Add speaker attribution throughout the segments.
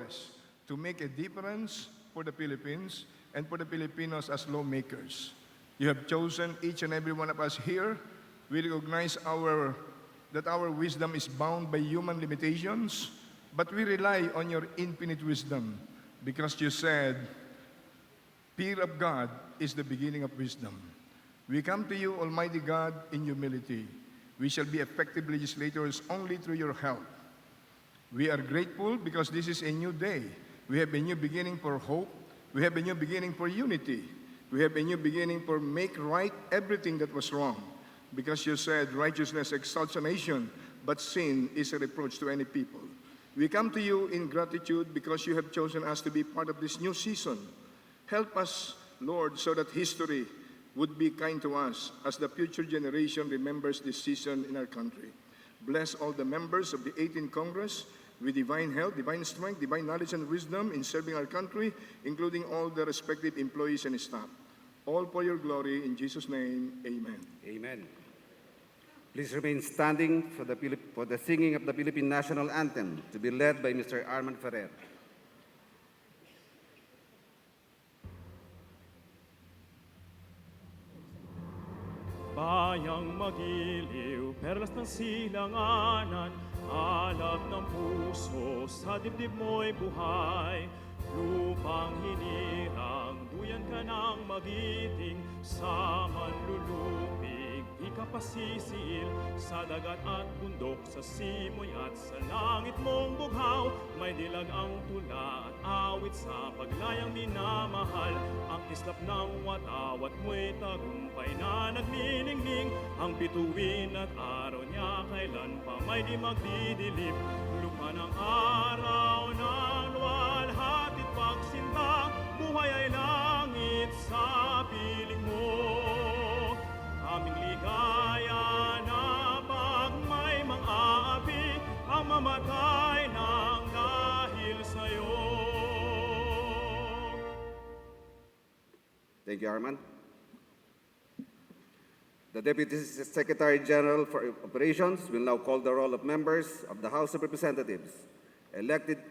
Speaker 1: us to make a difference for the Philippines and for the Filipinos as lawmakers. You have chosen each and every one of us here. We recognize that our wisdom is bound by human limitations, but we rely on your infinite wisdom because you said, fear of God is the beginning of wisdom. We come to you, Almighty God, in humility. We shall be effective legislators only through your help. We are grateful because this is a new day. We have a new beginning for hope. We have a new beginning for unity. We have a new beginning for make right everything that was wrong. Because you said righteousness exalts a nation, but sin is a reproach to any people. We come to you in gratitude because you have chosen us to be part of this new season. Help us, Lord, so that history would be kind to us as the future generation remembers this season in our country. Bless all the members of the 18th Congress with divine health, divine strength, divine knowledge and wisdom in serving our country, including all the respective employees and staff. All for your glory, in Jesus' name, amen.
Speaker 2: Amen. Please remain standing for the singing of the Philippine National Anthem to be led by Mr. Arman Ferrer.
Speaker 3: Bayang magiliw, perlas ng silanganan, alab ng puso, sa dibdib mo'y buhay. Lupang hinirang, duyan ka ng magiting, sa manlulupig, di ka pasisiil, sa dagat at bundok, sa simoy at sa langit mong bughaw, may dilag ang tula at awit sa paglayang minamahal, ang kislap ng watawat mo'y tagumpay na nagniningning, ang bituin at araw niya kailan pa may di magdidilip, lupa ng araw ng luwalhati pagsinta, buhay ay langit sa piling mo. Aming ligaya na pag may mang-aapi, ang mamatay ng dahil sa'yo.
Speaker 2: Thank you, Arman. The Deputy Secretary General for Operations will now call the roll of members of the House of Representatives elected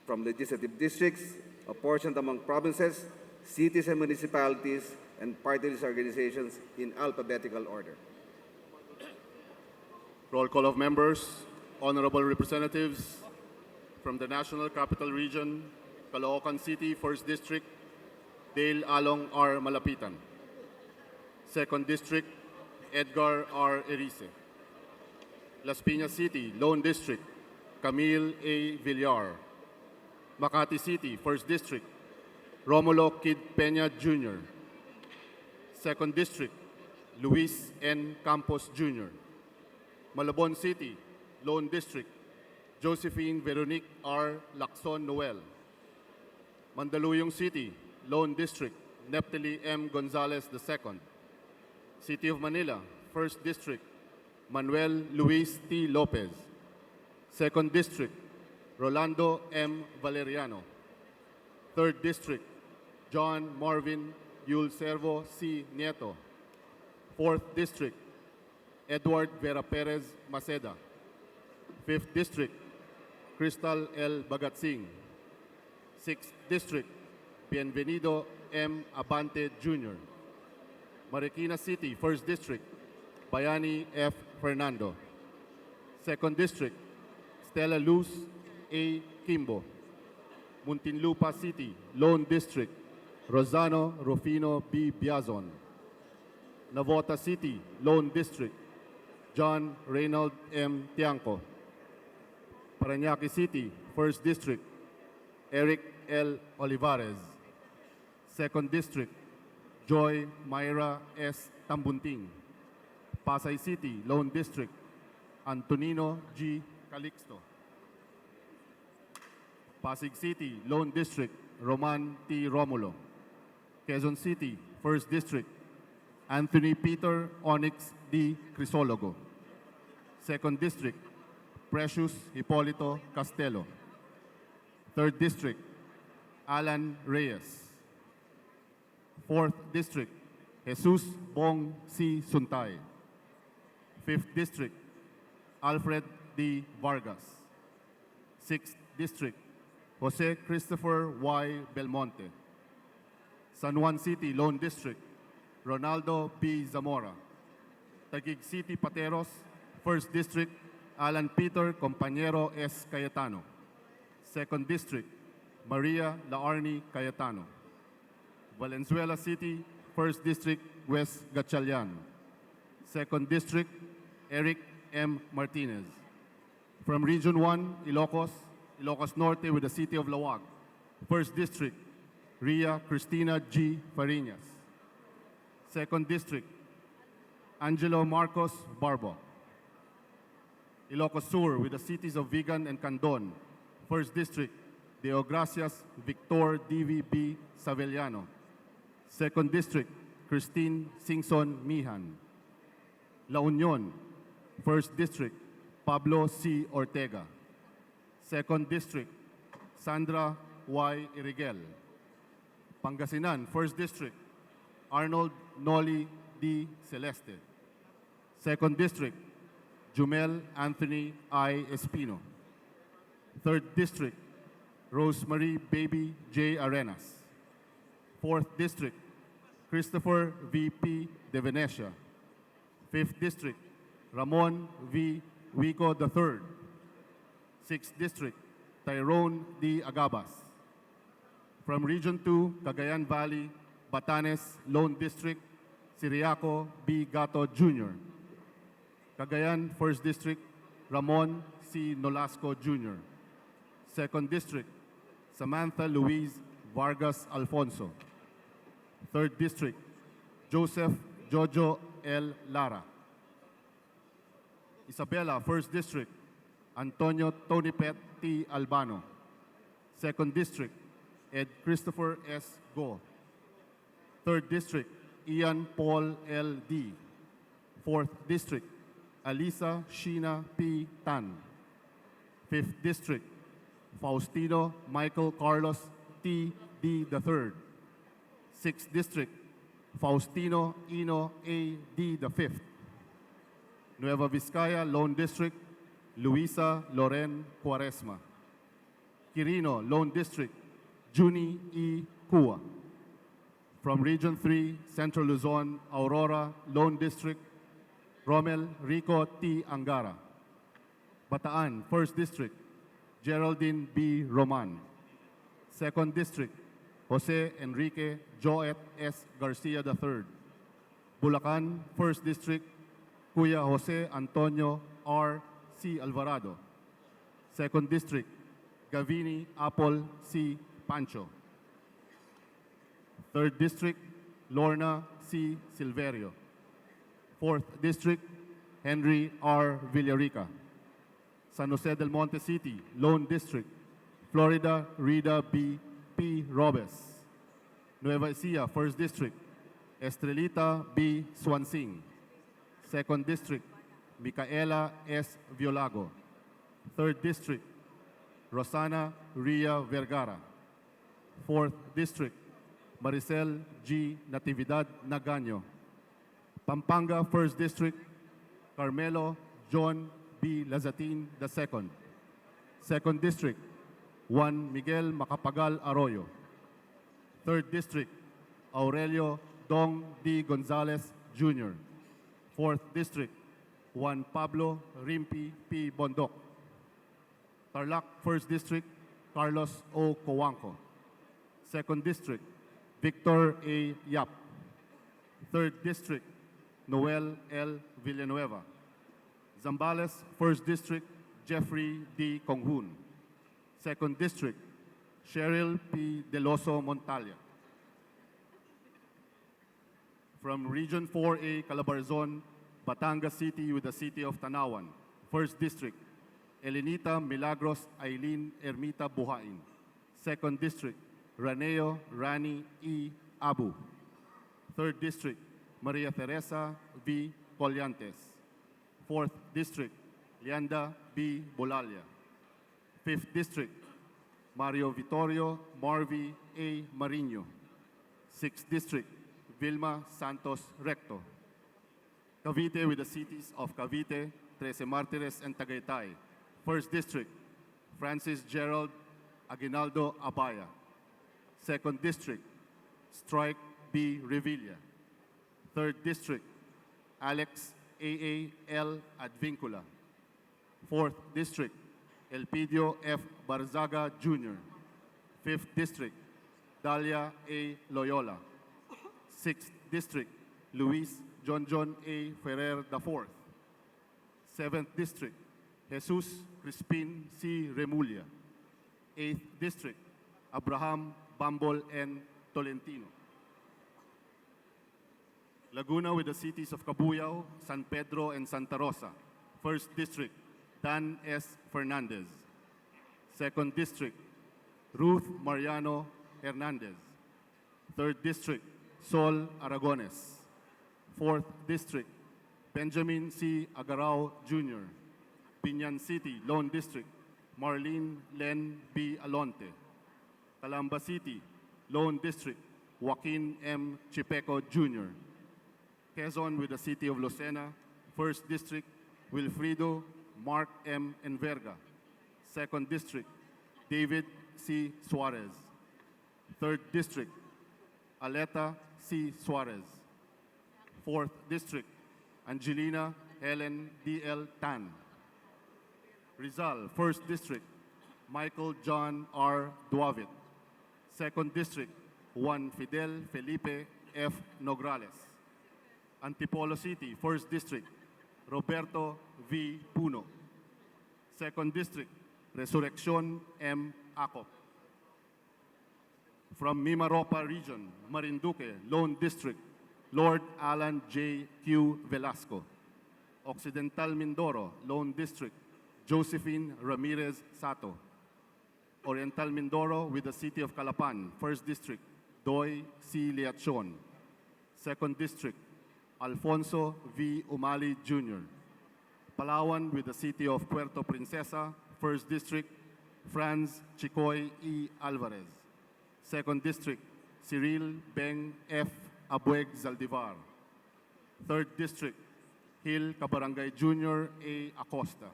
Speaker 2: from legislative districts apportioned among provinces, cities and municipalities, and party list organizations in alphabetical order.
Speaker 4: Roll call of members, honorable representatives from the National Capital Region, Caloocan City, 1st District, Dale Along R. Malapitan. 2nd District, Edgar R. Erice. Las Piñas City, Lone District, Camille A. Villar. Makati City, 1st District, Romulo Kid Peña Jr. 2nd District, Luis N. Campos Jr. Malabon City, Lone District, Josephine Veronique R. Lacson Noel. Mandaluyong City, Lone District, Neptali M. Gonzalez II. City of Manila, 1st District, Manuel Luis T. Lopez. 2nd District, Rolando M. Valeriano. 3rd District, John Marvin Yulservo C. Nieto. 4th District, Edward Vera Perez Maceda. 5th District, Crystal L. Bagatsing. 6th District, Bienvenido M. Abante Jr. Marikina City, 1st District, Bayani F. Fernando. 2nd District, Stella Luz A. Kimbo. Muntinlupa City, Lone District, Rosano Rufino B. Biazon. Navota City, Lone District, John Reynald M. Tiangco. Parañaque City, 1st District, Eric L. Olivares. 2nd District, Joy Myra S. Tambunting. Pasay City, Lone District, Antonino G. Calixto. Pasig City, Lone District, Roman T. Romulo. Quezon City, 1st District, Anthony Peter Onyx D. Crisologo. 2nd District, Precious Hipolito Castelo. 3rd District, Alan Reyes. 4th District, Jesus Bong C. Suntay. 5th District, Alfred D. Vargas. 6th District, Jose Christopher Y. Belmonte. San Juan City, Lone District, Ronaldo B. Zamora. Taguig City, Pateros, 1st District, Alan Peter Compañero S. Cayetano. 2nd District, Maria Laarni Cayetano. Valenzuela City, 1st District, West Gatchalian. 2nd District, Eric M. Martinez. From Region 1, Ilocos, Ilocos Norte with the City of Lawag. 1st District, Ria Cristina G. Farinas. 2nd District, Angelo Marcos Barbo. Ilocos Sur with the cities of Vigan and Candon. 1st District, Deo Gracias Victor D.V.B. Savellano. 2nd District, Christine Singson Mihan. La Union, 1st District, Pablo C. Ortega. 2nd District, Sandra Y. Irigel. Pangasinan, 1st District, Arnold Noli D. Celeste. 2nd District, Jumel Anthony I. Espino. 3rd District, Rosemary Baby J. Arenas. 4th District, Christopher V.P. De Venecia. 5th District, Ramon V. Wico III. 6th District, Tyrone D. Agabas. From Region 2, Cagayan Valley, Batanes, Lone District, Siriaco B. Gato Jr. Cagayan, 1st District, Ramon C. Nolasco Jr. 2nd District, Samantha Louise Vargas Alfonso. 3rd District, Joseph Jojo L. Lara. Isabela, 1st District, Antonio Tonipet T. Albano. 2nd District, Ed Christopher S. Go. 3rd District, Ian Paul L. D. 4th District, Alisa Sheena P. Tan. 5th District, Faustino Michael Carlos T. D. III. 6th District, Faustino Ino A. D. V. Nueva Vizcaya, Lone District, Luisa Loren Cuaresma. Quirino, Lone District, Juni E. Cua. From Region 3, Central Luzon, Aurora, Lone District, Romel Rico T. Angara. Bataan, 1st District, Geraldine B. Roman. 2nd District, Jose Enrique Joet S. Garcia III. Bulacan, 1st District, Kuya Jose Antonio R. C. Alvarado. 2nd District, Gavini Apple C. Pancho. 3rd District, Lorna C. Silverio. 4th District, Henry R. Villarica. San Jose del Monte City, Lone District, Florida Rida B. P. Robes. Nueva Ecija, 1st District, Estrelita B. Swansing. 2nd District, Micaela S. Violago. 3rd District, Rosana Ria Vergara. 4th District, Maricel G. Natividad Nagaño. Pampanga, 1st District, Carmelo John B. Lazatin II. 2nd District, Juan Miguel Macapagal Arroyo. 3rd District, Aurelio Dong D. Gonzalez Jr. 4th District, Juan Pablo Rimpi P. Bondoc. Tarlac, 1st District, Carlos O. Coanco. 2nd District, Victor A. Yap. 3rd District, Noel L. Villanueva. Zambales, 1st District, Jeffrey D. Conghun. 2nd District, Cheryl P. Deloso Montalia. From Region 4A, Calabarzon, Batangas City with the City of Tanawan. 1st District, Elenita Milagros Aileen Ermita Buhain. 2nd District, Raneo Rani E. Abu. 3rd District, Maria Teresa V. Collantes. 4th District, Lianda B. Bolalia. 5th District, Mario Vittorio Marvi A. Marino. 6th District, Vilma Santos Recto. Cavite with the cities of Cavite, Trece Martires, and Tagaytay. 1st District, Francis Gerald Aguinaldo Abaya. Second District, Strike B. Revilla. Third District, Alex A.A.L. Advincula. Fourth District, Elpidio F. Barzaga Jr. Fifth District, Dalia A. Loyola. Sixth District, Luis John A. Ferrer IV. Seventh District, Jesus Crispin C. Remulla. Eighth District, Abraham Bambol N. Tolentino. Laguna with the cities of Cabuyao, San Pedro, and Santa Rosa. First District, Dan S. Fernandez. Second District, Ruth Mariano Hernandez. Third District, Sol Aragones. Fourth District, Benjamin C. Agarao Jr. Binyan City, Lone District, Marlene Len B. Alonte. Calamba City, Lone District, Joaquin M. Chipeco Jr. Quezon with the city of Lucena, First District, Wilfrido Mark M. Enverga. Second District, David C. Suarez. Third District, Aleta C. Suarez. Fourth District, Angelina Helen D.L. Tan. Rizal, First District, Michael John R. Duavit. Second District, Juan Fidel Felipe F. Nograles. Antipolo City, First District, Roberto V. Puno. Second District, Resurrección M. Acop. From Mimaropa Region, Marinduque, Lone District, Lord Alan J. Q. Velasco. Occidental Mindoro, Lone District, Josephine Ramirez Sato. Oriental Mindoro with the city of Calapan, First District, Doy C. Liachon. Second District, Alfonso V. Umali Jr. Palawan with the city of Puerto Princesa, First District, Franz Chicoy E. Alvarez. Second District, Cyril Beng F. Abueg Zaldivar. Third District, Hill Cabarangay Jr. A. Acosta.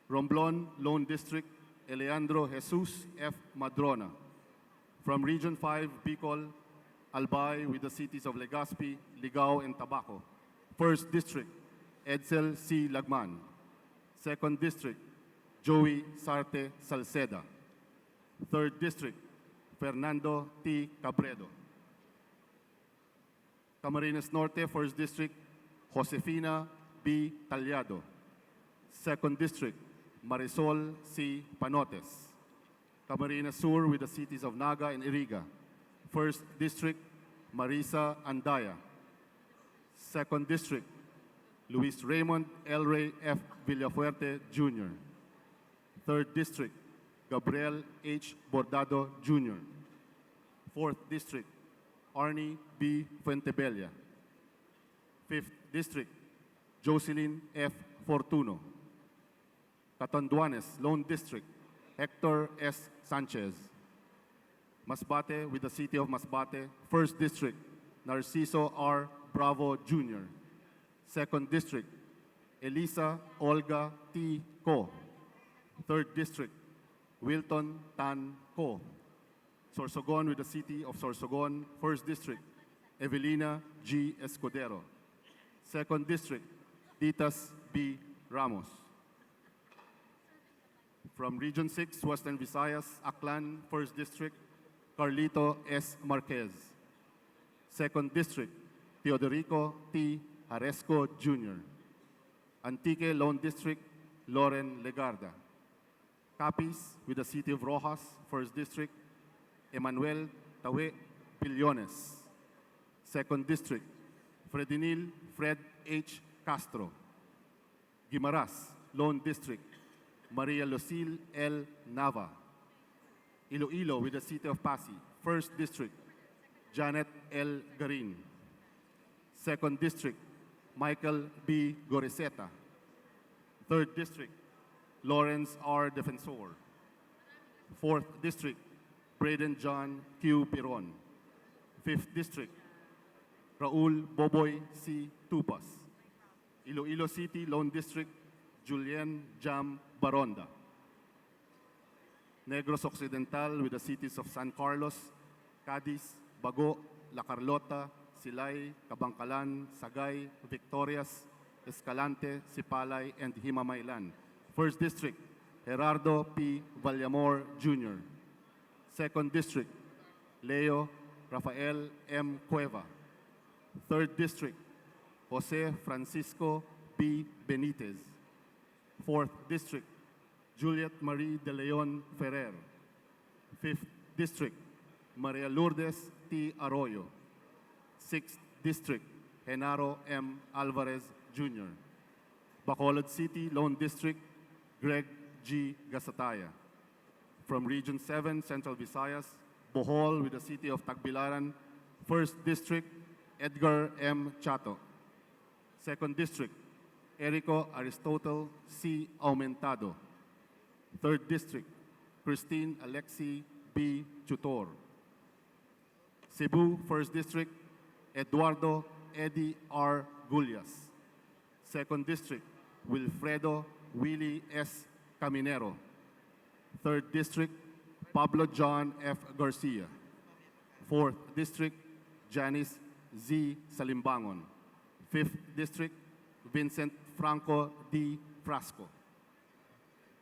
Speaker 4: Romblon, Lone District, Eleandro Jesus F. Madrona. From Region 5, Bicol, Albay with the cities of Legazpi, Ligao, and Tabaco. First District, Edsel C. Lagman. Second District, Joey Sarte Salceda. Third District, Fernando T. Cabredo. Camarines Norte, First District, Josefina B. Tallado. Second District, Marisol C. Panotes. Camarines Sur with the cities of Naga and Iriga. First District, Marisa Andaya. Second District, Luis Raymond L. Ray F. Villafuerte Jr. Third District, Gabriel H. Bordado Jr. Fourth District, Arnie B. Fuentebella. Fifth District, Jocelyn F. Fortuno. Catanduanes, Lone District, Hector S. Sanchez. Masbate with the city of Masbate, First District, Narciso R. Bravo Jr. Second District, Elisa Olga T. Co. Third District, Wilton Tan Co. Sorsogon with the city of Sorsogon, First District, Evelina G. Escudero. Second District, Ditas B. Ramos. From Region 6, Western Visayas, Aklan, First District, Carlito S. Marquez. Second District, Teodorico T. Haresco Jr. Antique, Lone District, Loren Legarda. Capiz with the city of Rojas, First District, Emmanuel Tawe Pillones. Second District, Fredinil Fred H. Castro. Guimaras, Lone District, Maria Lucille L. Nava. Iloilo with the city of Pasig, First District, Janet L. Garin. Second District, Michael B. Goriseta. Third District, Lawrence R. Defensor. Fourth District, Braden John Q. Piron. Fifth District, Raul Boboy C. Tupas. Iloilo City, Lone District, Julian Jam Baronda. Negros Occidental with the cities of San Carlos, Cadiz, Bago, La Carlota, Silay, Kabangkalan, Sagay, Victorias, Escalante, Sipalay, and Himamaylan. First District, Gerardo P. Vallamor Jr. Second District, Leo Rafael M. Cueva. Third District, Jose Francisco B. Benitez. Fourth District, Juliet Marie de Leon Ferrer. Fifth District, Maria Lourdes T. Arroyo. Sixth District, Genaro M. Alvarez Jr. Bacolod City, Lone District, Greg G. Gasataya. From Region 7, Central Visayas, Bohol with the city of Tagbilaran, First District, Edgar M. Chato. Second District, Erico Aristotle C. Aumentado. Third District, Christine Alexi B. Tutor. Cebu, First District, Eduardo Eddie R. Gullias. Second District, Wilfredo Willie S. Caminero. Third District, Pablo John F. Garcia. Fourth District, Janice Z. Salimbangon. Fifth District, Vincent Franco D. Frasco.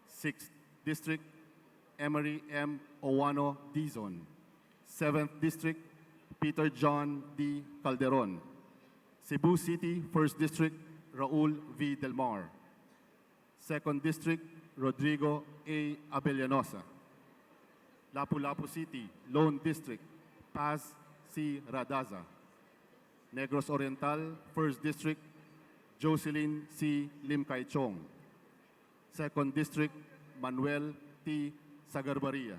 Speaker 4: Sixth District, Emery M. Owano Dizon. Seventh District, Peter John D. Calderon. Cebu City, First District, Raul V. Del Mar. Second District, Rodrigo A. Abellanosa. Lapu-Lapu City, Lone District, Paz C. Radaza. Negros Oriental, First District, Jocelyn C. Limcaychong. Second District, Manuel T. Sagarbaria.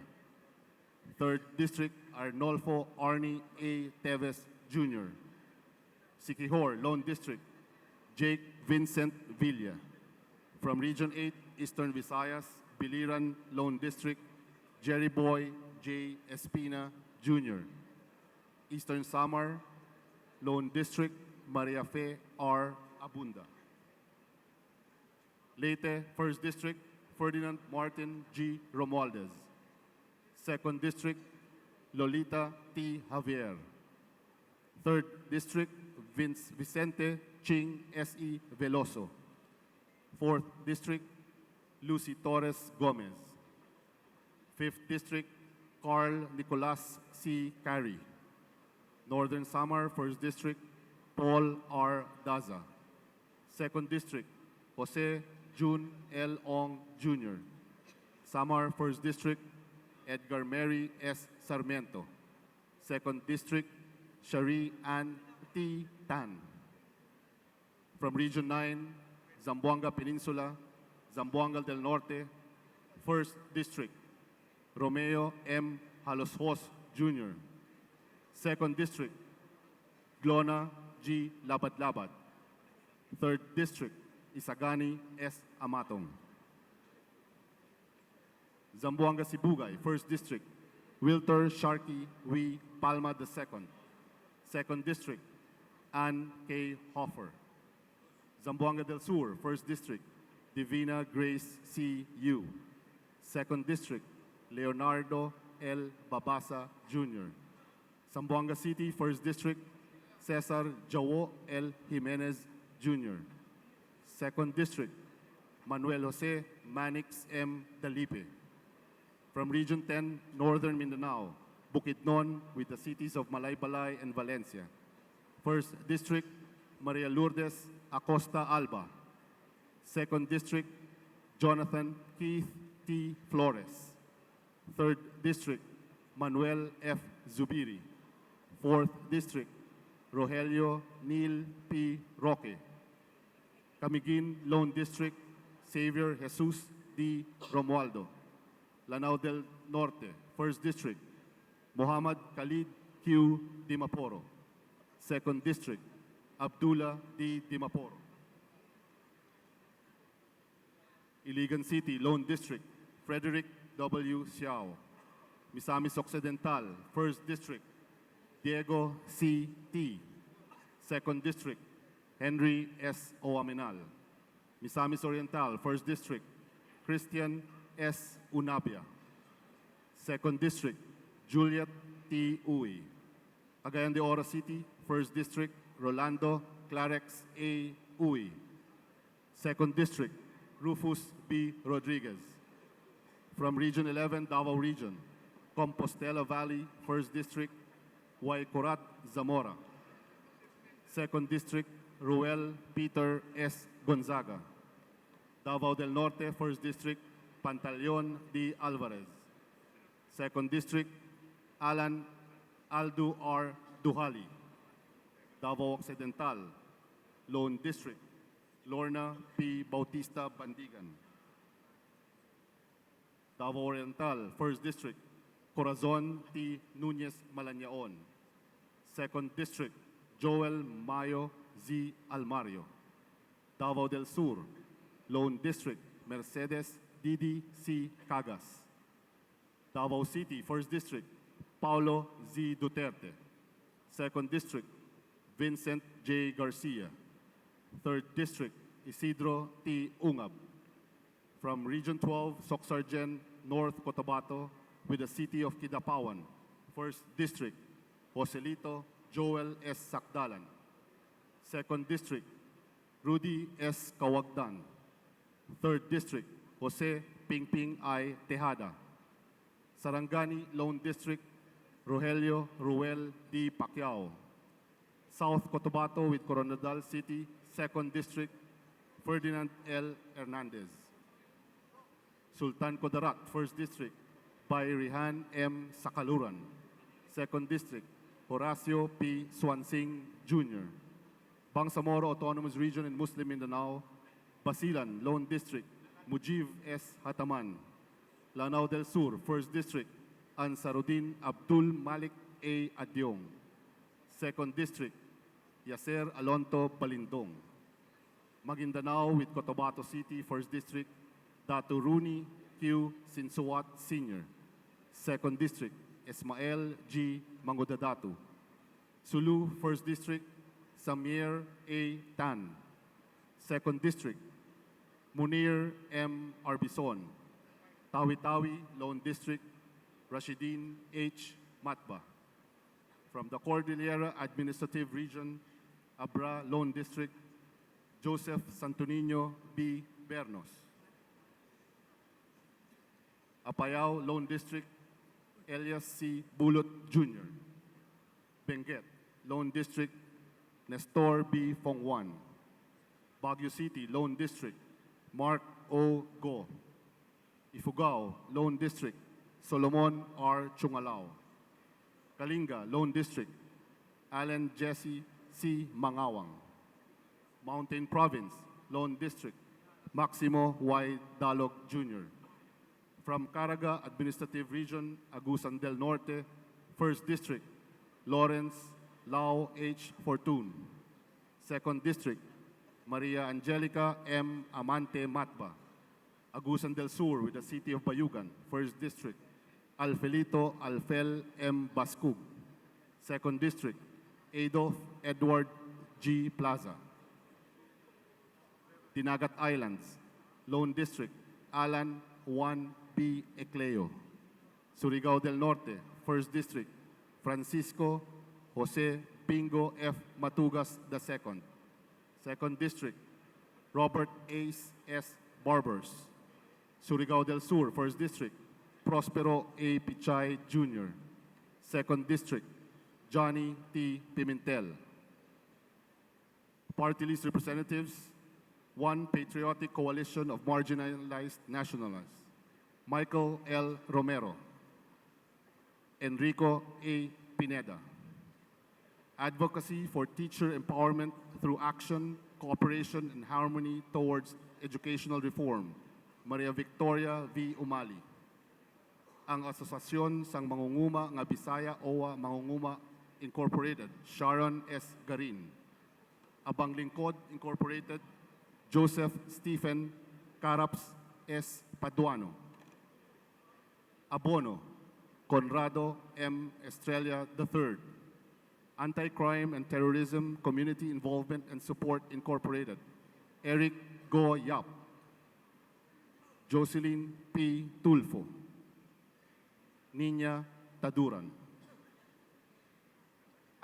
Speaker 4: Third District, Arnolfo Arnie A. Teves Jr. Siquijor, Lone District, Jake Vincent Villa. From Region 8, Eastern Visayas, Biliran, Lone District, Jerry Boy J. Espina Jr. Eastern Samar, Lone District, Maria Fe R. Abunda. Leyte, First District, Ferdinand Martin G. Romualdez. Second District, Lolita T. Javier. Third District, Vicente Ching S.E. Veloso. Fourth District, Lucy Torres Gomez. Fifth District, Carl Nicolas C. Carey. Northern Samar, First District, Paul R. Daza. Second District, Jose June L. Ong Jr. Samar, First District, Edgar Mary S. Sarmiento. Second District, Shari Ann T. Tan. From Region 9, Zamboanga Peninsula, Zamboanga del Norte, First District, Romeo M. Haloshos Jr. Second District, Glona G. Labad-Labad. Third District, Isagani S. Amatong. Zamboanga Sibugay, First District, Wilter Sharkey W. Palma II. Second District, Ann K. Hoffer. Zamboanga del Sur, First District, Divina Grace C. Yu. Second District, Leonardo L. Babasa Jr. Zamboanga City, First District, Cesar Jawo L. Jimenez Jr. Second District, Manuel Jose Manix M. Dalipe. From Region 10, Northern Mindanao, Bukidnon with the cities of Malaybalay and Valencia. First District, Maria Lourdes Acosta Alba. Second District, Jonathan Keith T. Flores. Third District, Manuel F. Zubiri. Fourth District, Rogelio Neil P. Roque. Camiguin Lone District, Xavier Jesus D. Romualdo. Lanao del Norte, First District, Muhammad Khalid Q. Dimaporo. Second District, Abdullah D. Dimaporo. Iligan City, Lone District, Frederick W. Xiao. Misamis Occidental, First District, Diego C. T. Second District, Henry S. Oaminal. Misamis Oriental, First District, Christian S. Unabia. Second District, Juliet T. Uy. Cagayan de Oro City, First District, Rolando Clarex A. Uy. Second District, Rufus B. Rodriguez. From Region 11, Davao Region, Compostela Valley, First District, Y. Corat Zamora. Second District, Ruel Peter S. Gonzaga. Davao del Norte, First District, Pantaleon D. Alvarez. Second District, Alan Aldo R. Duhali. Davao Occidental, Lone District, Lorna P. Bautista Bandigan. Davao Oriental, First District, Corazon T. Nunez Malanaon. Second District, Joel Mayo Z. Almario. Davao del Sur, Lone District, Mercedes Didi C. Cagas. Davao City, First District, Paulo Z. Duterte. Second District, Vincent J. Garcia. Third District, Isidro T. Ungab. From Region 12, Socsargen, North Cotabato, with the city of Kidapawan. First District, Joselito Joel S. Sakdalan. Second District, Rudy S. Kawagdan. Third District, Jose Pingping I. Tejada. Sarangani, Lone District, Rogelio Ruel D. Pacquiao. South Cotabato with Coronadal City, Second District, Ferdinand L. Hernandez. Sultan Kudarat, First District, by Rihan M. Sakaluran. Second District, Horacio P. Swansing Jr. Bangsamoro Autonomous Region in Muslim Mindanao, Basilan, Lone District, Mujib S. Hataman. Lanao del Sur, First District, Ansarudin Abdul Malik A. Adyong. Second District, Yaser Alonto Balindong. Maguindanao with Cotabato City, First District, Datu Rooney Q. Sinsuat Sr. Second District, Ismael G. Mangodadatu. Sulu, First District, Samir A. Tan. Second District, Munir M. Arbison. Tawi-Tawi, Lone District, Rashidin H. Matba. From the Cordillera Administrative Region, Abra, Lone District, Joseph Santonino B. Bernos. Apayao, Lone District, Elias C. Bulot Jr. Benguet, Lone District, Nestor B. Fongwan. Baguio City, Lone District, Mark O. Go. Ifugao, Lone District, Solomon R. Chungalao. Kalinga, Lone District, Allen Jesse C. Mangawang. Mountain Province, Lone District, Maximo Y. Dalog Jr. From CARAGA Administrative Region, Agusan del Norte, First District, Lawrence Lau H. Fortun. Second District, Maria Angelica M. Amante Matba. Agusan del Sur with the city of Bayugan, First District, Alfelito Alfel M. Bascug. Second District, Adolf Edward G. Plaza. Dinagat Islands, Lone District, Alan Juan B. Ecleo. Surigao del Norte, First District, Francisco Jose Bingo F. Matugas II. Second District, Robert Ace S. Barbers. Surigao del Sur, First District, Prospero A. Pichay Jr. Second District, Johnny T. Pimentel. Party list representatives, One Patriotic Coalition of Marginalized Nationalists, Michael L. Romero. Enrico A. Pineda. Advocacy for Teacher Empowerment through Action, Cooperation, and Harmony Towards Educational Reform, Maria Victoria V. Umali. Ang Asosasyon sang Mangunguma nga Bisaya OWA Mangunguma Incorporated, Sharon S. Garin. Abang Lingkod Incorporated, Joseph Stephen Caraps S. Paduano. Abono, Conrado M. Estrella III. Anti-Crime and Terrorism Community Involvement and Support Incorporated, Eric Go Yap. Jocelyn P. Tulfo. Nina Taduran.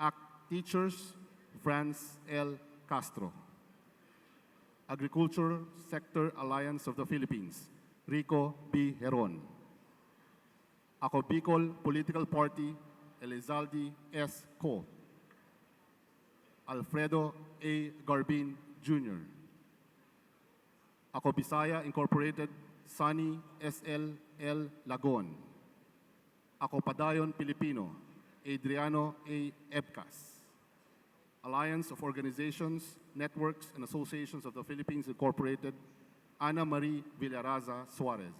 Speaker 4: ACT Teachers, Franz L. Castro. Agriculture Sector Alliance of the Philippines, Rico B. Heron. Ako Bicol Political Party, Elizalde S. Co. Alfredo A. Garbin Jr. Ako Bisaya Incorporated, Sunny S.L. L. Lagon. Ako Padayon Pilipino, Adriano A. Ebcas. Alliance of Organizations, Networks, and Associations of the Philippines Incorporated, Ana Marie Villaraza Suarez.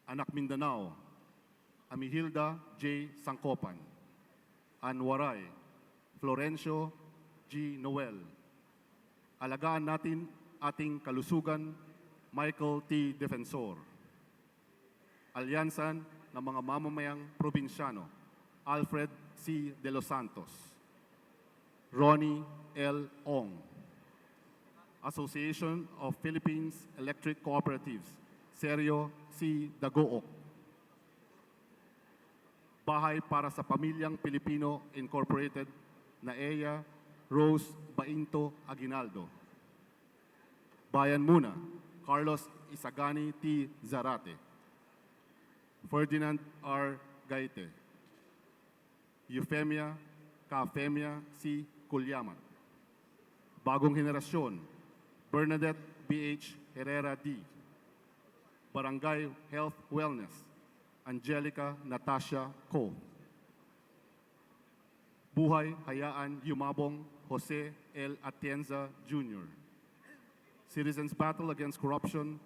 Speaker 4: Anak Mindanao, Amihilda J. Sangkopan. Anwaray, Florencio G. Noel. Alagaan natin ating kalusugan, Michael T. Defensor. Alyansan ng mga mamamayang probinsyano, Alfred C. De Los Santos. Ronnie L. Ong. Association of Philippines Electric Cooperatives, Sergio C. Dagook. Bahay para sa Pamilyang Pilipino Incorporated, Naeya Rose Bainto Aguinaldo. Bayan Muna, Carlos Isagani T. Zarate. Ferdinand R. Gaite. Euphemia Kafemia C. Kulyamat. Bagong Henerasyon, Bernadette B.H. Herrera D. Barangay Health Wellness, Angelica Natasha Co. Buhay Hayaan Yumabong Jose L. Atienza Jr. Citizens Battle Against Corruption,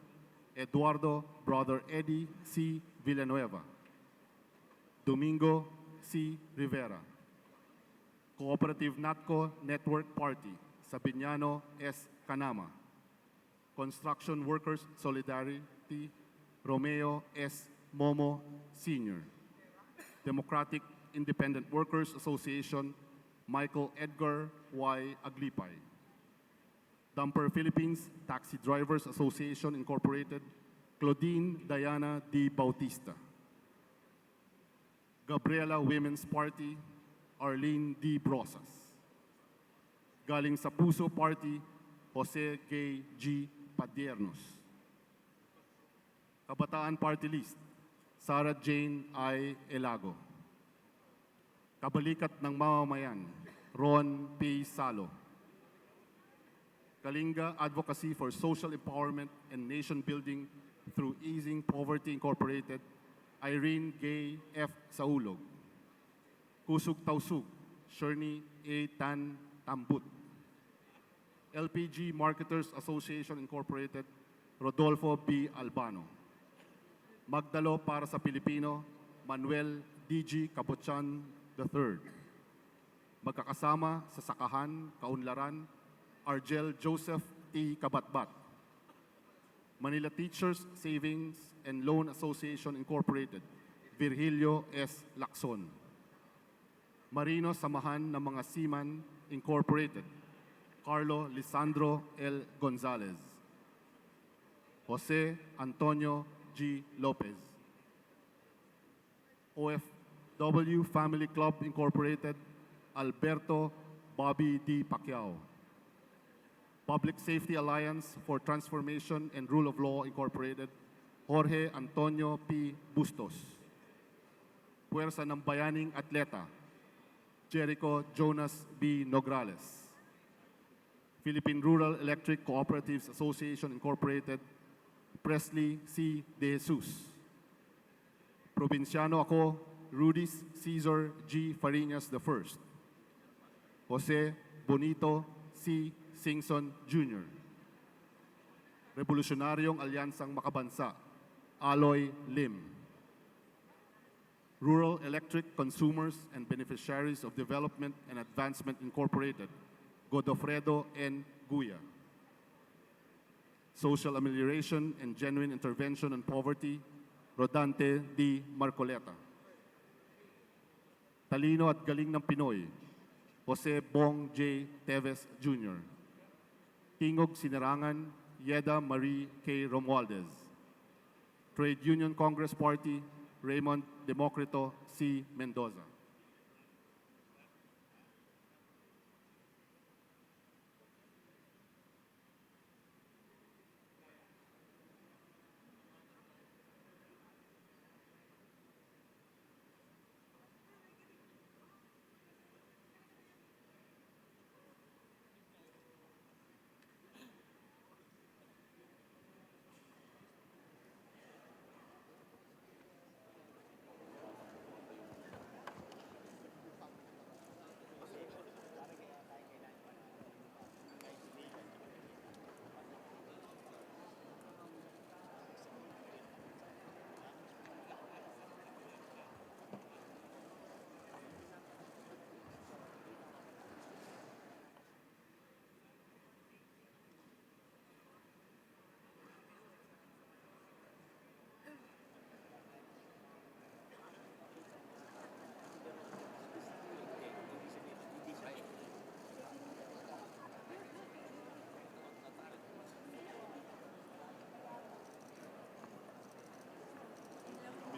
Speaker 4: Eduardo Brother Eddie C. Villanueva. Domingo C. Rivera. Cooperative NATCO Network Party, Sabiñano S. Canama. Construction Workers Solidarity, Romeo S. Momo Sr. Democratic Independent Workers Association, Michael Edgar Y. Aglipay. Dumper Philippines Taxi Drivers Association Incorporated, Claudine Diana D. Bautista. Gabriela Women's Party, Arlene D. Brosas. Galing sa Puso Party, Jose Gay G. Padiernos. Kabataan Party List, Sarah Jane I. Elago. Kabalikat ng Mamamayan, Ron P. Salo. Kalinga Advocacy for Social Empowerment and Nation Building through Easing Poverty Incorporated, Irene Gay F. Saulog. Kusug Tausug, Shirney A. Tan Tambut. LPG Marketers Association Incorporated, Rodolfo B. Albano. Magdalo para sa Pilipino, Manuel D.G. Capuchan III. Magkakasama sa Sakahan, Kaunlaran, Argel Joseph T. Kabatbat. Manila Teachers Savings and Loan Association Incorporated, Virgilio S. Lacson. Marino Samahan ng mga Seaman Incorporated, Carlo Lisandro L. Gonzalez. Jose Antonio G. Lopez. OFW Family Club Incorporated, Alberto Bobby D. Pacquiao. Public Safety Alliance for Transformation and Rule of Law Incorporated, Jorge Antonio P. Bustos. Puwersa ng Bayaning Atleta, Jericho Jonas B. Nograles. Philippine Rural Electric Cooperatives Association Incorporated, Presley C. De Jesus. Probinsyano ako, Rudis Cesar G. Fariñas I. Jose Bonito C. Singson Jr. Revolusionaryong Alyansang Makabansa, Aloy Lim. Rural Electric Consumers and Beneficiaries of Development and Advancement Incorporated, Godofredo N. Guya. Social Amelioration and Genuine Intervention on Poverty, Rodante D. Marcoleta. Talino at Galing ng Pinoy, Jose Bong J. Teves Jr. Tingog Sinirangan, Yeda Marie K. Romualdez. Trade Union Congress Party, Raymond Democrito C. Mendoza.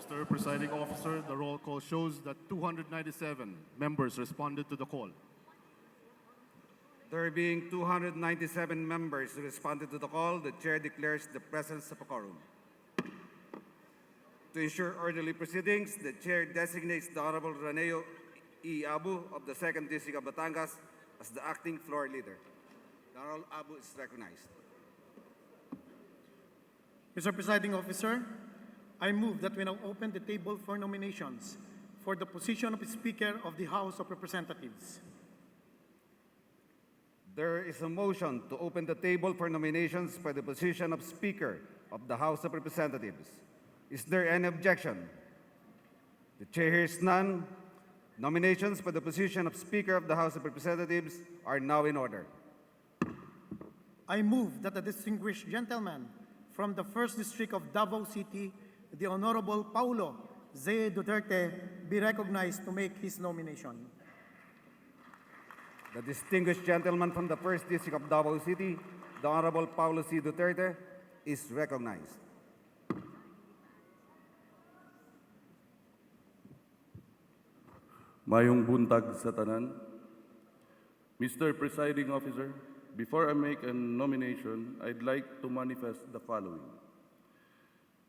Speaker 4: Mr. Presiding Officer, the roll call shows that 297 members responded to the call.
Speaker 2: There being 297 members who responded to the call, the Chair declares the presence of a quorum. To ensure orderly proceedings, the Chair designates the Honorable Raneo E. Abu of the 2nd District of Batangas as the acting floor leader. The Honorable Abu is recognized.
Speaker 5: Mr. Presiding Officer, I move that we now open the table for nominations for the position of Speaker of the House of Representatives.
Speaker 2: There is a motion to open the table for nominations for the position of Speaker of the House of Representatives. Is there any objection? The Chair hears none. Nominations for the position of Speaker of the House of Representatives are now in order.
Speaker 5: I move that the distinguished gentleman from the 1st District of Davao City, the Honorable Paulo Z. Duterte, be recognized to make his nomination.
Speaker 2: The distinguished gentleman from the 1st District of Davao City, the Honorable Paulo C. Duterte, is recognized.
Speaker 6: Mayong buntag sa tanan. Mr. Presiding Officer, before I make a nomination, I'd like to manifest the following.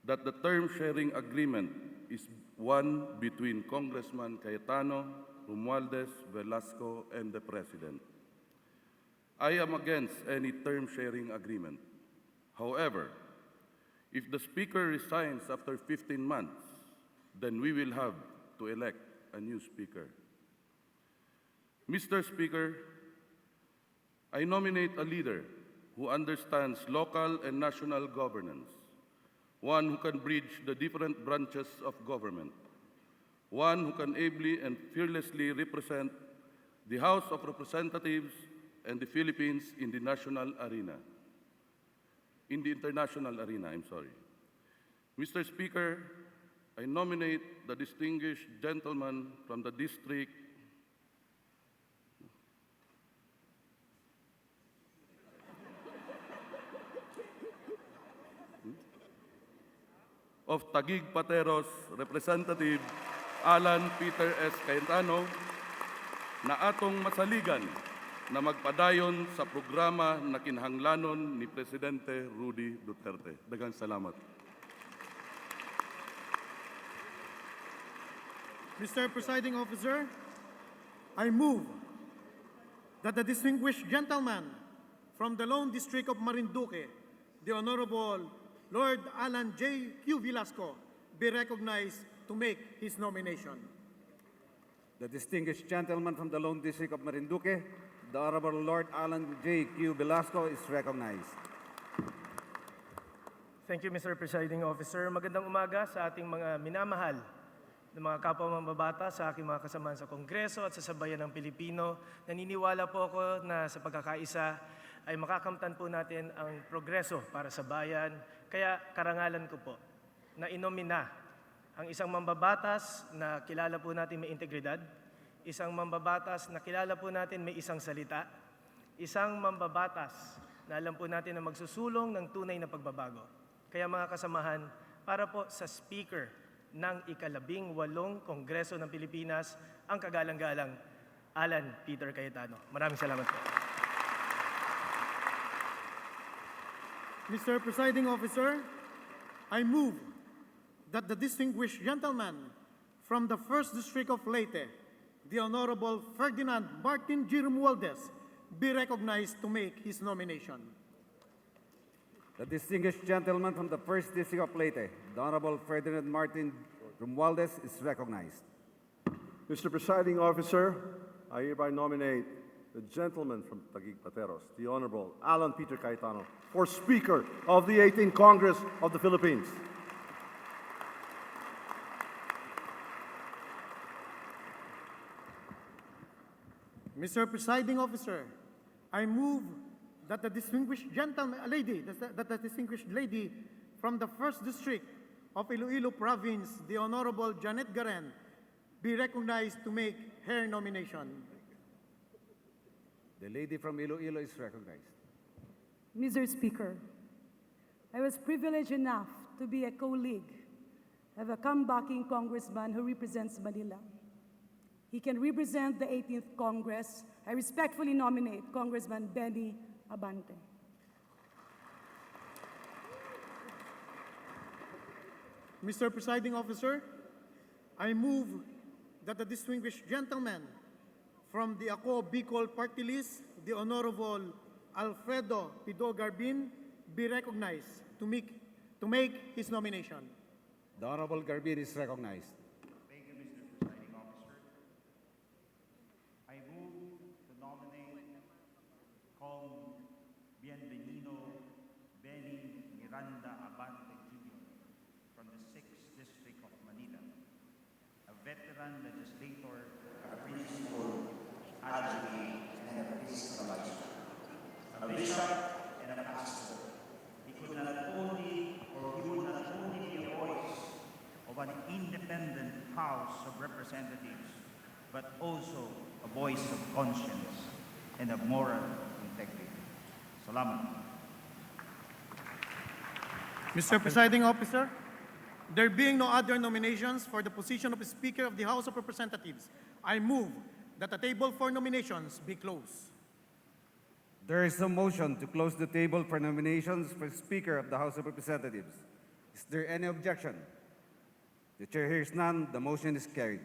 Speaker 6: That the term sharing agreement is one between Congressman Cayetano, Romualdez, Velasco, and the President. I am against any term sharing agreement. However, if the Speaker resigns after 15 months, then we will have to elect a new Speaker. Mr. Speaker, I nominate a leader who understands local and national governance, one who can bridge the different branches of government, one who can ably and fearlessly represent the House of Representatives and the Philippines in the national arena. In the international arena, I'm sorry. Mr. Speaker, I nominate the distinguished gentleman from the District of Taguig Pateros, Representative Alan Peter S. Cayetano, na atong masaligan na magpadayon sa programa na kinahanglanon ni Presidente Rudy Duterte. Daghang salamat.
Speaker 5: Mr. Presiding Officer, I move that the distinguished gentleman from the lone District of Marinduque, the Honorable Lord Alan J. Q. Velasco, be recognized to make his nomination.
Speaker 2: The distinguished gentleman from the lone District of Marinduque, the Honorable Lord Alan J. Q. Velasco, is recognized.
Speaker 7: Thank you, Mr. Presiding Officer. Magandang umaga sa ating mga minamahal ng mga kapwa mamabata, sa aking mga kasamahan sa Kongreso at sa Sambayan ng Pilipino. Naniniwala po ako na sa pagkakaisa ay makakamtan po natin ang progreso para sa bayan. Kaya karangalan ko po na inomina ang isang mambabatas na kilala po natin may integridad, isang mambabatas na kilala po natin may isang salita, isang mambabatas na alam po natin na magsusulong ng tunay na pagbabago. Kaya mga kasamahan, para po sa Speaker ng ika-18 Kongreso ng Pilipinas, ang kagalang-galang Alan Peter Cayetano. Maraming salamat po.
Speaker 5: Mr. Presiding Officer, I move that the distinguished gentleman from the 1st District of Leyte, the Honorable Ferdinand Martin G. Romualdez, be recognized to make his nomination.
Speaker 2: The distinguished gentleman from the 1st District of Leyte, the Honorable Ferdinand Martin Romualdez, is recognized.
Speaker 8: Mr. Presiding Officer, I hereby nominate the gentleman from Taguig Pateros, the Honorable Alan Peter Cayetano, for Speaker of the 18th Congress of the Philippines.
Speaker 5: Mr. Presiding Officer, I move that the distinguished lady from the 1st District of Iloilo Province, the Honorable Janet Garen, be recognized to make her nomination.
Speaker 2: The lady from Iloilo is recognized.
Speaker 9: Mr. Speaker, I was privileged enough to be a colleague of a comebacking congressman who represents Manila. He can represent the 18th Congress. I respectfully nominate Congressman Benny Abante.
Speaker 5: Mr. Presiding Officer, I move that the distinguished gentleman from the Ako Bicol Party List, the Honorable Alfredo Pido Garbin, be recognized to make his nomination.
Speaker 2: The Honorable Garbin is recognized.
Speaker 10: Thank you, Mr. Presiding Officer. I move to nominate Kong Bienvenido Benny Miranda Abante Jr. from the 6th District of Manila, a veteran legislator, a principal, advocate, and a Christian a bishop and a pastor. He would not only be a voice of an independent House of Representatives, but also a voice of conscience and of moral integrity. Salamat.
Speaker 5: Mr. Presiding Officer, there being no other nominations for the position of Speaker of the House of Representatives, I move that the table for nominations be closed.
Speaker 2: There is a motion to close the table for nominations for Speaker of the House of Representatives. Is there any objection? The chair hears none. The motion is carried.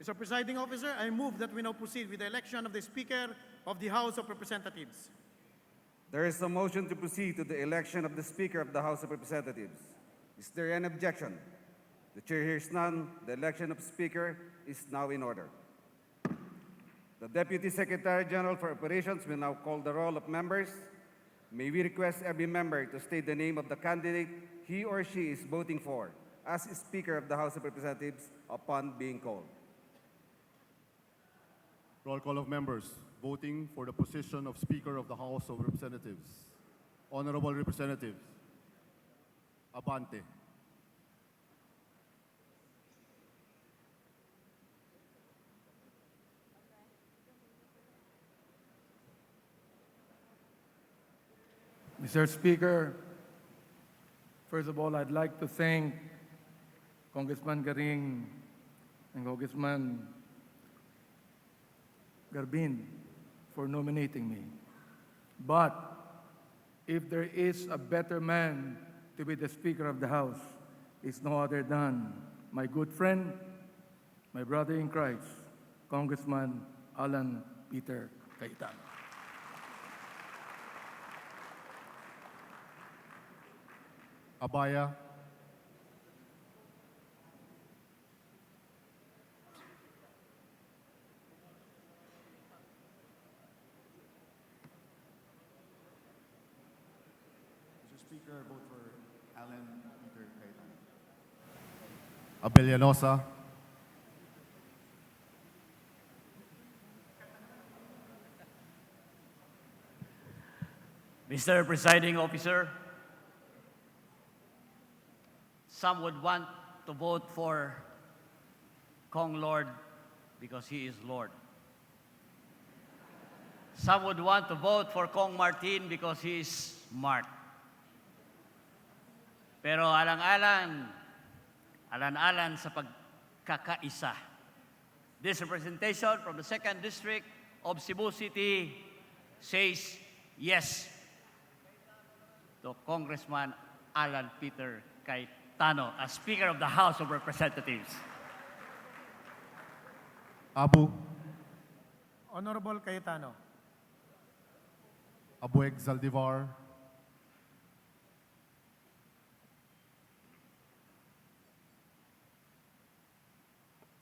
Speaker 5: Mr. Presiding Officer, I move that we now proceed with the election of the Speaker of the House of Representatives.
Speaker 2: There is a motion to proceed to the election of the Speaker of the House of Representatives. Is there any objection? The chair hears none. The election of Speaker is now in order. The Deputy Secretary General for Operations will now call the roll of members. May we request every member to state the name of the candidate he or she is voting for as Speaker of the House of Representatives upon being called.
Speaker 4: Roll call of members voting for the position of Speaker of the House of Representatives. Honorable Representatives Abante.
Speaker 11: Mr. Speaker, first of all, I'd like to thank Congressman Garing and Congressman Garbin for nominating me. But if there is a better man to be the Speaker of the House, it's no other than my good friend, my brother in Christ, Congressman Alan Peter Cayetano.
Speaker 4: Abaya.
Speaker 12: Mr. Speaker, I vote for Alan Peter Cayetano.
Speaker 4: Abellanosa.
Speaker 13: Mr. Presiding Officer, some would want to vote for Kong Lord because he is Lord. Some would want to vote for Kong Martin because he is smart. Pero alan-alan sa pagkakaisa. This representation from the 2nd District of Cebu City says yes to Congressman Alan Peter Cayetano as Speaker of the House of Representatives.
Speaker 4: Abu,
Speaker 5: Honorable Cayetano.
Speaker 4: Abueg Zaldivar,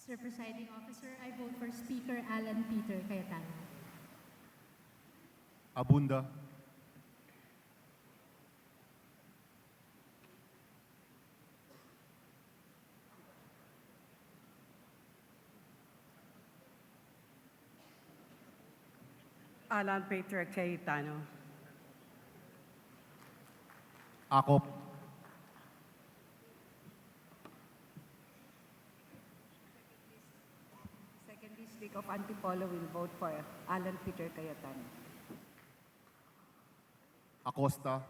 Speaker 14: Mr. Presiding Officer, I vote for Speaker Alan Peter Cayetano.
Speaker 4: Abunda,
Speaker 9: Alan Peter Cayetano.
Speaker 4: Akop,
Speaker 9: Second District of Antipolo will vote for Alan Peter Cayetano.
Speaker 4: Acosta,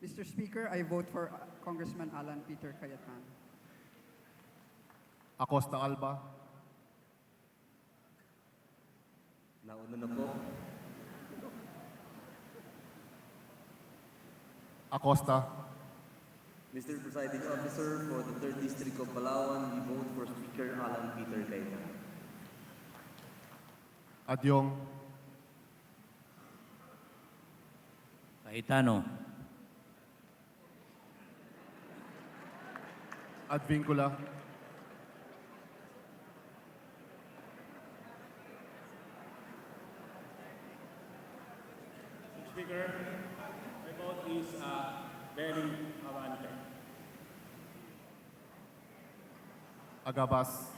Speaker 15: Mr. Speaker, I vote for Congressman Alan Peter Cayetano.
Speaker 4: Acosta Alba,
Speaker 2: Nauna na po.
Speaker 4: Acosta,
Speaker 2: Mr. Presiding Officer, for the 3rd District of Palawan, we vote for Speaker Alan Peter Cayetano.
Speaker 4: Adyong,
Speaker 13: Cayetano.
Speaker 4: Advincula,
Speaker 3: Speaker, my vote is Benny Avante.
Speaker 4: Agabas,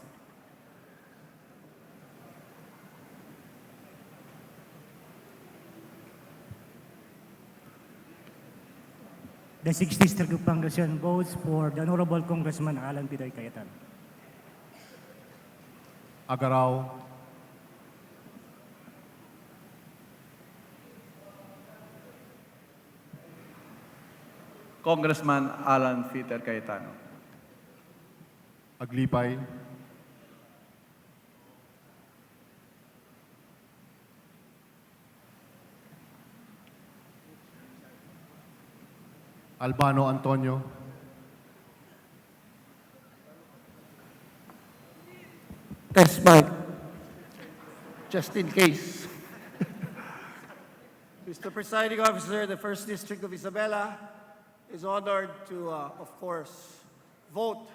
Speaker 10: The 6th District of Pangasinan votes for the Honorable Congressman Alan Peter Cayetano.
Speaker 4: Agaraw,
Speaker 12: Congressman Alan Peter Cayetano.
Speaker 4: Aglipay, Albano Antonio,
Speaker 11: Test mic, just in case.
Speaker 5: Mr. Presiding Officer, the 1st District of Isabela is honored to, of course, vote,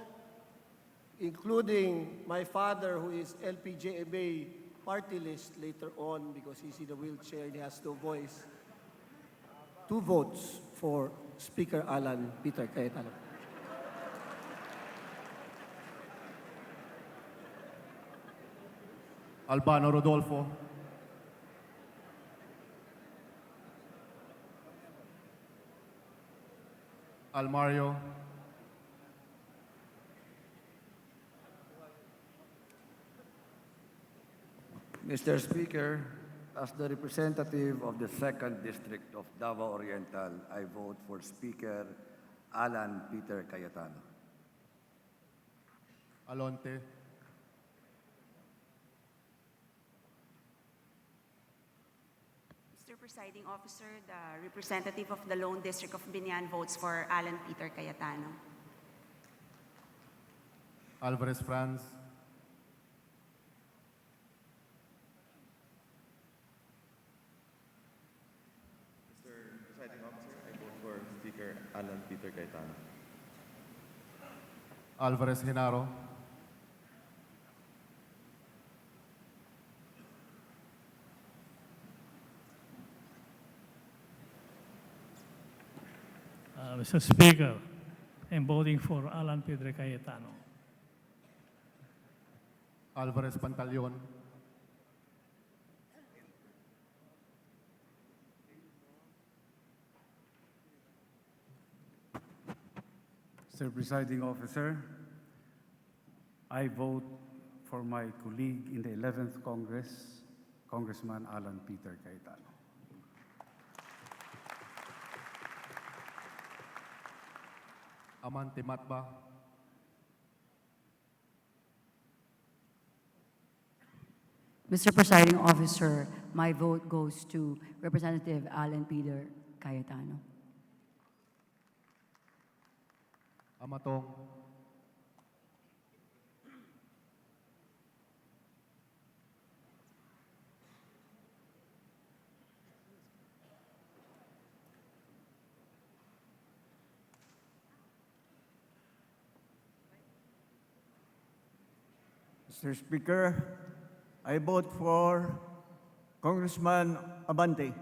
Speaker 5: including my father, who is LPJMA party list later on because he's in a wheelchair and he has no voice. 2 votes for Speaker Alan Peter Cayetano.
Speaker 4: Albano Rodolfo, Almario,
Speaker 16: Mr. Speaker, as the representative of the 2nd District of Davao Oriental, I vote for Speaker Alan Peter Cayetano.
Speaker 4: Alonte,
Speaker 17: Mr. Presiding Officer, the representative of the Lone District of Binian votes for Alan Peter Cayetano.
Speaker 4: Alvarez Franz,
Speaker 2: Mr. Presiding Officer, I vote for Speaker Alan Peter Cayetano.
Speaker 4: Alvarez Genaro,
Speaker 18: Mr. Speaker, I'm voting for Alan Peter Cayetano.
Speaker 4: Alvarez Pantaleon,
Speaker 19: Mr. Presiding Officer, I vote for my colleague in the 11th Congress, Congressman Alan Peter Cayetano.
Speaker 4: Amante Matba,
Speaker 20: Mr. Presiding Officer, my vote goes to Representative Alan Peter Cayetano.
Speaker 4: Amatong,
Speaker 21: Mr. Speaker, I vote for Congressman Abante.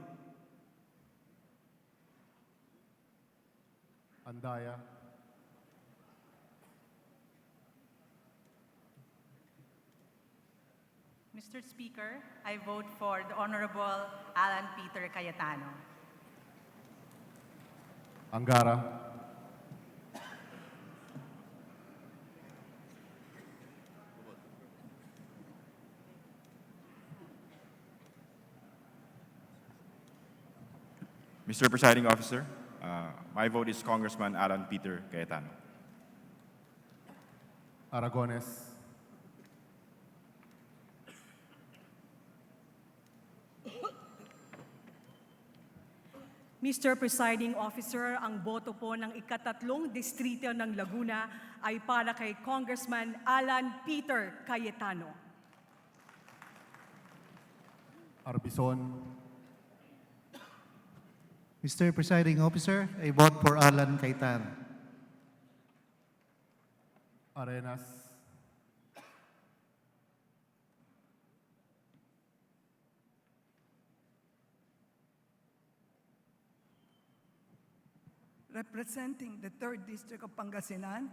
Speaker 4: Andaya,
Speaker 22: Mr. Speaker, I vote for the Honorable Alan Peter Cayetano.
Speaker 4: Angara,
Speaker 23: Mr. Presiding Officer, my vote is Congressman Alan Peter Cayetano.
Speaker 4: Aragones,
Speaker 24: Mr. Presiding Officer, ang boto po ng ikatatlong distrito ng Laguna ay para kay Congressman Alan Peter Cayetano.
Speaker 4: Arbison,
Speaker 25: Mr. Presiding Officer, I vote for Alan Cayetano.
Speaker 4: Arenas,
Speaker 26: Representing the 3rd District of Pangasinan,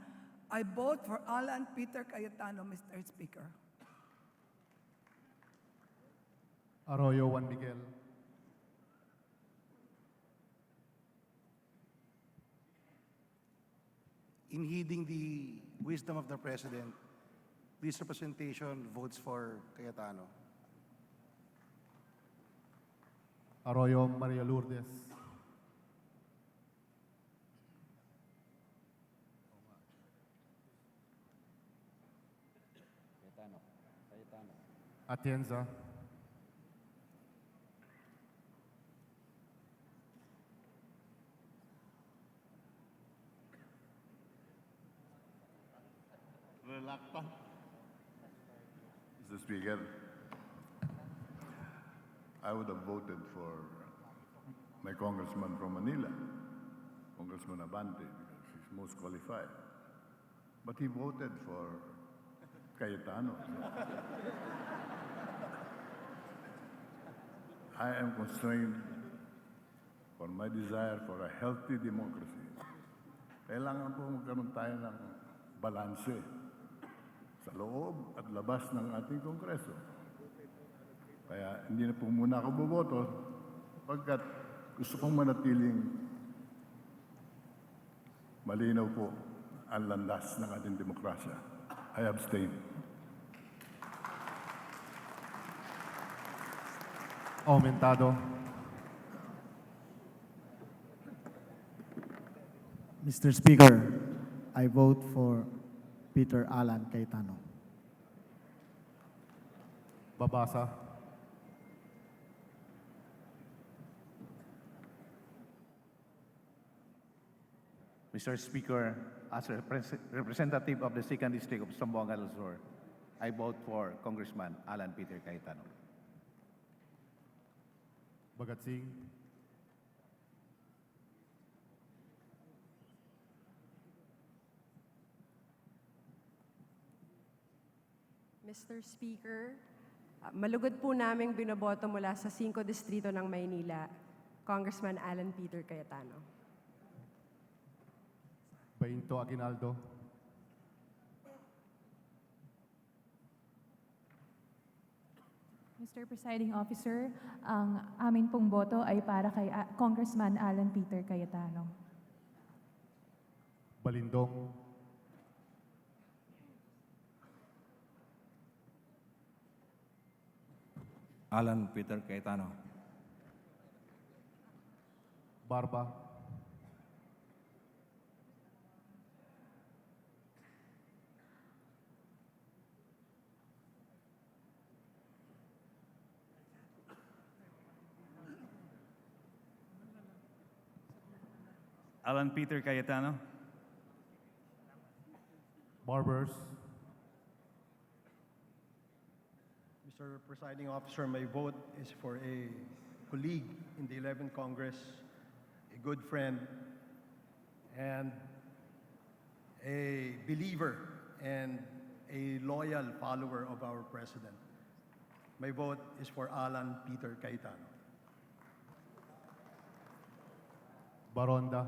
Speaker 26: I vote for Alan Peter Cayetano, Mr. Speaker.
Speaker 4: Arroyo Juan Miguel,
Speaker 27: In heeding the wisdom of the President, this representation votes for Cayetano.
Speaker 4: Arroyo Maria Lourdes, Atienza,
Speaker 28: Reluctant. Mr. Speaker, I would have voted for my congressman from Manila, Congressman Abante, because he's most qualified. But he voted for Cayetano. I am constrained for my desire for a healthy democracy. Kailangan po magkaroon tayo ng balanse sa loob at labas ng ating Kongreso. Kaya hindi na po muna ako boboto pagkat gusto kong manatiling malinaw po ang landas ng ating demokrasya. I abstain.
Speaker 4: Aumentado,
Speaker 21: Mr. Speaker, I vote for Peter Alan Cayetano.
Speaker 4: Babasa,
Speaker 10: Mr. Speaker, as a representative of the 2nd District of Zamboanga del Sur, I vote for Congressman Alan Peter Cayetano.
Speaker 4: Bagatsing,
Speaker 29: Mr. Speaker, malugod po naming binoboto mula sa 5 distrito ng Maynila, Congressman Alan Peter Cayetano.
Speaker 4: Bainto Aguinaldo,
Speaker 30: Mr. Presiding Officer, ang amin pong boto ay para kay Congressman Alan Peter Cayetano.
Speaker 4: Balindong,
Speaker 31: Alan Peter Cayetano.
Speaker 4: Barba,
Speaker 1: Alan Peter Cayetano.
Speaker 4: Barbers.
Speaker 3: Mr. Presiding Officer, my vote is for a colleague in the 11th Congress, a good friend, and a believer and a loyal follower of our President. My vote is for Alan Peter Cayetano.
Speaker 4: Baronda.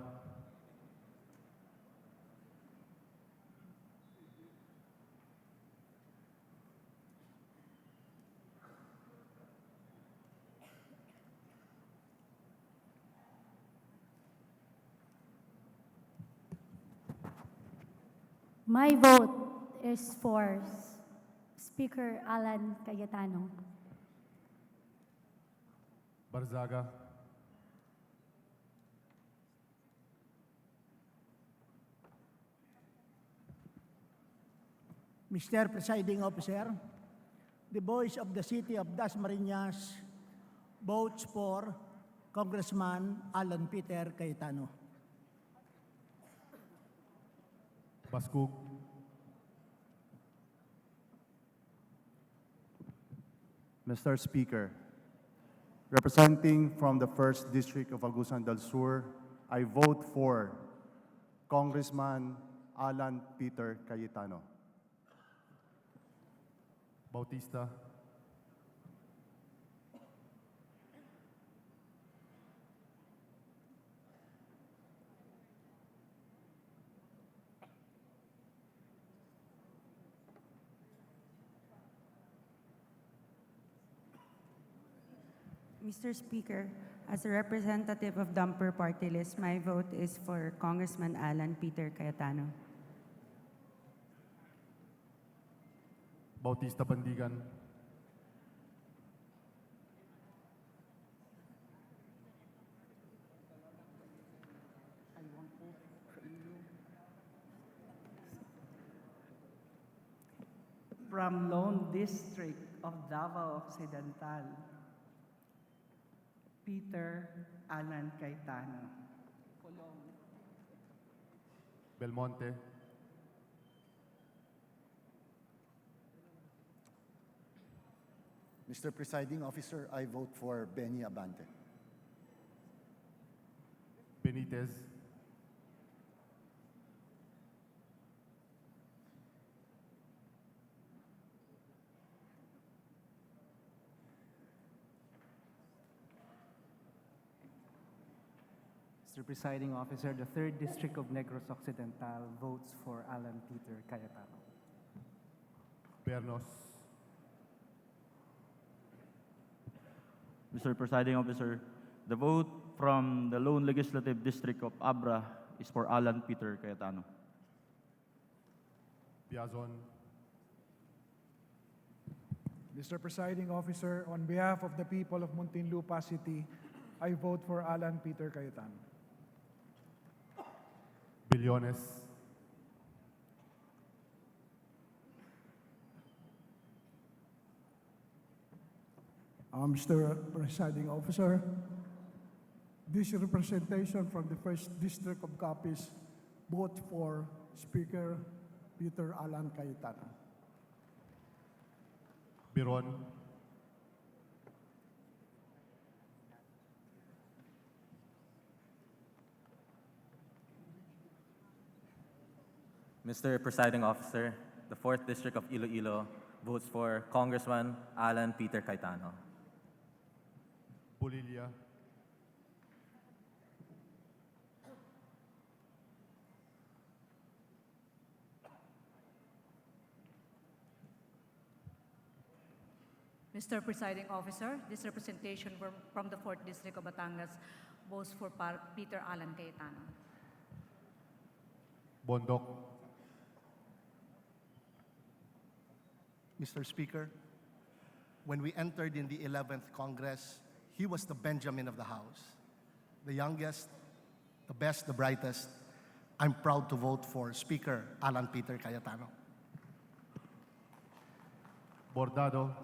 Speaker 6: My vote is for Speaker Alan Cayetano.
Speaker 4: Barzaga.
Speaker 21: Mr. Presiding Officer, the voice of the city of Dasmariñas votes for Congressman Alan Peter Cayetano.
Speaker 4: Baskog.
Speaker 7: Mr. Speaker, representing from the 1st District of Agusan del Sur, I vote for Congressman Alan Peter Cayetano.
Speaker 4: Bautista.
Speaker 17: Mr. Speaker, as a representative of Dumper Party List, my vote is for Congressman Alan Peter Cayetano.
Speaker 4: Bautista Pandigan.
Speaker 8: From Lone District of Davao Occidental, Peter Alan Cayetano.
Speaker 4: Belmonte.
Speaker 9: Mr. Presiding Officer, I vote for Benny Abante.
Speaker 4: Benitez.
Speaker 11: Mr. Presiding Officer, the 3rd District of Negros Occidental votes for Alan Peter Cayetano.
Speaker 4: Bernos.
Speaker 12: Mr. Presiding Officer, the vote from the Lone Legislative District of Abra is for Alan Peter Cayetano.
Speaker 4: Piazon.
Speaker 13: Mr. Presiding Officer, on behalf of the people of Muntinlupa City, I vote for Alan Peter Cayetano.
Speaker 4: Billones.
Speaker 13: Mr. Presiding Officer, this representation from the 1st District of Capiz vote for Speaker Peter Alan Cayetano.
Speaker 4: Biron.
Speaker 14: Mr. Presiding Officer, the 4th District of Iloilo votes for Congressman Alan Peter Cayetano.
Speaker 4: Bolivia.
Speaker 22: Mr. Presiding Officer, this representation from the 4th District of Batangas votes for Peter Alan Cayetano.
Speaker 4: Bondok.
Speaker 27: Mr. Speaker, when we entered in the 11th Congress, he was the Benjamin of the House, the youngest, the best, the brightest. I'm proud to vote for Speaker Alan Peter Cayetano.
Speaker 4: Bordado.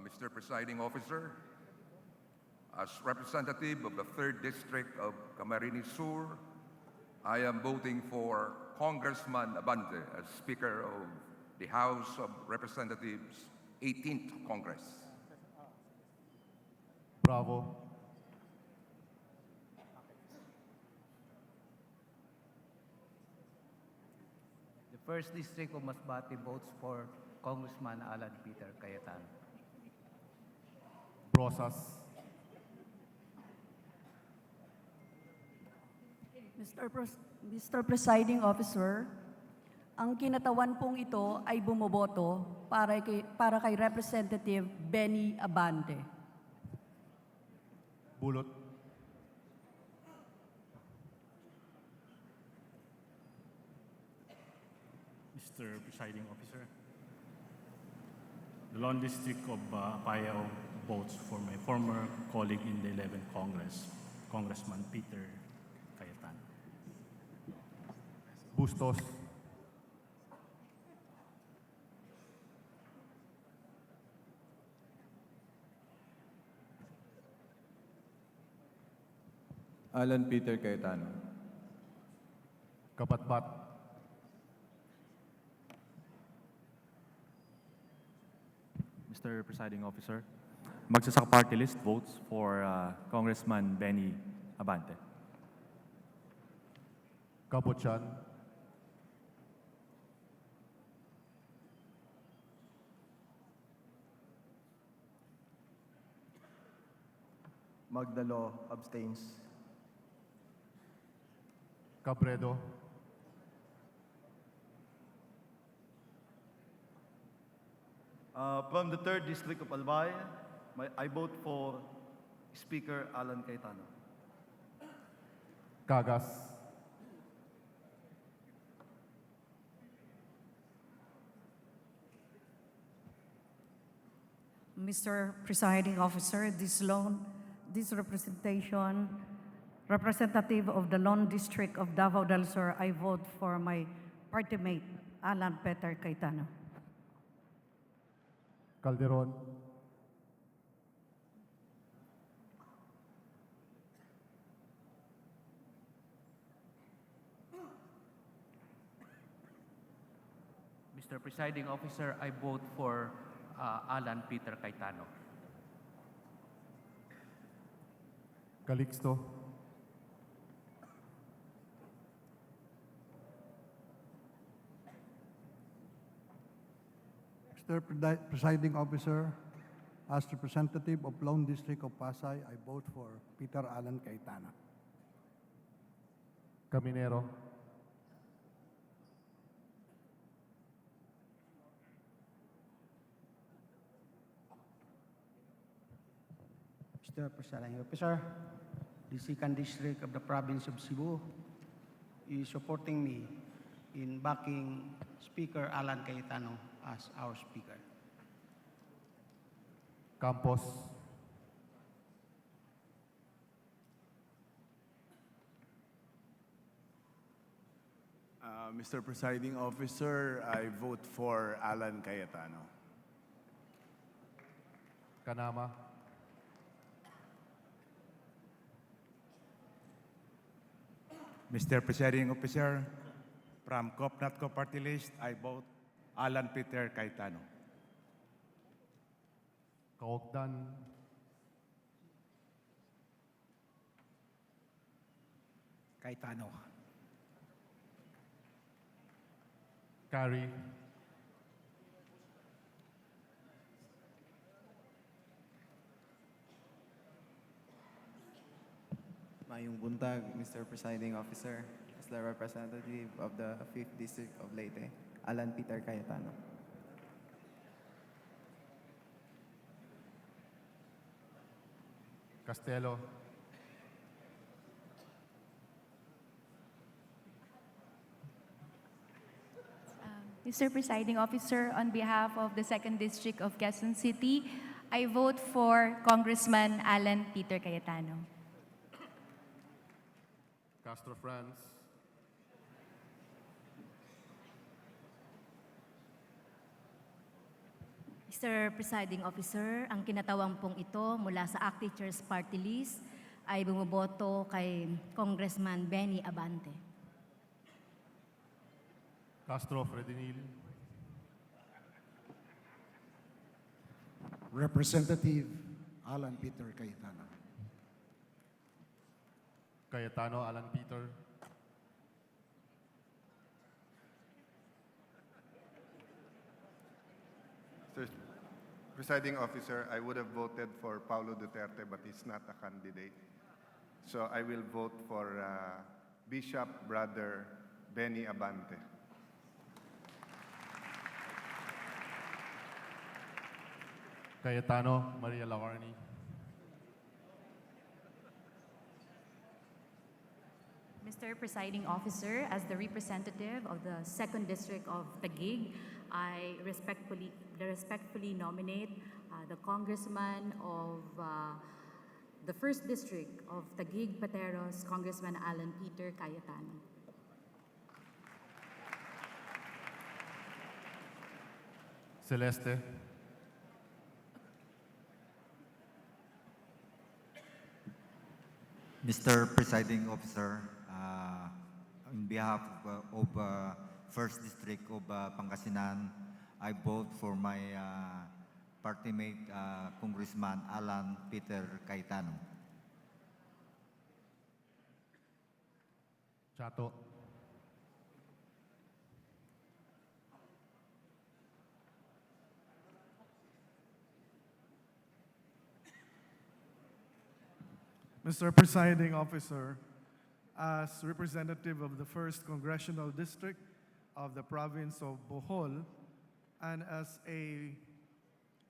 Speaker 15: Mr. Presiding Officer,
Speaker 1: As representative of the 3rd District of Camarines Sur, I am voting for Congressman Abante as Speaker of the House of Representatives, 18th Congress.
Speaker 7: Bravo.
Speaker 11: The 1st District of Masbate votes for Congressman Alan Peter Cayetano.
Speaker 7: Brosas.
Speaker 2: Mr. Presiding Officer, ang kinatawan pong ito ay bumoboto para kay Representative Benny Abante.
Speaker 7: Bulot.
Speaker 5: Mr. Presiding Officer, the Lone District of Apayao votes for my former colleague in the 11th Congress, Congressman Peter Cayetano.
Speaker 7: Bustos.
Speaker 15: Alan Peter Cayetano.
Speaker 7: Kapatbat.
Speaker 16: Mr. Presiding Officer, Magsasaka Party List votes for Congressman Benny Abante.
Speaker 7: Kaputsan.
Speaker 15: Magdalo abstains.
Speaker 7: Cabredo.
Speaker 18: From the 3rd District of Albay, I vote for Speaker Alan Cayetano.
Speaker 7: Cagas.
Speaker 19: Mr. Presiding Officer, this representative of the Lone District of Davao del Sur, I vote for my party mate, Alan Peter Cayetano.
Speaker 7: Calderon.
Speaker 11: Mr. Presiding Officer, I vote for Alan Peter Cayetano.
Speaker 7: Calixto.
Speaker 13: Mr. Presiding Officer, as representative of Lone District of Pasay, I vote for Peter Alan Cayetano.
Speaker 7: Caminero.
Speaker 20: Mr. Presiding Officer, the 2nd District of the Province of Cebu is supporting me in backing Speaker Alan Cayetano as our Speaker.
Speaker 7: Campos.
Speaker 23: Mr. Presiding Officer, I vote for Alan Cayetano.
Speaker 7: Kanama.
Speaker 31: Mr. Presiding Officer, from COP-NATCO Party List, I vote Alan Peter Cayetano.
Speaker 7: Kaogdan.
Speaker 20: Cayetano.
Speaker 7: Carrie.
Speaker 24: Mayong buntag, Mr. Presiding Officer, as the representative of the 5th District of Leyte, Alan Peter Cayetano.
Speaker 7: Castelo.
Speaker 30: Mr. Presiding Officer, on behalf of the 2nd District of Quezon City, I vote for Congressman Alan Peter Cayetano.
Speaker 7: Castro France.
Speaker 3: Mr. Presiding Officer, ang kinatawang pong ito mula sa ACT Teachers Party List ay bumoboto kay Congressman Benny Abante.
Speaker 4: Castro Fredinil.
Speaker 6: Representative Alan Peter Cayetano.
Speaker 4: Cayetano Alan Peter.
Speaker 8: Mr. Presiding Officer, I would have voted for Paulo Duterte, but he's not a candidate. So I will vote for Bishop Brother Benny Abante.
Speaker 4: Cayetano Maria Lawarni.
Speaker 9: Mr. Presiding Officer, as the representative of the 2nd District of Taguig, I respectfully nominate the Congressman of the 1st District of Taguig, Pateros, Congressman Alan Peter Cayetano.
Speaker 4: Celeste.
Speaker 10: Mr. Presiding Officer, on behalf of 1st District of Pangasinan, I vote for my party mate, Congressman Alan Peter Cayetano.
Speaker 4: Chato.
Speaker 17: Mr. Presiding Officer, as representative of the 1st Congressional District of the province of Bohol, and as a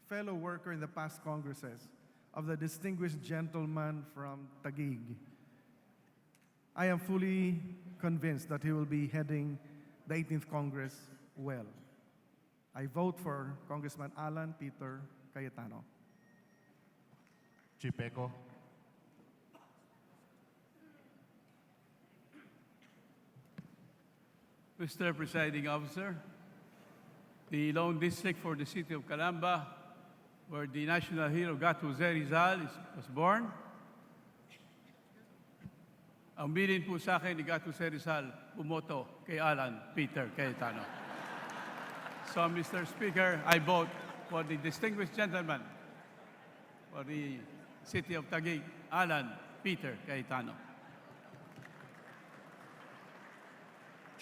Speaker 17: fellow worker in the past Congresses of the distinguished gentleman from Taguig, I am fully convinced that he will be heading the 18th Congress well. I vote for Congressman Alan Peter Cayetano.
Speaker 4: Chipeco.
Speaker 21: Mr. Presiding Officer, the lone district for the city of Calamba, where the national hero Gato Rizal was born. Ang bilin po sa akin ni Gato Rizal, bumoto kay Alan Peter Cayetano. So, Mr. Speaker, I vote for the distinguished gentleman for the city of Taguig, Alan Peter Cayetano.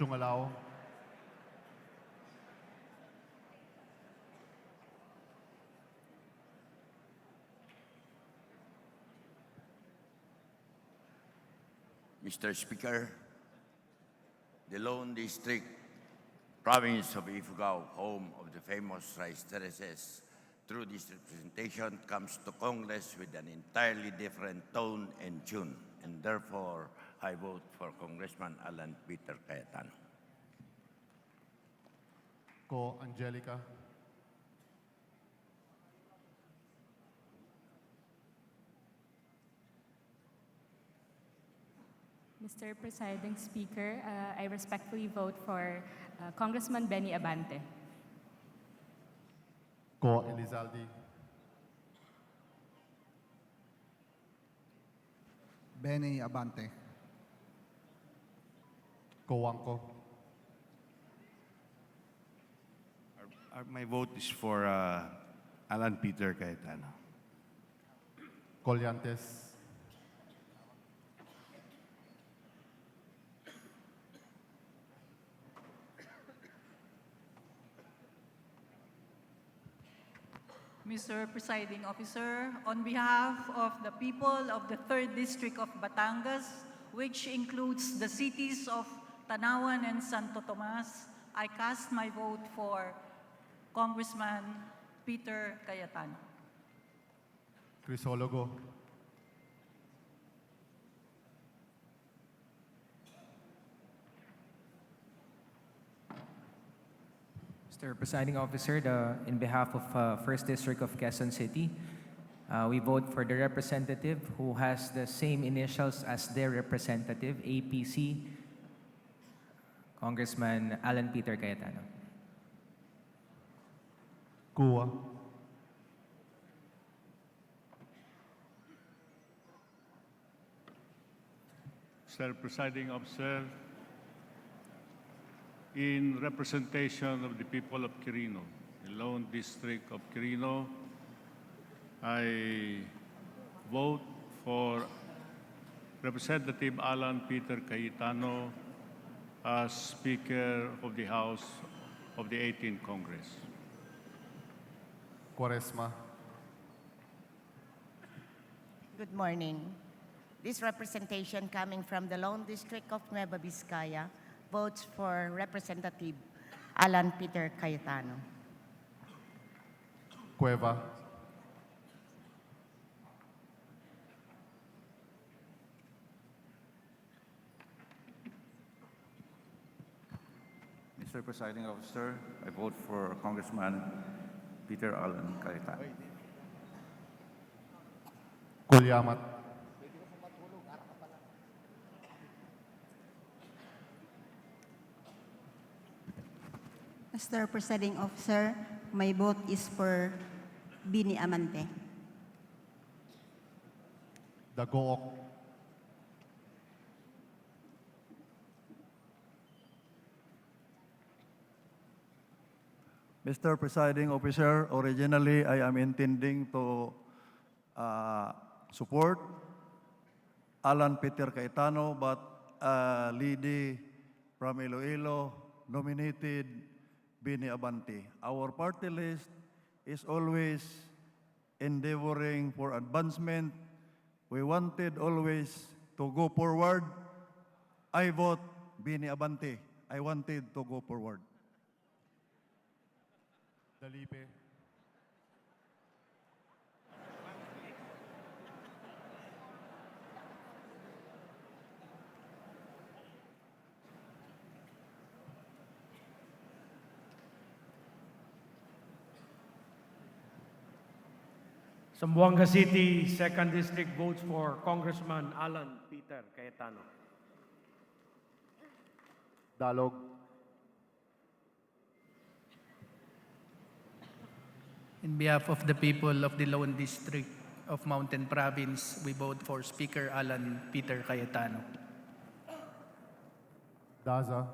Speaker 4: Chungalao.
Speaker 25: Mr. Speaker, the lone district province of Ifugao, home of the famous rice terraces, through this representation comes to Congress with an entirely different tone and tune, and therefore I vote for Congressman Alan Peter Cayetano.
Speaker 4: Ko Angelica.
Speaker 9: Mr. Presiding Speaker, I respectfully vote for Congressman Benny Abante.
Speaker 4: Ko Elizalde.
Speaker 6: Benny Abante.
Speaker 4: Ko Wangko.
Speaker 31: My vote is for Alan Peter Cayetano.
Speaker 4: Colliantes.
Speaker 26: Mr. Presiding Officer, on behalf of the people of the 3rd District of Batangas, which includes the cities of Tanawan and Santo Tomas, I cast my vote for Congressman Peter Cayetano.
Speaker 4: Crisologo.
Speaker 28: Mr. Presiding Officer, in behalf of 1st District of Quezon City, we vote for the representative who has the same initials as their representative, APC, Congressman Alan Peter Cayetano.
Speaker 4: Kua.
Speaker 21: Mr. Presiding Officer, in representation of the people of Quirino, the lone district of Quirino, I vote for Representative Alan Peter Cayetano as Speaker of the House of the 18th Congress.
Speaker 4: Quaresma.
Speaker 1: Good morning. This representation coming from the lone district of Nueva Vizcaya votes for Representative Alan Peter Cayetano.
Speaker 4: Cueva.
Speaker 2: Mr. Presiding Officer, I vote for Congressman Peter Alan Cayetano.
Speaker 4: Kulyamat.
Speaker 5: Mr. Presiding Officer, my vote is for Bini Amante.
Speaker 4: Dagook.
Speaker 12: Mr. Presiding Officer, originally I am intending to support Alan Peter Cayetano, but Lady from Iloilo nominated Bini Abante. Our party list is always endeavoring for advancement. We wanted always to go forward. I vote Bini Abante. I wanted to go forward.
Speaker 4: Dalipe.
Speaker 14: Zamboanga City, 2nd District votes for Congressman Alan Peter Cayetano.
Speaker 4: Dalog.
Speaker 15: In behalf of the people of the Lone District of Mountain Province, we vote for Speaker Alan Peter Cayetano.
Speaker 4: Daza.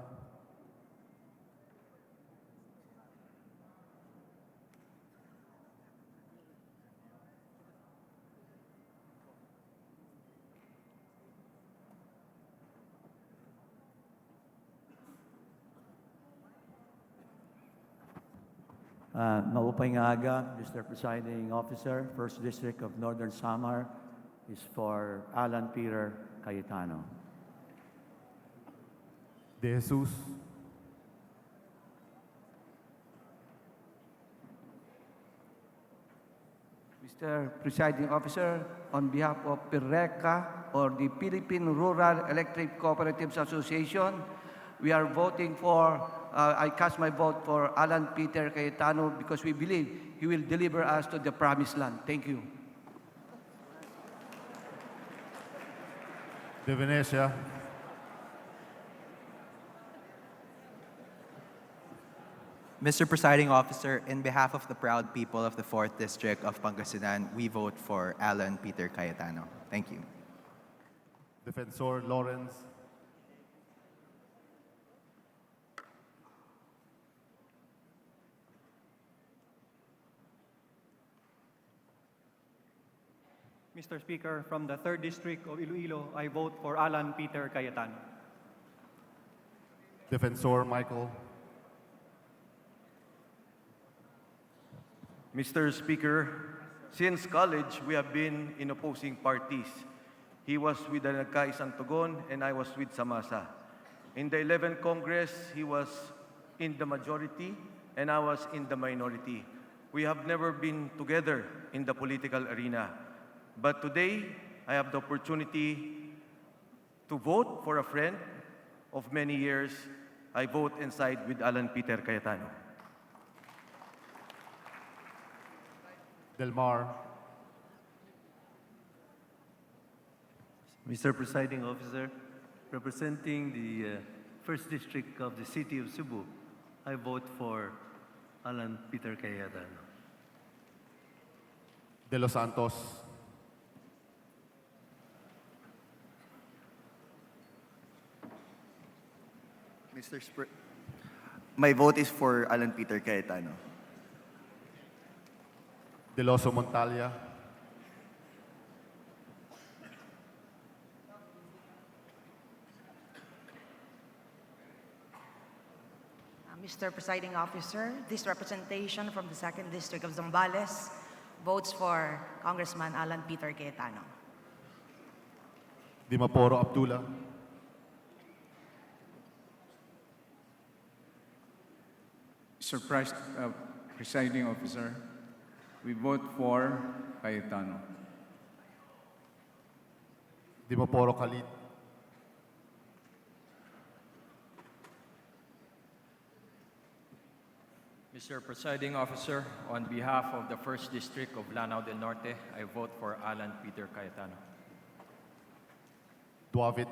Speaker 16: Maupay nga aga, Mr. Presiding Officer, 1st District of Northern Samar is for Alan Peter Cayetano.
Speaker 4: De Jesus.
Speaker 18: Mr. Presiding Officer, on behalf of PIRECA, or the Philippine Rural Electric Cooperatives Association, we are voting for, I cast my vote for Alan Peter Cayetano because we believe he will deliver us to the promised land. Thank you.
Speaker 4: De Venecia.
Speaker 22: Mr. Presiding Officer, in behalf of the proud people of the 4th District of Pangasinan, we vote for Alan Peter Cayetano. Thank you.
Speaker 4: Defensor Lawrence.
Speaker 27: Mr. Speaker, from the 3rd District of Iloilo, I vote for Alan Peter Cayetano.
Speaker 4: Defensor Michael.
Speaker 29: Mr. Speaker, since college, we have been in opposing parties. He was with the Nagkay Santogon and I was with Samasa. In the 11th Congress, he was in the majority and I was in the minority. We have never been together in the political arena. But today, I have the opportunity to vote for a friend of many years. I vote and side with Alan Peter Cayetano.
Speaker 4: Del Mar.
Speaker 32: Mr. Presiding Officer, representing the 1st District of the City of Cebu, I vote for Alan Peter Cayetano.
Speaker 4: De Los Santos.
Speaker 3: My vote is for Alan Peter Cayetano.
Speaker 4: Deloso Montalia.
Speaker 7: Mr. Presiding Officer, this representation from the 2nd District of Zambales votes for Congressman Alan Peter Cayetano.
Speaker 4: Dimaporo Abdullah.
Speaker 8: Mr. Presiding Officer, we vote for Cayetano.
Speaker 4: Dimaporo Khalid.
Speaker 10: Mr. Presiding Officer, on behalf of the 1st District of Lanao del Norte, I vote for Alan Peter Cayetano.
Speaker 4: Duavit.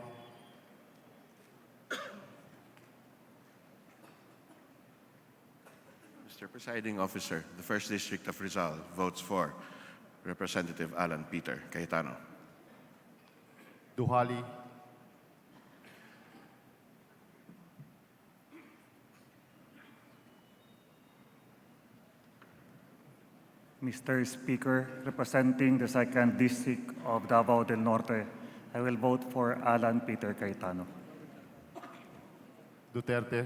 Speaker 11: Mr. Presiding Officer, the 1st District of Rizal votes for Representative Alan Peter Cayetano.
Speaker 4: Duhali.
Speaker 13: Mr. Speaker, representing the 2nd District of Davao del Norte, I will vote for Alan Peter Cayetano.
Speaker 4: Duterte.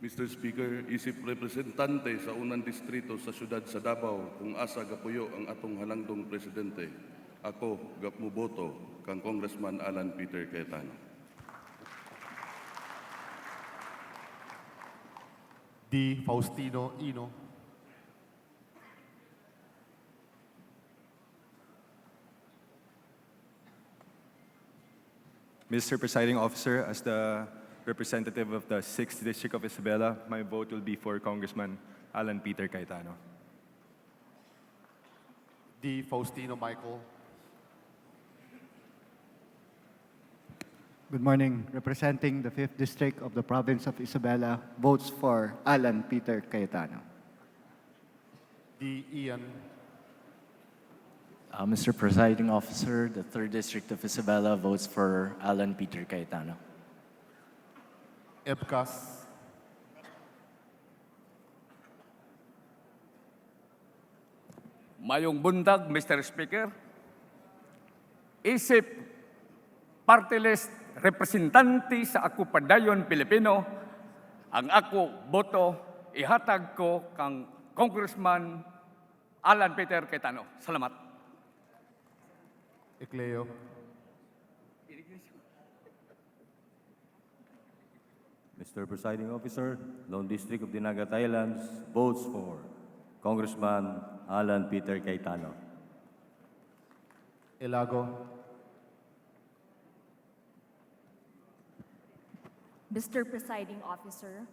Speaker 17: Mr. Speaker, isip representante sa unang distrito sa siyudad sa Davao kung asa gapuyo ang atong halangdong presidente. Ako, gapmuboto kang Congressman Alan Peter Cayetano.
Speaker 4: D. Faustino Ino.
Speaker 19: Mr. Presiding Officer, as the representative of the 6th District of Isabela, my vote will be for Congressman Alan Peter Cayetano.
Speaker 4: D. Faustino Michael.
Speaker 20: Good morning. Representing the 5th District of the Province of Isabela, votes for Alan Peter Cayetano.
Speaker 4: D. Ian.
Speaker 23: Mr. Presiding Officer, the 3rd District of Isabela votes for Alan Peter Cayetano.
Speaker 4: Ebkas.
Speaker 24: Mayong bundag, Mr. Speaker. Isip party list representante sa ako padayon Pilipino, ang ako boto ihatag ko kang Congressman Alan Peter Cayetano. Salamat.
Speaker 4: Ecleo.
Speaker 30: Mr. Presiding Officer, Lone District of Dinagat Islands votes for Congressman Alan Peter Cayetano.
Speaker 4: Elago.
Speaker 33: Mr. Presiding Officer,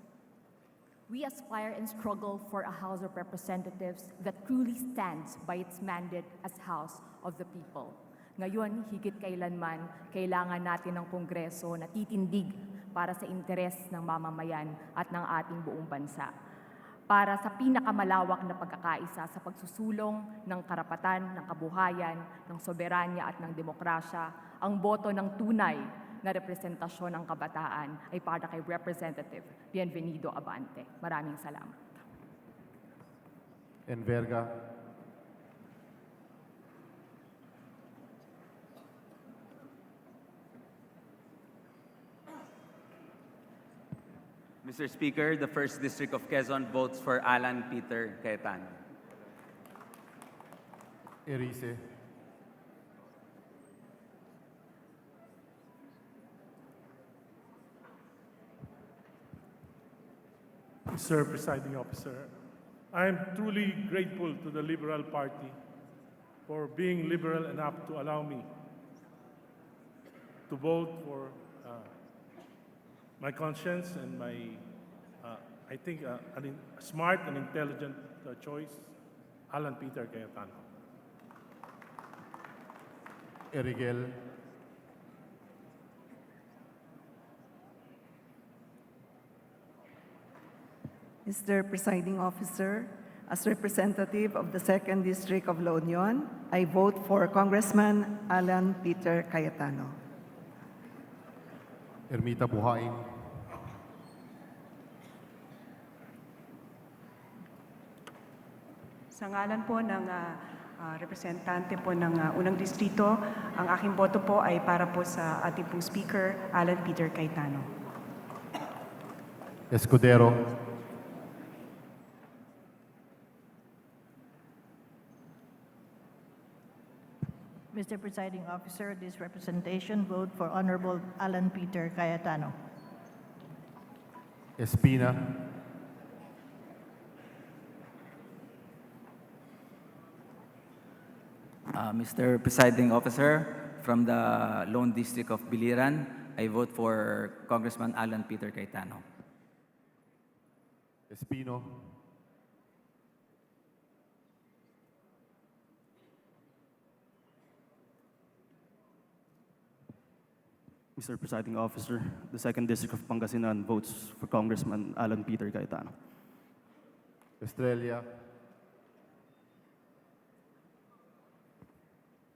Speaker 33: we aspire and struggle for a House of Representatives that truly stands by its mandate as House of the People. Ngayon, higit kailanman, kailangan natin ng Kongreso na titindig para sa interes ng mamamayan at ng ating buong bansa. Para sa pinakamalawak na pagkakaisa sa pagsusulong ng karapatan, ng kabuhayan, ng soberanya at ng demokrasya, ang boto ng tunay na representasyon ng kabataan ay para kay Representative Bienvenido Abante. Maraming salamat.
Speaker 4: Enverga.
Speaker 34: Mr. Speaker, the 1st District of Quezon votes for Alan Peter Cayetano.
Speaker 4: Erice.
Speaker 35: Mr. Presiding Officer, I am truly grateful to the Liberal Party for being liberal enough to allow me to vote for my conscience and my, I think, a smart and intelligent choice, Alan Peter Cayetano.
Speaker 4: Erigel.
Speaker 36: Mr. Presiding Officer,
Speaker 1: As representative of the 2nd District of La Union, I vote for Congressman Alan Peter Cayetano.
Speaker 4: Ermita Buhain.
Speaker 2: Sa ngalan po ng representante po ng unang distrito, ang aking boto po ay para po sa ating pong Speaker, Alan Peter Cayetano.
Speaker 4: Escudero.
Speaker 5: Mr. Presiding Officer, this representation vote for Honorable Alan Peter Cayetano.
Speaker 4: Espina.
Speaker 34: Mr. Presiding Officer, from the Lone District of Biliran, I vote for Congressman Alan Peter Cayetano.
Speaker 4: Espino.
Speaker 6: Mr. Presiding Officer, the 2nd District of Pangasinan votes for Congressman Alan Peter Cayetano.
Speaker 4: Estrella.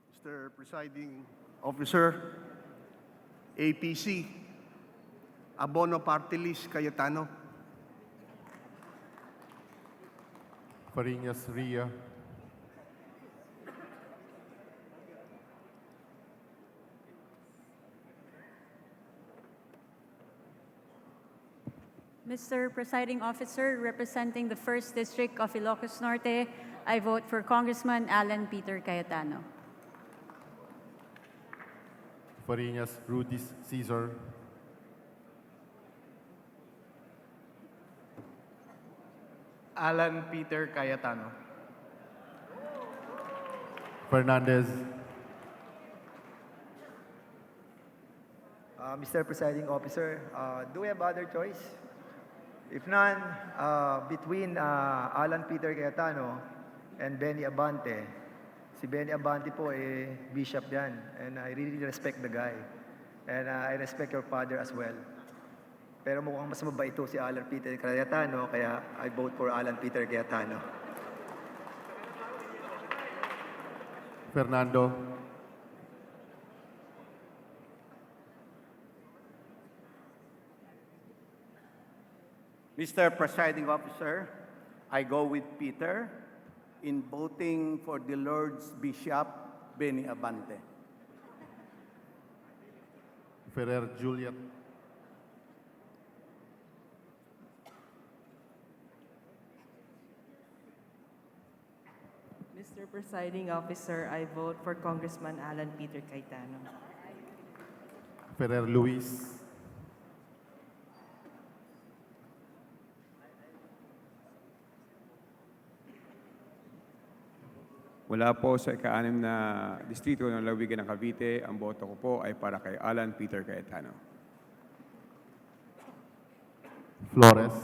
Speaker 9: Mr. Presiding Officer, APC, Abono Party List, Cayetano.
Speaker 4: Fariñas Ria.
Speaker 12: Mr. Presiding Officer, representing the 1st District of Ilocos Norte, I vote for Congressman Alan Peter Cayetano.
Speaker 4: Fariñas Rudis Cesar.
Speaker 14: Alan Peter Cayetano.
Speaker 4: Fernandez.
Speaker 15: Mr. Presiding Officer, do we have other choice? If none, between Alan Peter Cayetano and Benny Abante, si Benny Abante po bishop yan, and I really respect the guy. And I respect your father as well. Pero mukhang mas mabait ito si Alan Peter Cayetano, kaya I vote for Alan Peter Cayetano.
Speaker 4: Fernando.
Speaker 16: Mr. Presiding Officer, I go with Peter in voting for the Lord's Bishop, Benny Abante.
Speaker 4: Ferrer Juliet.
Speaker 1: Mr. Presiding Officer, I vote for Congressman Alan Peter Cayetano.
Speaker 4: Ferrer Luis.
Speaker 18: Mula po sa ika-6 na distrito ng Lawigan ng Cavite, ang boto ko po ay para kay Alan Peter Cayetano.
Speaker 4: Flores.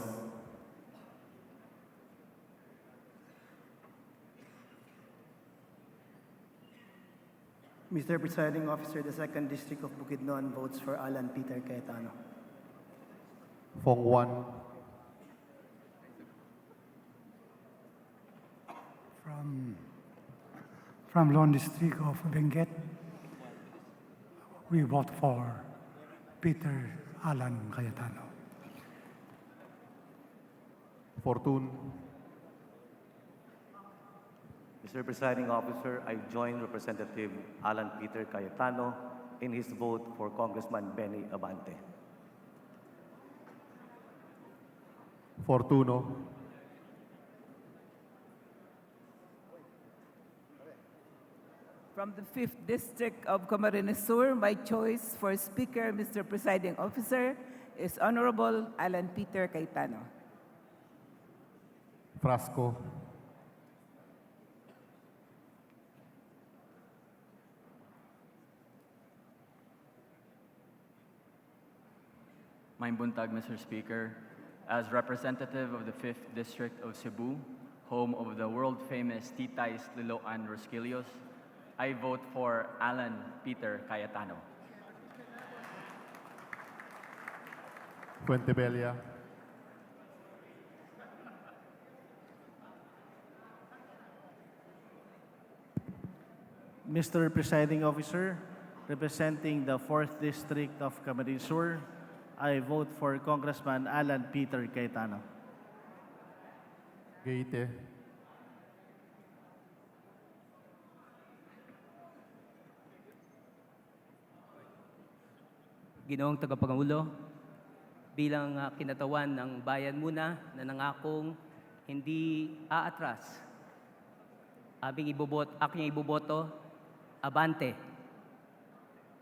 Speaker 21: Mr. Presiding Officer, the 2nd District of Bukidnon votes for Alan Peter Cayetano.
Speaker 4: Fong Juan.
Speaker 25: From Lone District of Benguet, we vote for Peter Alan Cayetano.
Speaker 4: Fortune.
Speaker 9: Mr. Presiding Officer, I join Representative Alan Peter Cayetano in his vote for Congressman Benny Abante.
Speaker 4: Fortuno.
Speaker 26: From the 5th District of Camarines Sur, my choice for Speaker, Mr. Presiding Officer, is Honorable Alan Peter Cayetano.
Speaker 4: Frasco.
Speaker 10: Maing buntag, Mr. Speaker. As representative of the 5th District of Cebu, home of the world-famous Titay's Liloan Rosquillos, I vote for Alan Peter Cayetano.
Speaker 4: Fuentebella.
Speaker 3: Mr. Presiding Officer, representing the 4th District of Camarines Sur, I vote for Congressman Alan Peter Cayetano.
Speaker 4: Gaite.
Speaker 7: Ginoong Tagapangulo, bilang kinatawan ng bayan muna na nangakong hindi aatras, aking iboboto, Abante.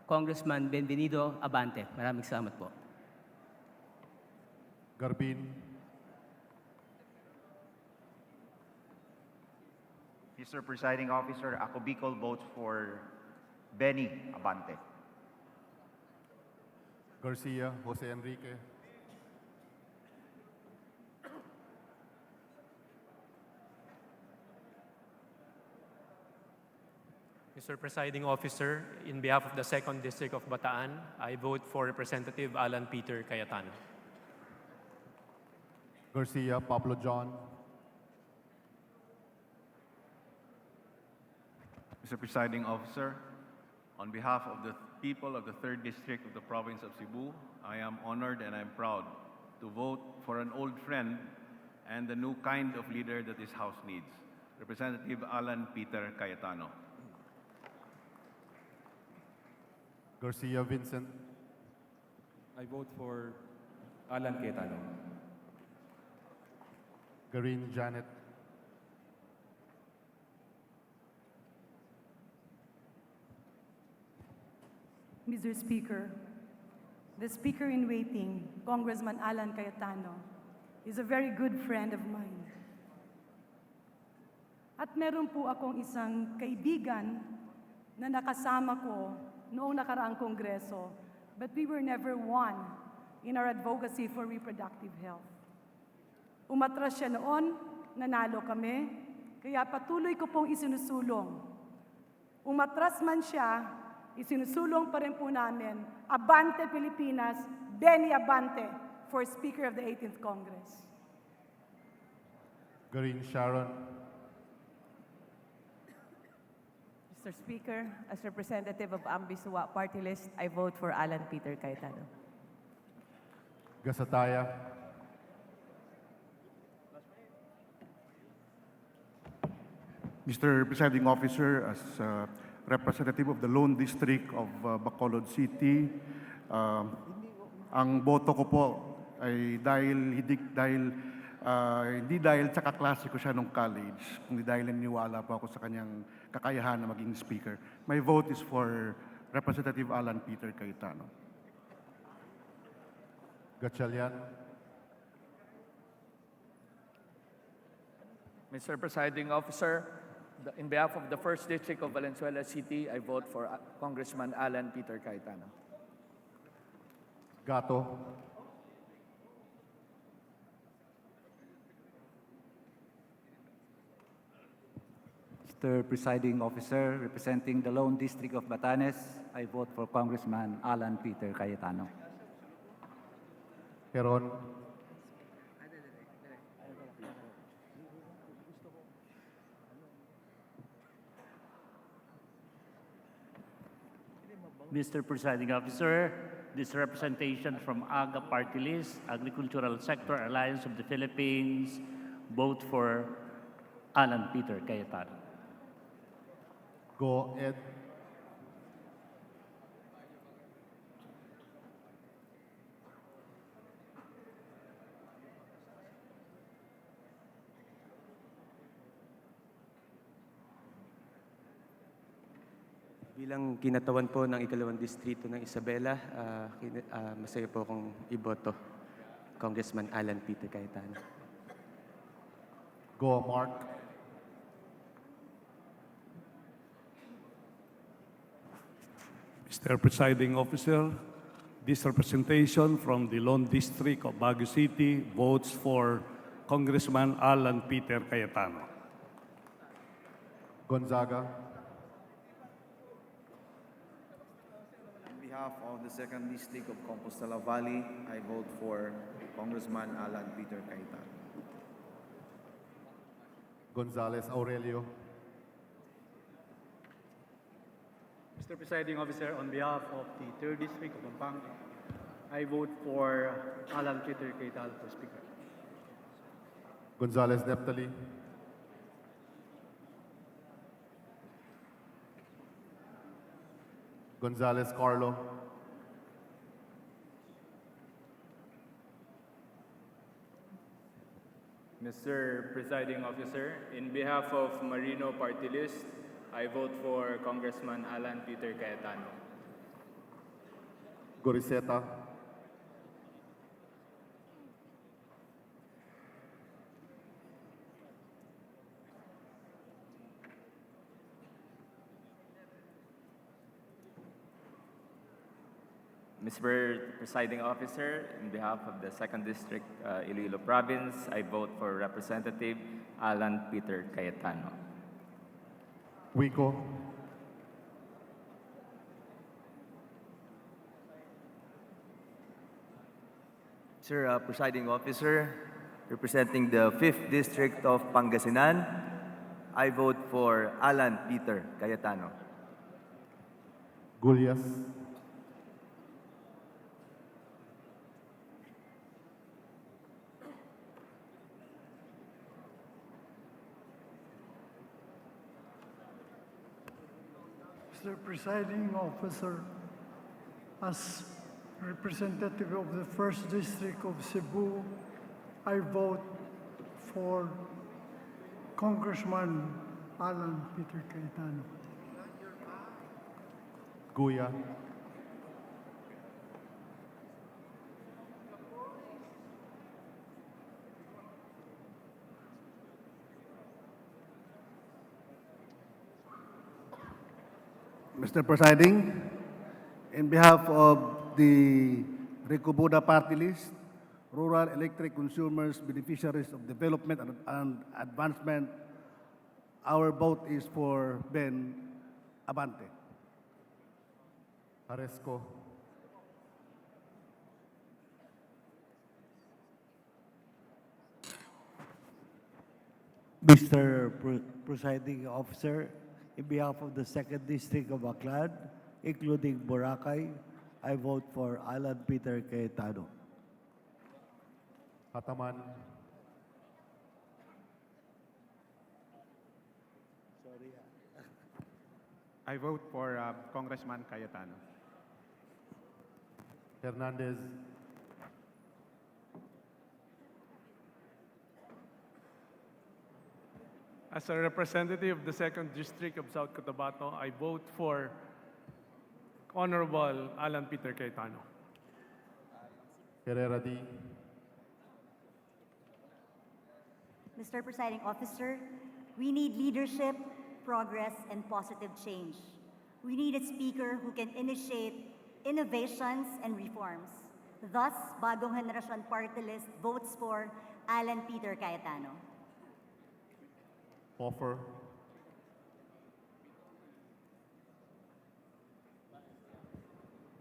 Speaker 7: Congressman Benvenido Abante. Maraming salamat po.
Speaker 4: Garbin.
Speaker 8: Mr. Presiding Officer, ako Bicol votes for Benny Abante.
Speaker 4: Garcia Jose Enrique.
Speaker 11: Mr. Presiding Officer, in behalf of the 2nd District of Bataan, I vote for Representative Alan Peter Cayetano.
Speaker 4: Garcia Pablo John.
Speaker 13: Mr. Presiding Officer, on behalf of the people of the 3rd District of the Province of Cebu, I am honored and I'm proud to vote for an old friend and the new kind of leader that this House needs, Representative Alan Peter Cayetano.
Speaker 4: Garcia Vincent.
Speaker 14: I vote for Alan Cayetano.
Speaker 4: Garin Janet.
Speaker 17: Mr. Speaker, the Speaker in waiting, Congressman Alan Cayetano, is a very good friend of mine. At meron po akong isang kaibigan na nakasama ko noong nakaraang Kongreso, but we were never one in our advocacy for reproductive health. Umatras siya noon, nanalo kami, kaya patuloy ko pong isinusulong. Umatras man siya, isinusulong pa rin po namin, Abante Pilipinas, Benny Abante, for Speaker of the 18th Congress.
Speaker 4: Garin Sharon.
Speaker 19: Mr. Speaker, as representative of Ambisua Party List, I vote for Alan Peter Cayetano.
Speaker 4: Gasataya.
Speaker 20: Mr. Presiding Officer, as representative of the Lone District of Bacolod City, ang boto ko po ay hindi dahil sa kaklase ko siya nung college, kundi dahil naniniwala po ako sa kanyang kakayahan na maging speaker. My vote is for Representative Alan Peter Cayetano.
Speaker 4: Gatchalian.
Speaker 22: Mr. Presiding Officer, in behalf of the 1st District of Valenzuela City, I vote for Congressman Alan Peter Cayetano.
Speaker 4: Gato.
Speaker 27: Mr. Presiding Officer, representing the Lone District of Batanes, I vote for Congressman Alan Peter Cayetano.
Speaker 4: Heron.
Speaker 28: Mr. Presiding Officer, this representation from AGA Party List, Agricultural Sector Alliance of the Philippines, vote for Alan Peter Cayetano.
Speaker 4: Go Ed.
Speaker 29: Bilang kinatawan po ng ikalawang distrito ng Isabela, masaya po akong iboto Congressman Alan Peter Cayetano.
Speaker 4: Go Mark.
Speaker 25: Mr. Presiding Officer, this representation from the Lone District of Baguio City votes for Congressman Alan Peter Cayetano.
Speaker 4: Gonzaga.
Speaker 31: On behalf of the 2nd District of Compostela Valley, I vote for Congressman Alan Peter Cayetano.
Speaker 4: Gonzales Aurelio.
Speaker 1: Mr. Presiding Officer, on behalf of the 3rd District of Pampanga, I vote for Alan Peter Cayetano for Speaker.
Speaker 4: Gonzales Neptali. Gonzales Carlo.
Speaker 2: Mr. Presiding Officer, in behalf of Marino Party List, I vote for Congressman Alan Peter Cayetano.
Speaker 4: Goriseta.
Speaker 5: Mr. Presiding Officer, in behalf of the 2nd District, Iloilo Province, I vote for Representative Alan Peter Cayetano.
Speaker 4: Wico.
Speaker 6: Sir, Presiding Officer, representing the 5th District of Pangasinan, I vote for Alan Peter Cayetano.
Speaker 4: Gullias.
Speaker 12: Mr. Presiding Officer, as representative of the 1st District of Cebu, I vote for Congressman Alan Peter Cayetano.
Speaker 4: Guya.
Speaker 3: Mr. Presiding, in behalf of the Recobuda Party List, Rural Electric Consumers, Beneficiaries of Development and Advancement, our vote is for Ben Abante.
Speaker 4: Aresco.
Speaker 15: Mr. Presiding Officer, in behalf of the 2nd District of Aklan, including Boracay, I vote for Alan Peter Cayetano.
Speaker 4: Ataman.
Speaker 16: I vote for Congressman Cayetano.
Speaker 4: Hernandez.
Speaker 18: As a representative of the 2nd District of South Cotabato, I vote for Honorable Alan Peter Cayetano.
Speaker 4: Herrera D.
Speaker 23: Mr. Presiding Officer, we need leadership, progress, and positive change. We need a speaker who can initiate innovations and reforms. Thus, Bagong Henerasyon Party List votes for Alan Peter Cayetano.
Speaker 4: Offer.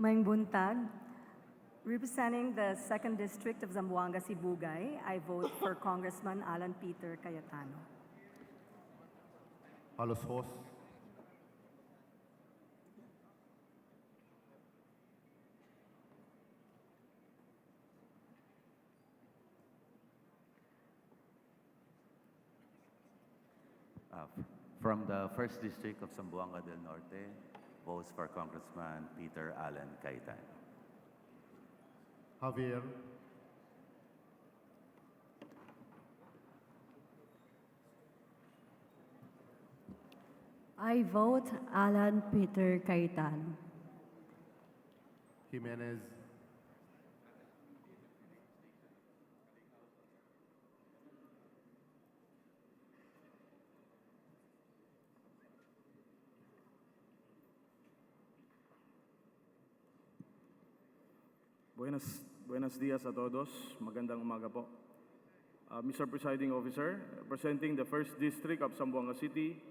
Speaker 24: Maing Buntag, representing the 2nd District of Zamboanga, Sibugay, I vote for Congressman Alan Peter Cayetano.
Speaker 4: Haloshos.
Speaker 30: From the 1st District of Zamboanga del Norte, votes for Congressman Peter Alan Cayetano.
Speaker 4: Javier.
Speaker 24: I vote Alan Peter Cayetano.
Speaker 4: Jimenez.
Speaker 32: Buenos días a todos. Magandang umaga po. Mr. Presiding Officer, representing the 1st District of Zamboanga City,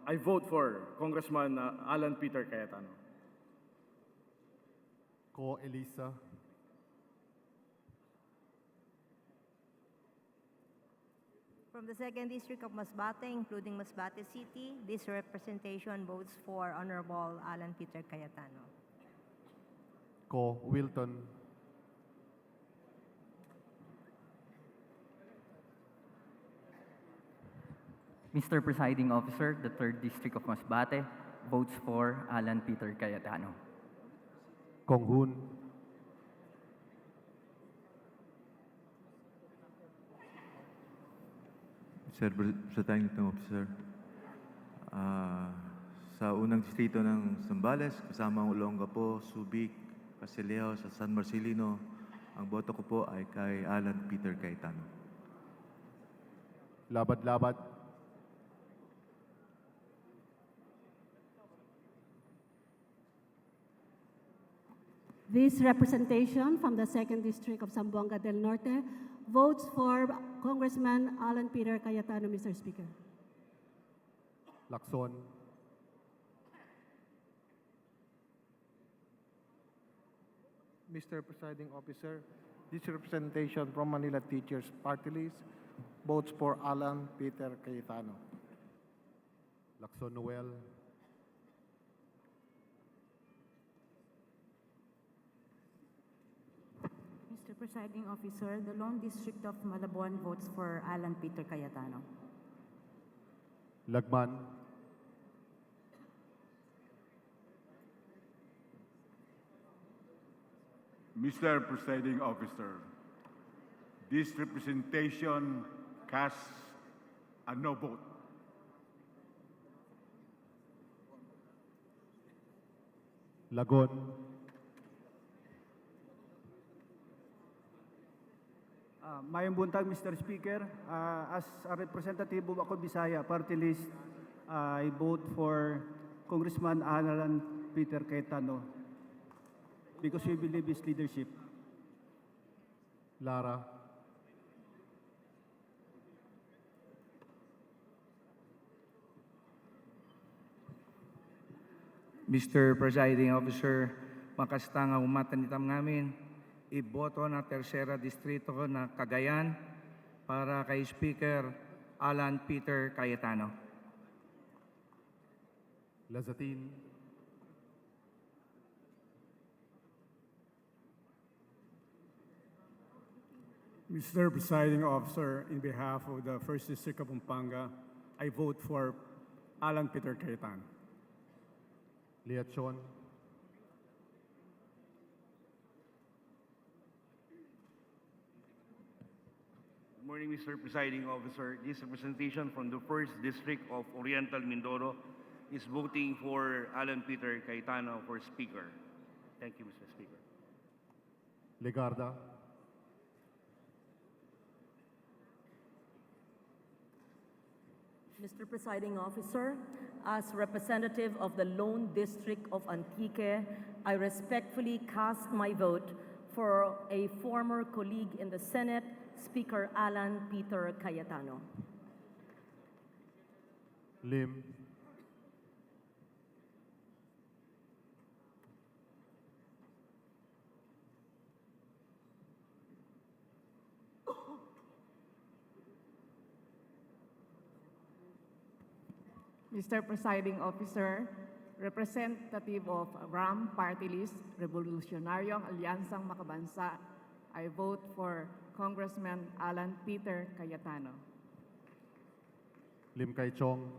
Speaker 32: I vote for Congressman Alan Peter Cayetano.
Speaker 4: Ko Elisa.
Speaker 7: From the 2nd District of Masbate, including Masbate City, this representation votes for Honorable Alan Peter Cayetano.
Speaker 4: Ko Wilton.
Speaker 8: Mr. Presiding Officer, the 3rd District of Masbate votes for Alan Peter Cayetano.
Speaker 4: Kong Hoon.
Speaker 9: Mr. Presiding Officer, sa unang distrito ng Zambales, kasama ang Olongapo, Subic, Casileos sa San Marcelino, ang boto ko po ay kay Alan Peter Cayetano.
Speaker 4: Labad-labad.
Speaker 10: This representation from the 2nd District of Zamboanga del Norte votes for Congressman Alan Peter Cayetano, Mr. Speaker.
Speaker 4: Lacson.
Speaker 16: Mr. Presiding Officer, this representation from Manila Teachers Party List votes for Alan Peter Cayetano.
Speaker 4: Lacson Noel.
Speaker 8: Mr. Presiding Officer, the Lone District of Malabon votes for Alan Peter Cayetano.
Speaker 4: Lagman.
Speaker 11: Mr. Presiding Officer, this representation casts a no vote.
Speaker 4: Lagon.
Speaker 1: Mayong buntag, Mr. Speaker. As a representative of Ako Bisaya Party List, I vote for Congressman Alan Peter Cayetano because we believe his leadership.
Speaker 4: Lara.
Speaker 13: Mr. Presiding Officer, makastang umatan ngamin, iboto na tersera distrito na Cagayan para kay Speaker Alan Peter Cayetano.
Speaker 4: Lazatin.
Speaker 14: Mr. Presiding Officer, in behalf of the 1st District of Pampanga, I vote for Alan Peter Cayetano.
Speaker 4: Liachon.
Speaker 17: Good morning, Mr. Presiding Officer. This representation from the 1st District of Oriental Mindoro is voting for Alan Peter Cayetano for Speaker. Thank you, Mr. Speaker.
Speaker 4: Legarda.
Speaker 8: Mr. Presiding Officer, as representative of the Lone District of Antique, I respectfully cast my vote for a former colleague in the Senate, Speaker Alan Peter Cayetano.
Speaker 4: Lim.
Speaker 19: Mr. Presiding Officer, representative of RAM Party List, Revolutionaryong Alyansang Makabansa, I vote for Congressman Alan Peter Cayetano.
Speaker 4: Lim Kay Chong.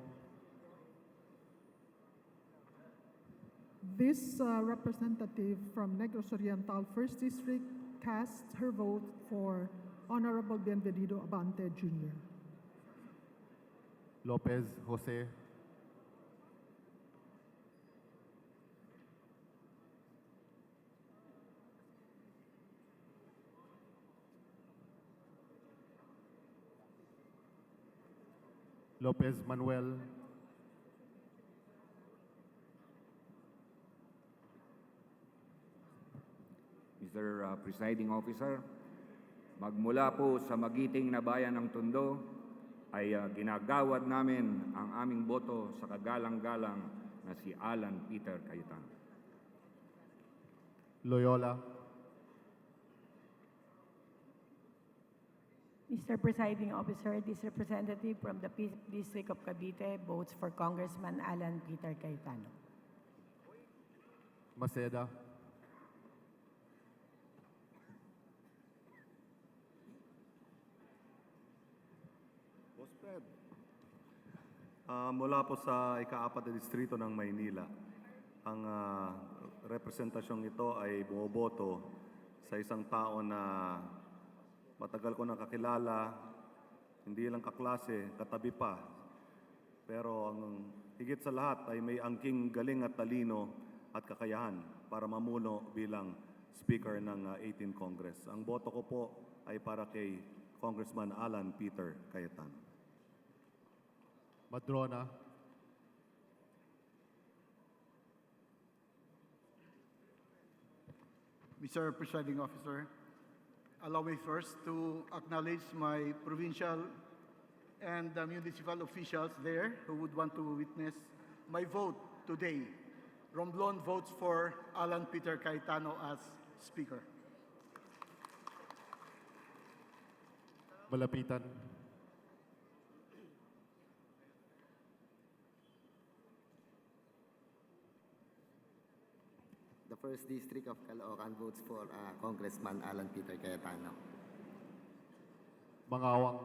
Speaker 12: This representative from Negros Oriental 1st District casts her vote for Honorable Bienvenido Abante Jr.
Speaker 4: Lopez Jose. Lopez Manuel.
Speaker 20: Mr. Presiding Officer, magmula po sa magiting na bayan ng Tondo, ay ginagawad namin ang aming boto sa kagalang-galang na si Alan Peter Cayetano.
Speaker 4: Loyola.
Speaker 19: Mr. Presiding Officer, this representative from the District of Cavite votes for Congressman Alan Peter Cayetano.
Speaker 4: Maceda.
Speaker 2: Boss Fred. Mula po sa ika-4 na distrito ng Maynila, ang representasyong ito ay bumoboto sa isang tao na matagal ko nang kakilala, hindi lang kaklase, katabi pa. Pero ang higit sa lahat ay may angking galing at talino at kakayahan para mamuno bilang Speaker ng 18th Congress. Ang boto ko po ay para kay Congressman Alan Peter Cayetano.
Speaker 4: Madrona.
Speaker 3: Mr. Presiding Officer, allow me first to acknowledge my provincial and municipal officials there who would want to witness my vote today. Romblon votes for Alan Peter Cayetano as Speaker.
Speaker 4: Malapitan.
Speaker 5: The first district of Caloocan votes for Congressman Alan Peter Cayetano.
Speaker 4: Mangawang.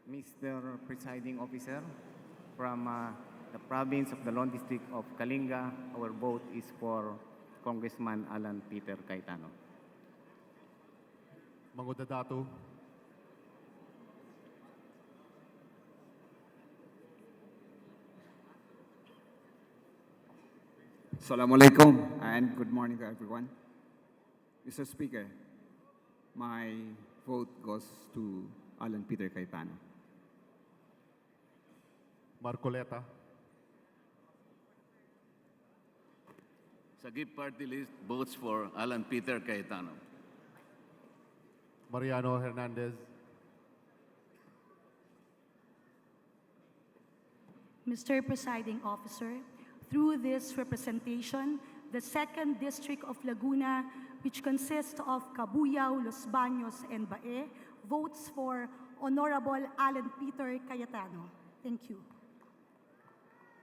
Speaker 6: Mr. Presiding Officer, from the province of the Lone District of Kalinga, our vote is for Congressman Alan Peter Cayetano.
Speaker 4: Mangudadato.
Speaker 21: Assalamualaikum and good morning to everyone. Mr. Speaker, my vote goes to Alan Peter Cayetano.
Speaker 4: Marcoleta.
Speaker 22: Sagip Party List votes for Alan Peter Cayetano.
Speaker 4: Mariano Hernandez.
Speaker 25: Mr. Presiding Officer, through this representation, the 2nd District of Laguna, which consists of Cabuyao, Los Baños, and Bae, votes for Honorable Alan Peter Cayetano. Thank you.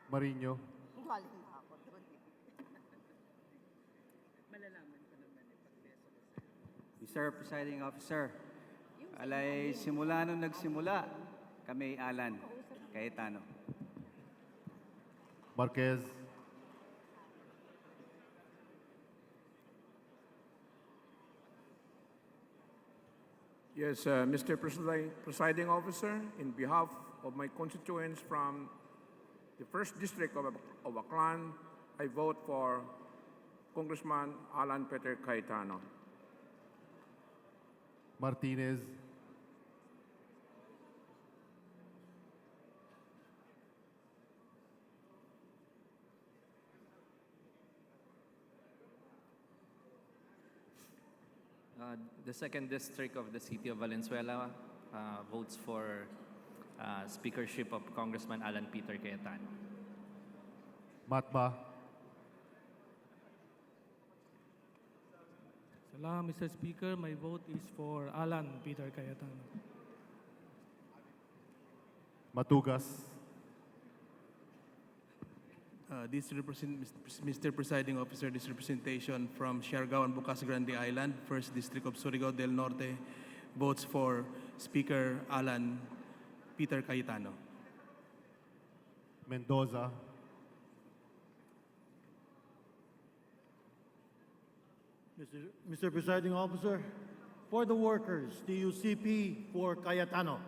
Speaker 4: Marino.
Speaker 26: Mr. Presiding Officer, alay simula nung nagsimula, kami Alan Cayetano.
Speaker 4: Marquez.
Speaker 27: Yes, Mr. Presiding Officer, in behalf of my constituents from the 1st District of Aklan, I vote for Congressman Alan Peter Cayetano.
Speaker 4: Martinez.
Speaker 28: The 2nd District of the City of Valenzuela votes for speakership of Congressman Alan Peter Cayetano.
Speaker 4: Matba.
Speaker 30: Salamat, Mr. Speaker. My vote is for Alan Peter Cayetano.
Speaker 4: Matugas.
Speaker 29: Mr. Presiding Officer, this representation from Siargao and Bocas Grande Island, 1st District of Surigao del Norte, votes for Speaker Alan Peter Cayetano.
Speaker 4: Mendoza.
Speaker 32: Mr. Presiding Officer, for the workers, TUCP for Cayetano.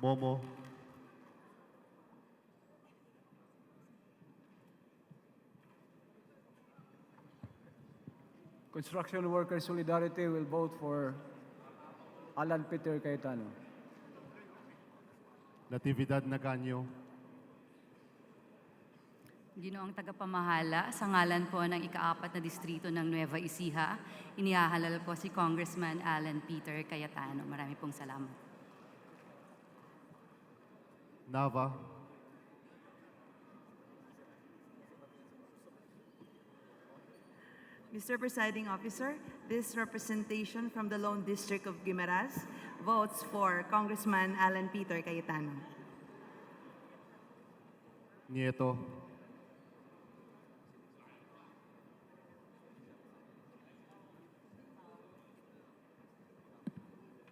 Speaker 4: Momo.
Speaker 31: Construction Workers Solidarity will vote for Alan Peter Cayetano.
Speaker 4: Natividad Naganyo.
Speaker 33: Ginoong tagapamahala, sa ngalan po ng ika-4 na distrito ng Nueva Ecija, inihahalal po si Congressman Alan Peter Cayetano. Marami pong salamat.
Speaker 4: Nava.
Speaker 1: Mr. Presiding Officer, this representation from the Lone District of Guimaras votes for Congressman Alan Peter Cayetano.
Speaker 4: Nieto.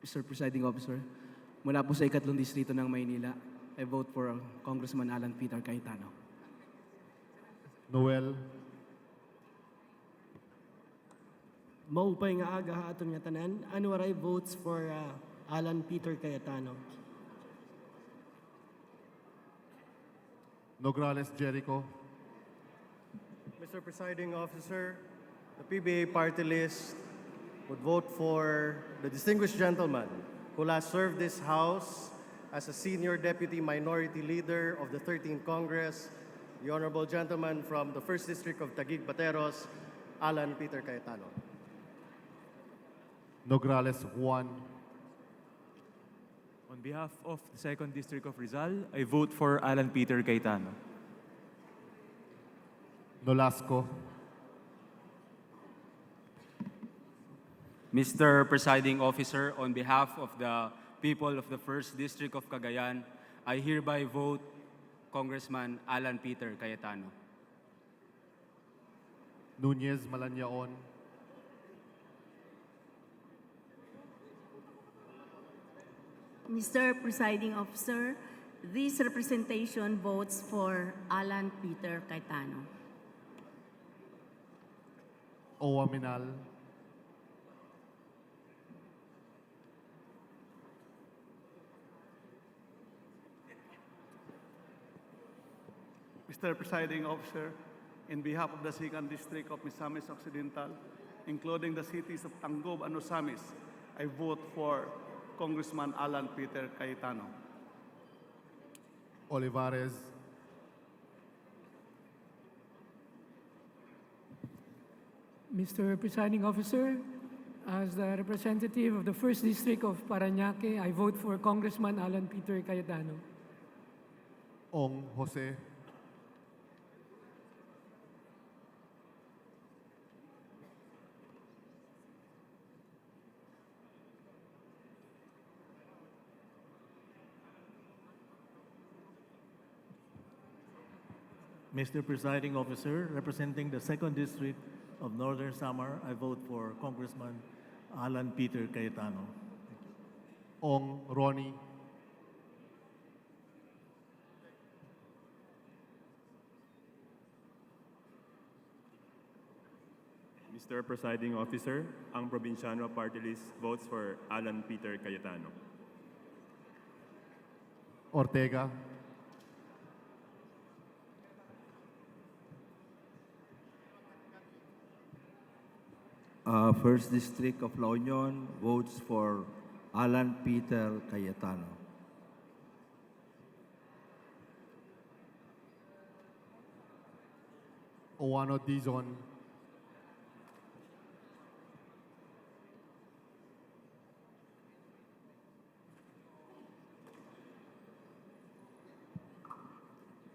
Speaker 7: Mr. Presiding Officer, mula po sa ikatlong distrito ng Maynila, I vote for Congressman Alan Peter Cayetano.
Speaker 4: Noel.
Speaker 9: Maupay nga aga atong nga tanan, Anwaray votes for Alan Peter Cayetano.
Speaker 4: Nograles Jericho.
Speaker 10: Mr. Presiding Officer, the PBA party list would vote for the distinguished gentleman who last served this House as a senior deputy minority leader of the 13th Congress, the honorable gentleman from the 1st District of Taguig Bateros, Alan Peter Cayetano.
Speaker 4: Nograles Juan.
Speaker 11: On behalf of the 2nd District of Rizal, I vote for Alan Peter Cayetano.
Speaker 4: Nolasco.
Speaker 13: Mr. Presiding Officer, on behalf of the people of the 1st District of Cagayan, I hereby vote Congressman Alan Peter Cayetano.
Speaker 4: Nunez Malanyaon.
Speaker 14: Mr. Presiding Officer, this representation votes for Alan Peter Cayetano.
Speaker 4: Owa Minal.
Speaker 3: Mr. Presiding Officer, in behalf of the 2nd District of Misamis Occidental, including the cities of Tangub and Osamis, I vote for Congressman Alan Peter Cayetano.
Speaker 4: Olivares.
Speaker 15: Mr. Presiding Officer, as the representative of the 1st District of Parañaque, I vote for Congressman Alan Peter Cayetano.
Speaker 4: Ong Jose.
Speaker 16: Mr. Presiding Officer, representing the 2nd District of Northern Samar, I vote for Congressman Alan Peter Cayetano.
Speaker 4: Ong Ronnie.
Speaker 17: Mr. Presiding Officer, ang Provinciano Party List votes for Alan Peter Cayetano.
Speaker 4: Ortega.
Speaker 18: First District of La Union votes for Alan Peter Cayetano.
Speaker 4: Owano Dizon.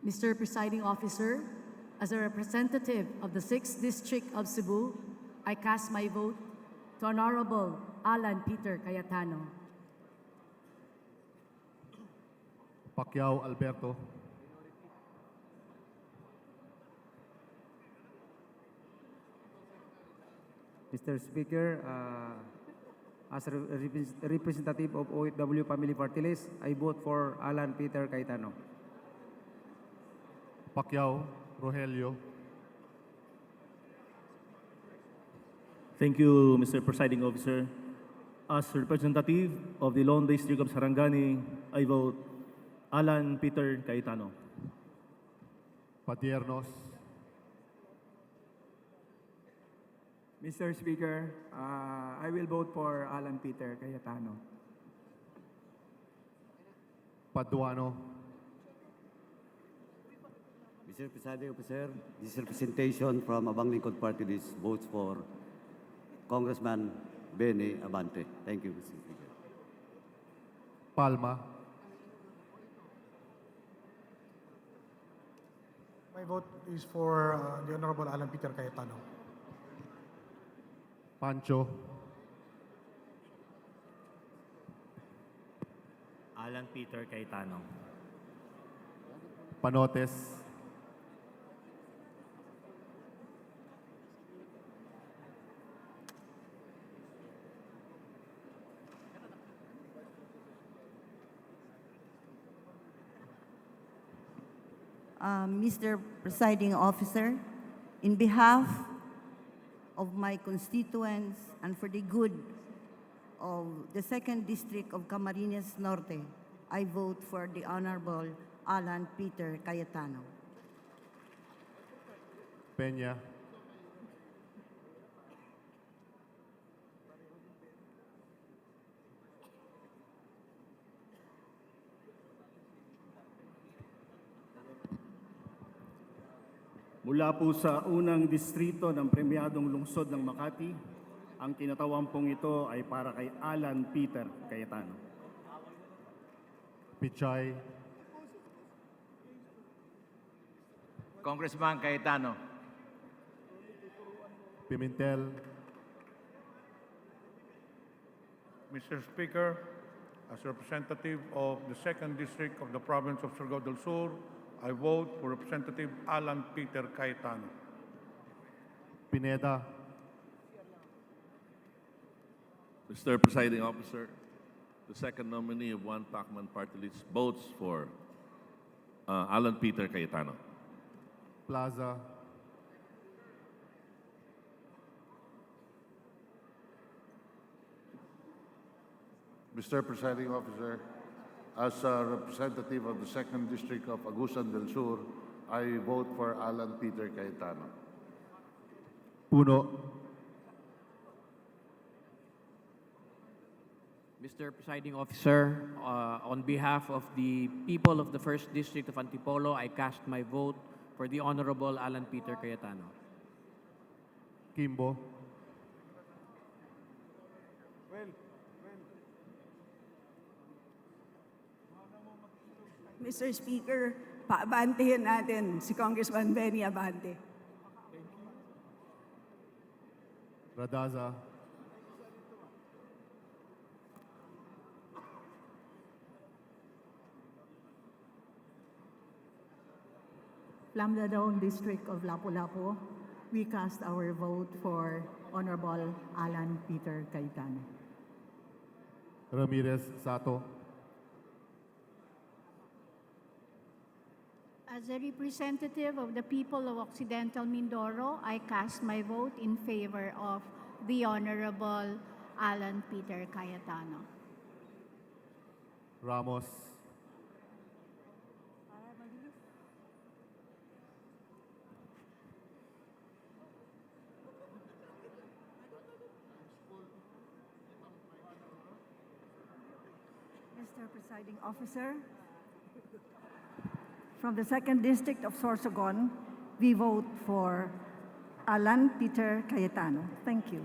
Speaker 14: Mr. Presiding Officer, as a representative of the 6th District of Cebu, I cast my vote to Honorable Alan Peter Cayetano.
Speaker 4: Pacquiao Alberto.
Speaker 23: Mr. Speaker, as a representative of OFW Family Party List, I vote for Alan Peter Cayetano.
Speaker 4: Pacquiao Rogelio.
Speaker 24: Thank you, Mr. Presiding Officer. As representative of the Lone District of Sarangani, I vote Alan Peter Cayetano.
Speaker 4: Patiernos.
Speaker 34: Mr. Speaker, I will vote for Alan Peter Cayetano.
Speaker 4: Paduano.
Speaker 35: Mr. Presiding Officer, this representation from Abang Lingkod Party List votes for Congressman Benny Abante. Thank you, Mr. Speaker.
Speaker 4: Palma.
Speaker 36: My vote is for the Honorable Alan Peter Cayetano.
Speaker 4: Pancho,
Speaker 24: Alan Peter Cayetano.
Speaker 4: Panotes,
Speaker 2: Mr. Presiding Officer, in behalf of my constituents and for the good of the 2nd District of Camarines Norte, I vote for the Honorable Alan Peter Cayetano.
Speaker 4: Peña,
Speaker 24: Mula po sa unang distrito ng premyadong lungsod ng Makati, ang kinatawampong ito ay para kay Alan Peter Cayetano.
Speaker 4: Pichay,
Speaker 5: Congressman Cayetano.
Speaker 4: Pimentel,
Speaker 6: Mr. Speaker, as representative of the 2nd District of the Province of Surigao del Sur, I vote for Representative Alan Peter Cayetano.
Speaker 4: Pineda,
Speaker 8: Mr. Presiding Officer, the second nominee of One Pacman Party List votes for Alan Peter Cayetano.
Speaker 4: Plaza,
Speaker 12: Mr. Presiding Officer, as a representative of the 2nd District of Agusan del Sur, I vote for Alan Peter Cayetano.
Speaker 4: Puno,
Speaker 19: Mr. Presiding Officer, on behalf of the people of the 1st District of Antipolo, I cast my vote for the Honorable Alan Peter Cayetano.
Speaker 4: Kimbo,
Speaker 20: Mr. Speaker, paabantehin natin si Congressman Benny Abante.
Speaker 4: Radaza,
Speaker 21: Lamdadaon District of Lapu-Lapu, we cast our vote for Honorable Alan Peter Cayetano.
Speaker 4: Ramirez Sato,
Speaker 22: As a representative of the people of Occidental Mindoro, I cast my vote in favor of the Honorable Alan Peter Cayetano.
Speaker 4: Ramos,
Speaker 20: Mr. Presiding Officer, from the 2nd District of Sorsogon, we vote for Alan Peter Cayetano. Thank you.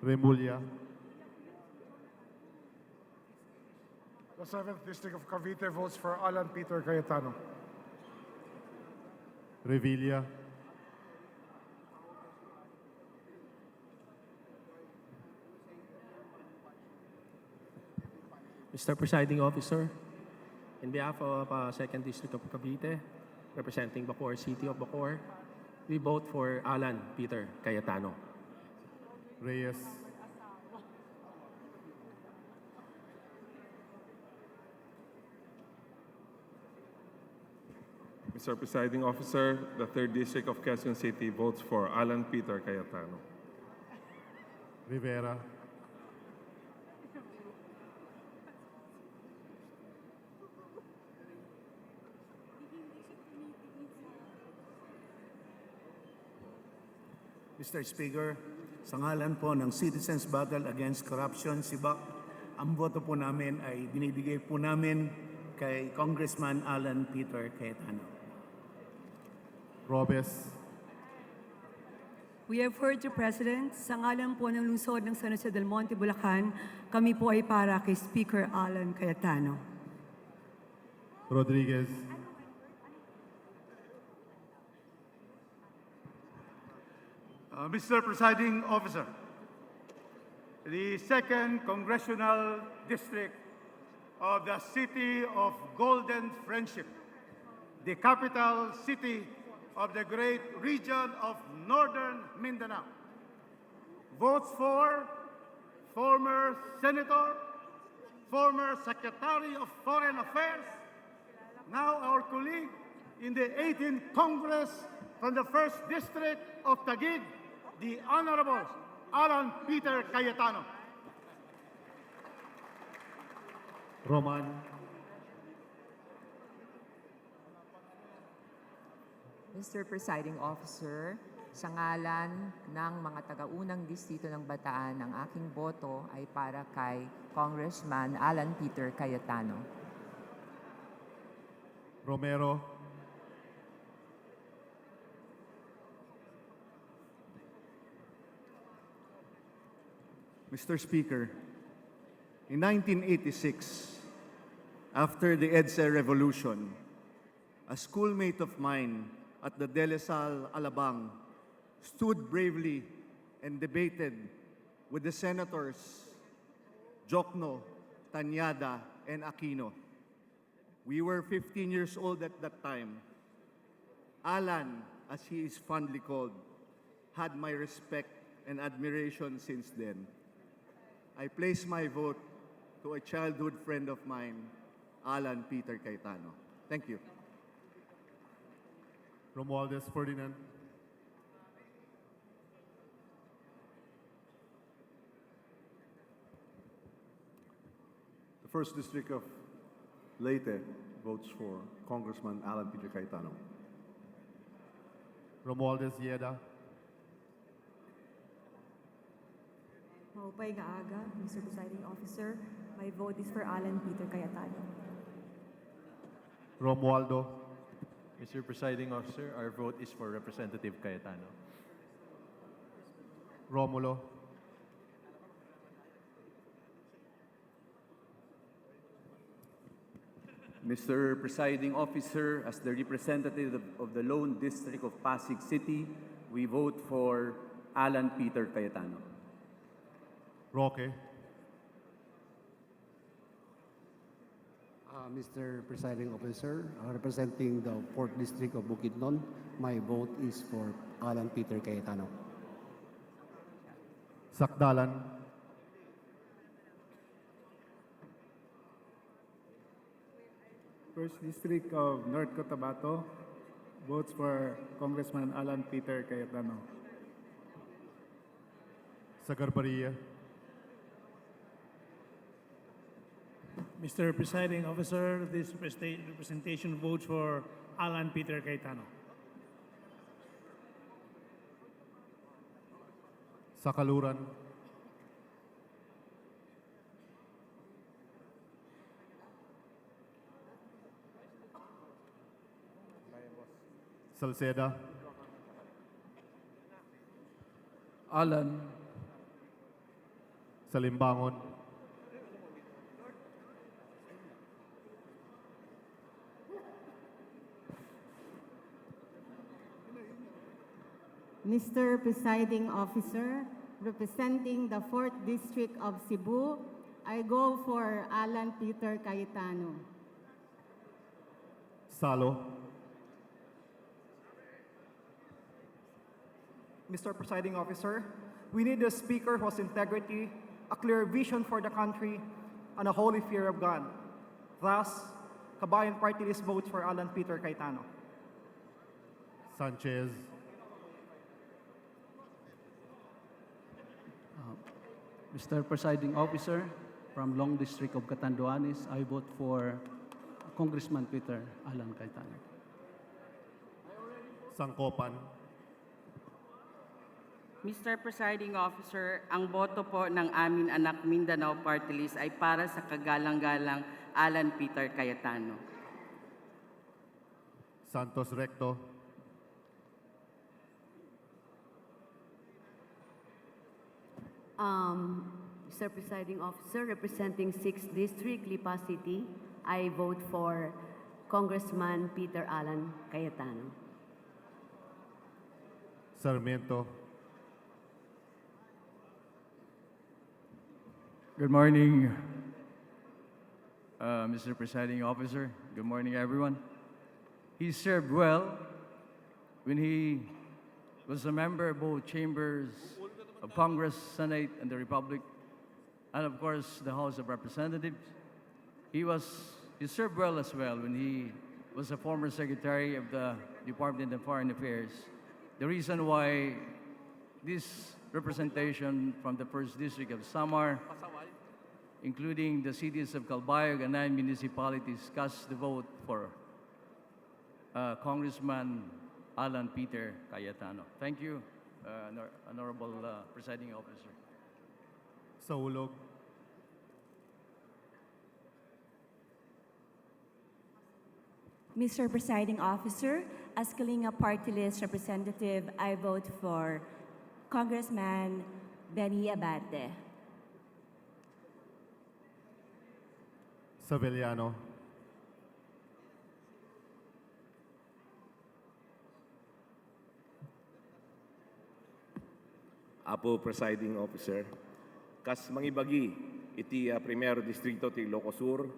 Speaker 4: Remulla,
Speaker 25: The 7th District of Cavite votes for Alan Peter Cayetano.
Speaker 4: Revilla,
Speaker 19: Mr. Presiding Officer, in behalf of 2nd District of Cavite, representing Bacoor City of Bacoor, we vote for Alan Peter Cayetano.
Speaker 4: Reyes,
Speaker 17: Mr. Presiding Officer, the 3rd District of Quezon City votes for Alan Peter Cayetano.
Speaker 4: Rivera,
Speaker 26: Mr. Speaker, sa ngalan po ng Citizens Battle Against Corruption, SIBAC, ang boto po namin ay binibigay po namin kay Congressman Alan Peter Cayetano.
Speaker 4: Robes,
Speaker 25: We have heard the President. Sa ngalan po ng lungsod ng San Jose del Monte, Bulacan, kami po ay para kay Speaker Alan Cayetano.
Speaker 4: Rodriguez,
Speaker 6: Mr. Presiding Officer, the 2nd Congressional District of the City of Golden Friendship, the capital city of the great region of Northern Mindanao, votes for former Senator, former Secretary of Foreign Affairs, now our colleague in the 18th Congress from the 1st District of Taguig, the Honorable Alan Peter Cayetano.
Speaker 1: Roman.
Speaker 3: Mr. Presiding Officer, sa ngalan ng mga taga-unang distrito ng Bataan, ang aking boto ay para kay Congressman Alan Peter Cayetano.
Speaker 4: Romero.
Speaker 5: Mr. Speaker, in 1986, after the EDSA revolution, a schoolmate of mine at the De La Salle, Alabang, stood bravely and debated with the senators Jokno, Tanyada, and Aquino. We were 15 years old at that time. Alan, as he is fondly called, had my respect and admiration since then. I place my vote to a childhood friend of mine, Alan Peter Cayetano. Thank you.
Speaker 4: Romualdez Ferdinand.
Speaker 7: The 1st District of Leyte votes for Congressman Alan Peter Cayetano.
Speaker 4: Romualdez Yeda.
Speaker 9: Maupay Gaaga, Mr. Presiding Officer, my vote is for Alan Peter Cayetano.
Speaker 4: Romualdo.
Speaker 10: Mr. Presiding Officer, our vote is for Representative Cayetano.
Speaker 4: Romulo.
Speaker 11: Mr. Presiding Officer, as the representative of the Lone District of Pasig City, we vote for Alan Peter Cayetano.
Speaker 4: Roque.
Speaker 35: Mr. Presiding Officer, representing the 4th District of Bukidnon, my vote is for Alan Peter Cayetano.
Speaker 4: Sakdalan.
Speaker 13: First District of North Cotabato votes for Congressman Alan Peter Cayetano.
Speaker 4: Sagarbaria.
Speaker 27: Mr. Presiding Officer, this representation votes for Alan Peter Cayetano.
Speaker 4: Sakaluran. Salceda.
Speaker 13: Alan.
Speaker 4: Salimbangon.
Speaker 28: Mr. Presiding Officer, representing the 4th District of Cebu, I go for Alan Peter Cayetano.
Speaker 4: Salo.
Speaker 29: Mr. Presiding Officer, we need a speaker who has integrity, a clear vision for the country, and a holy fear of God. Thus, Kabayan Party List votes for Alan Peter Cayetano.
Speaker 4: Sanchez.
Speaker 30: Mr. Presiding Officer, from Long District of Catanduanes, I vote for Congressman Peter Alan Cayetano.
Speaker 4: Sangkopan.
Speaker 31: Mr. Presiding Officer, ang boto po ng amin anak Mindanao Party List ay para sa kagalang-galang Alan Peter Cayetano.
Speaker 4: Santos Recto.
Speaker 32: Mr. Presiding Officer, representing 6th District, Lipa City, I vote for Congressman Peter Alan Cayetano.
Speaker 4: Sarmiento.
Speaker 2: Good morning, Mr. Presiding Officer. Good morning, everyone. He served well when he was a member of both chambers of Congress, Senate, and the Republic, and of course, the House of Representatives. He served well as well when he was a former Secretary of the Department of Foreign Affairs. The reason why this representation from the 1st District of Samar, including the cities of Calbayog and 9 municipalities, cast the vote for Congressman Alan Peter Cayetano. Thank you, Honorable Presiding Officer.
Speaker 1: Sa hulog.
Speaker 8: Mr. Presiding Officer, as Kalinga Party List Representative, I vote for Congressman Benny Abante.
Speaker 1: Savellano.
Speaker 12: Apo Presiding Officer, kas mangibagi iti Primero Distrito ti Ilocos Sur,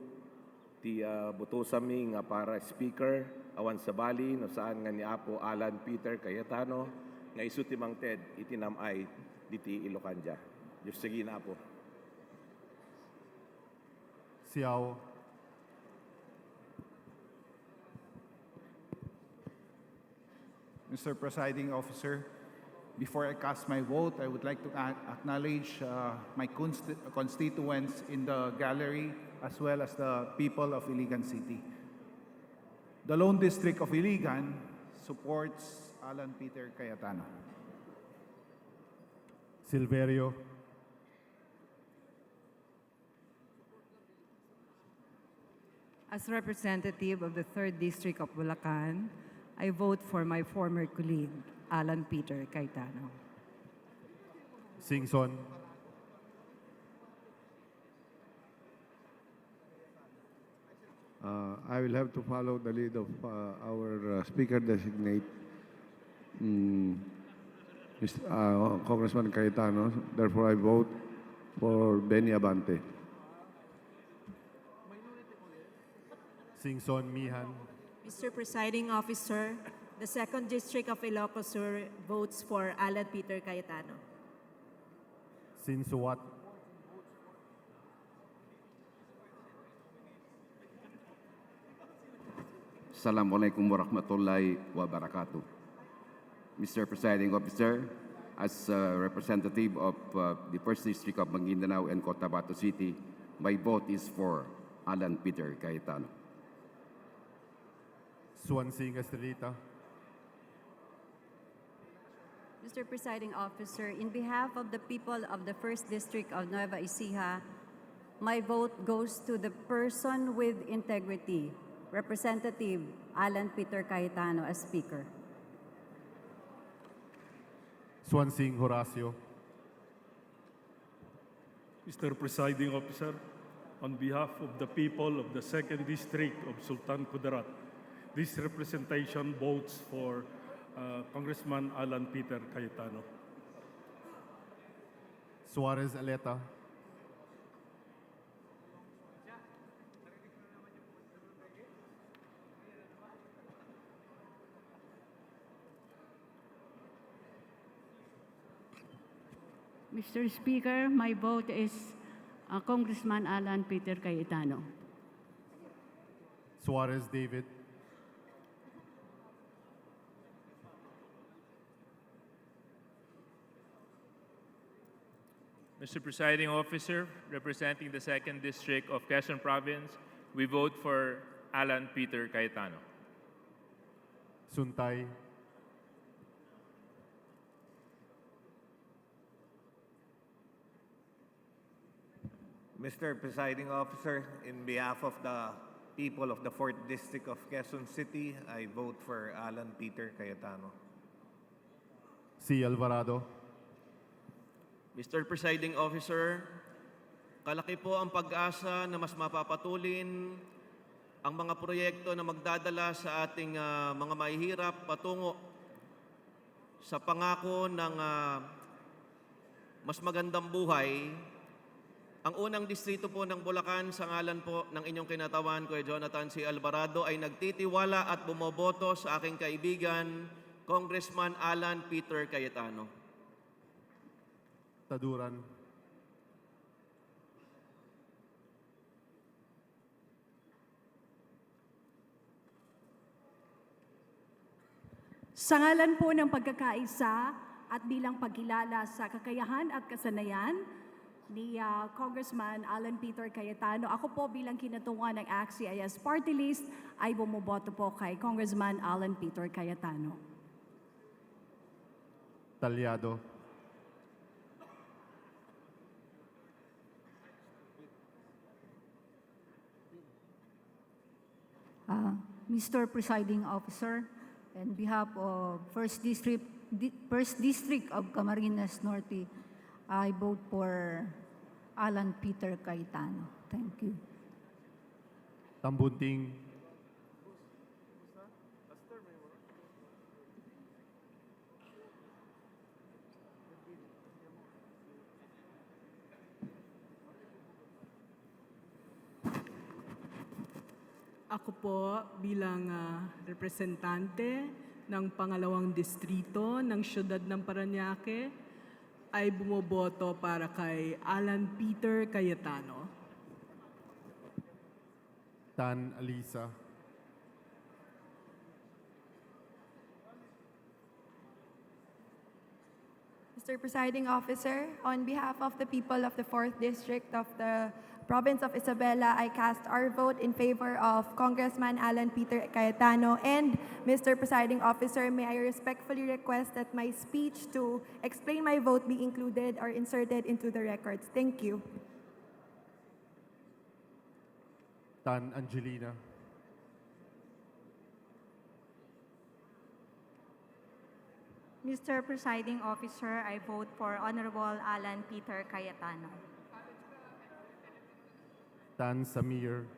Speaker 12: ti butosami nga para Speaker awan sa Bali no saan nga ni Apo Alan Peter Cayetano nga isu ti Mang Ted itinamay diti Ilocanja. Diyos sige na po.
Speaker 1: Siao.
Speaker 13: Mr. Presiding Officer, before I cast my vote, I would like to acknowledge my constituents in the gallery as well as the people of Iligan City. The Lone District of Iligan supports Alan Peter Cayetano.
Speaker 1: Silverio.
Speaker 14: As representative of the 3rd District of Bulacan, I vote for my former colleague, Alan Peter Cayetano.
Speaker 1: Singson.
Speaker 15: I will have to follow the lead of our Speaker designate, Congressman Cayetano. Therefore, I vote for Benny Abante.
Speaker 1: Singson Mihan.
Speaker 8: Mr. Presiding Officer, the 2nd District of Ilocos Sur votes for Alan Peter Cayetano.
Speaker 1: Sinsuwat.
Speaker 16: Assalamualaikum warahmatullahi wabarakatuh. Mr. Presiding Officer, as a representative of the 1st District of Mindanao and Cotabato City, my vote is for Alan Peter Cayetano.
Speaker 1: Swansea Castellita.
Speaker 8: Mr. Presiding Officer, in behalf of the people of the 1st District of Nueva Ecija, my vote goes to the person with integrity, Representative Alan Peter Cayetano as Speaker.
Speaker 1: Swansea Horacio.
Speaker 18: Mr. Presiding Officer, on behalf of the people of the 2nd District of Sultan Kudarat, this representation votes for Congressman Alan Peter Cayetano.
Speaker 1: Suarez Aleta.
Speaker 19: Mr. Speaker, my vote is Congressman Alan Peter Cayetano.
Speaker 1: Suarez David.
Speaker 20: Mr. Presiding Officer, representing the 2nd District of Quezon Province, we vote for Alan Peter Cayetano.
Speaker 1: Suntay.
Speaker 21: Mr. Presiding Officer, in behalf of the people of the 4th District of Quezon City, I vote for Alan Peter Cayetano.
Speaker 1: C. Alvarado.
Speaker 22: Mr. Presiding Officer, kalaki po ang pag-asa na mas mapapatulin ang mga proyekto na magdadala sa ating mga mahihirap patungo sa pangako ng mas magandang buhay Ang unang distrito po ng Bulacan sa ngalan po ng inyong kinatawan, Kuya Jonathan C. Alvarado, ay nagtitiwala at bumoboto sa aking kaibigan, Congressman Alan Peter Cayetano.
Speaker 1: Taduran.
Speaker 3: Sa ngalan po ng pagkakaisa at bilang pagkilala sa kakayahan at kasanayan ni Congressman Alan Peter Cayetano, ako po bilang kinatungan ng ACT-CIS Party List ay bumoboto po kay Congressman Alan Peter Cayetano.
Speaker 1: Talyado.
Speaker 5: Mr. Presiding Officer, on behalf of First District of Camarines Norte, I vote for Alan Peter Cayetano. Thank you.
Speaker 1: Tambunting.
Speaker 6: Ako po bilang representante ng pangalawang distrito ng siyudad ng Parañaque ay bumoboto para kay Alan Peter Cayetano.
Speaker 1: Tan Alisa.
Speaker 7: Mr. Presiding Officer, on behalf of the people of the 4th District of the Province of Isabela, I cast our vote in favor of Congressman Alan Peter Cayetano. And, Mr. Presiding Officer, may I respectfully request that my speech to explain my vote be included or inserted into the records. Thank you.
Speaker 1: Tan Angelina.
Speaker 7: Mr. Presiding Officer, I vote for Honorable Alan Peter Cayetano.
Speaker 1: Tan Samir.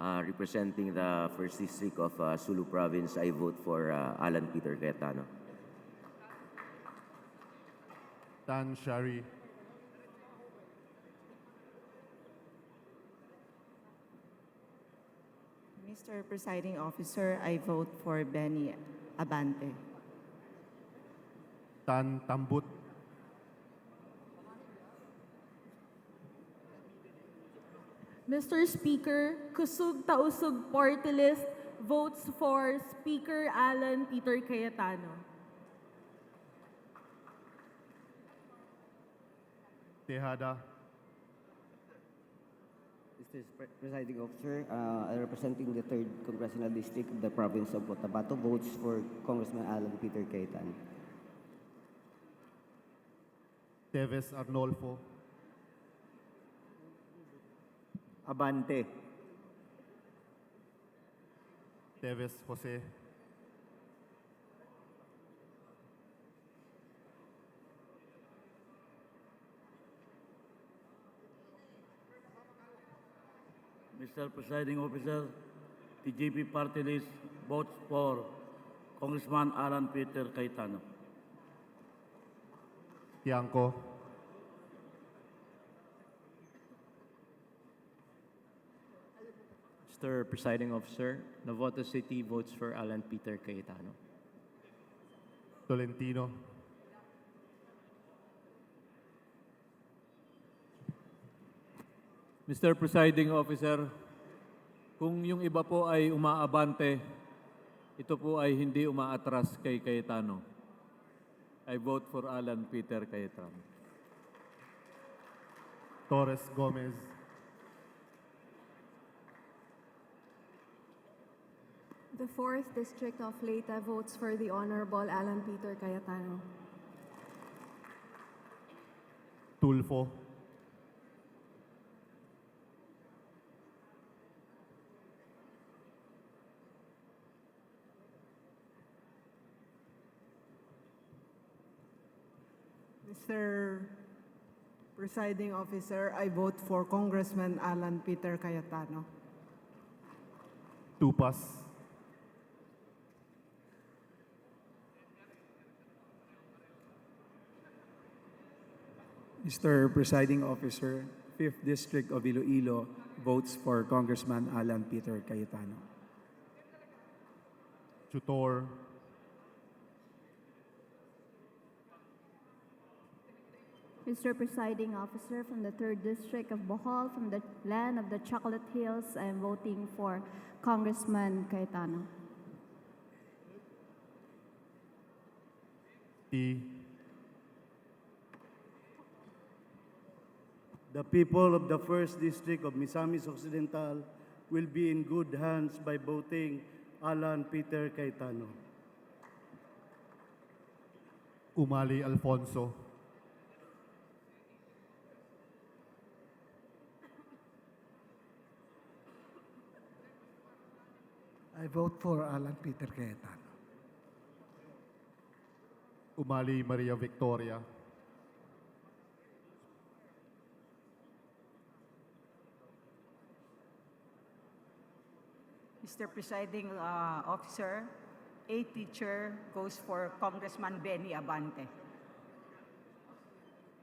Speaker 9: Representing the 1st District of Sulu Province, I vote for Alan Peter Cayetano.
Speaker 1: Tan Shari.
Speaker 10: Mr. Presiding Officer, I vote for Benny Abante.
Speaker 1: Tan Tambut.
Speaker 27: Mr. Speaker, Kusug Tausug Party List votes for Speaker Alan Peter Cayetano.
Speaker 1: Tejada.
Speaker 11: Mr. Presiding Officer, representing the 3rd Congressional District of the Province of Cotabato, votes for Congressman Alan Peter Cayetano.
Speaker 1: Teves Arnolfo.
Speaker 17: Abante.
Speaker 1: Teves Jose.
Speaker 23: Mr. Presiding Officer, TJP Party List votes for Congressman Alan Peter Cayetano.
Speaker 1: Tiangco.
Speaker 24: Mr. Presiding Officer, Navoto City votes for Alan Peter Cayetano.
Speaker 1: Tolentino.
Speaker 25: Mr. Presiding Officer, kung yung iba po ay umaabante, ito po ay hindi umaatras kay Cayetano. I vote for Alan Peter Cayetano.
Speaker 1: Torres Gomez.
Speaker 7: The 4th District of Leyte votes for the Honorable Alan Peter Cayetano.
Speaker 1: Tulfo.
Speaker 29: Mr. Presiding Officer, I vote for Congressman Alan Peter Cayetano.
Speaker 1: Tupas.
Speaker 2: Mr. Presiding Officer, 5th District of Iloilo votes for Congressman Alan Peter Cayetano.
Speaker 1: Tutor,
Speaker 4: Mr. Presiding Officer, from the 3rd District of Bohol, from the land of the Chocolate Hills, I am voting for Congressman Cayetano.
Speaker 1: T.
Speaker 12: The people of the 1st District of Misamis Occidental will be in good hands by voting Alan Peter Cayetano.
Speaker 1: Umali Alfonso,
Speaker 13: I vote for Alan Peter Cayetano.
Speaker 1: Umali Maria Victoria,
Speaker 14: Mr. Presiding Officer, a teacher goes for Congressman Benny Abante.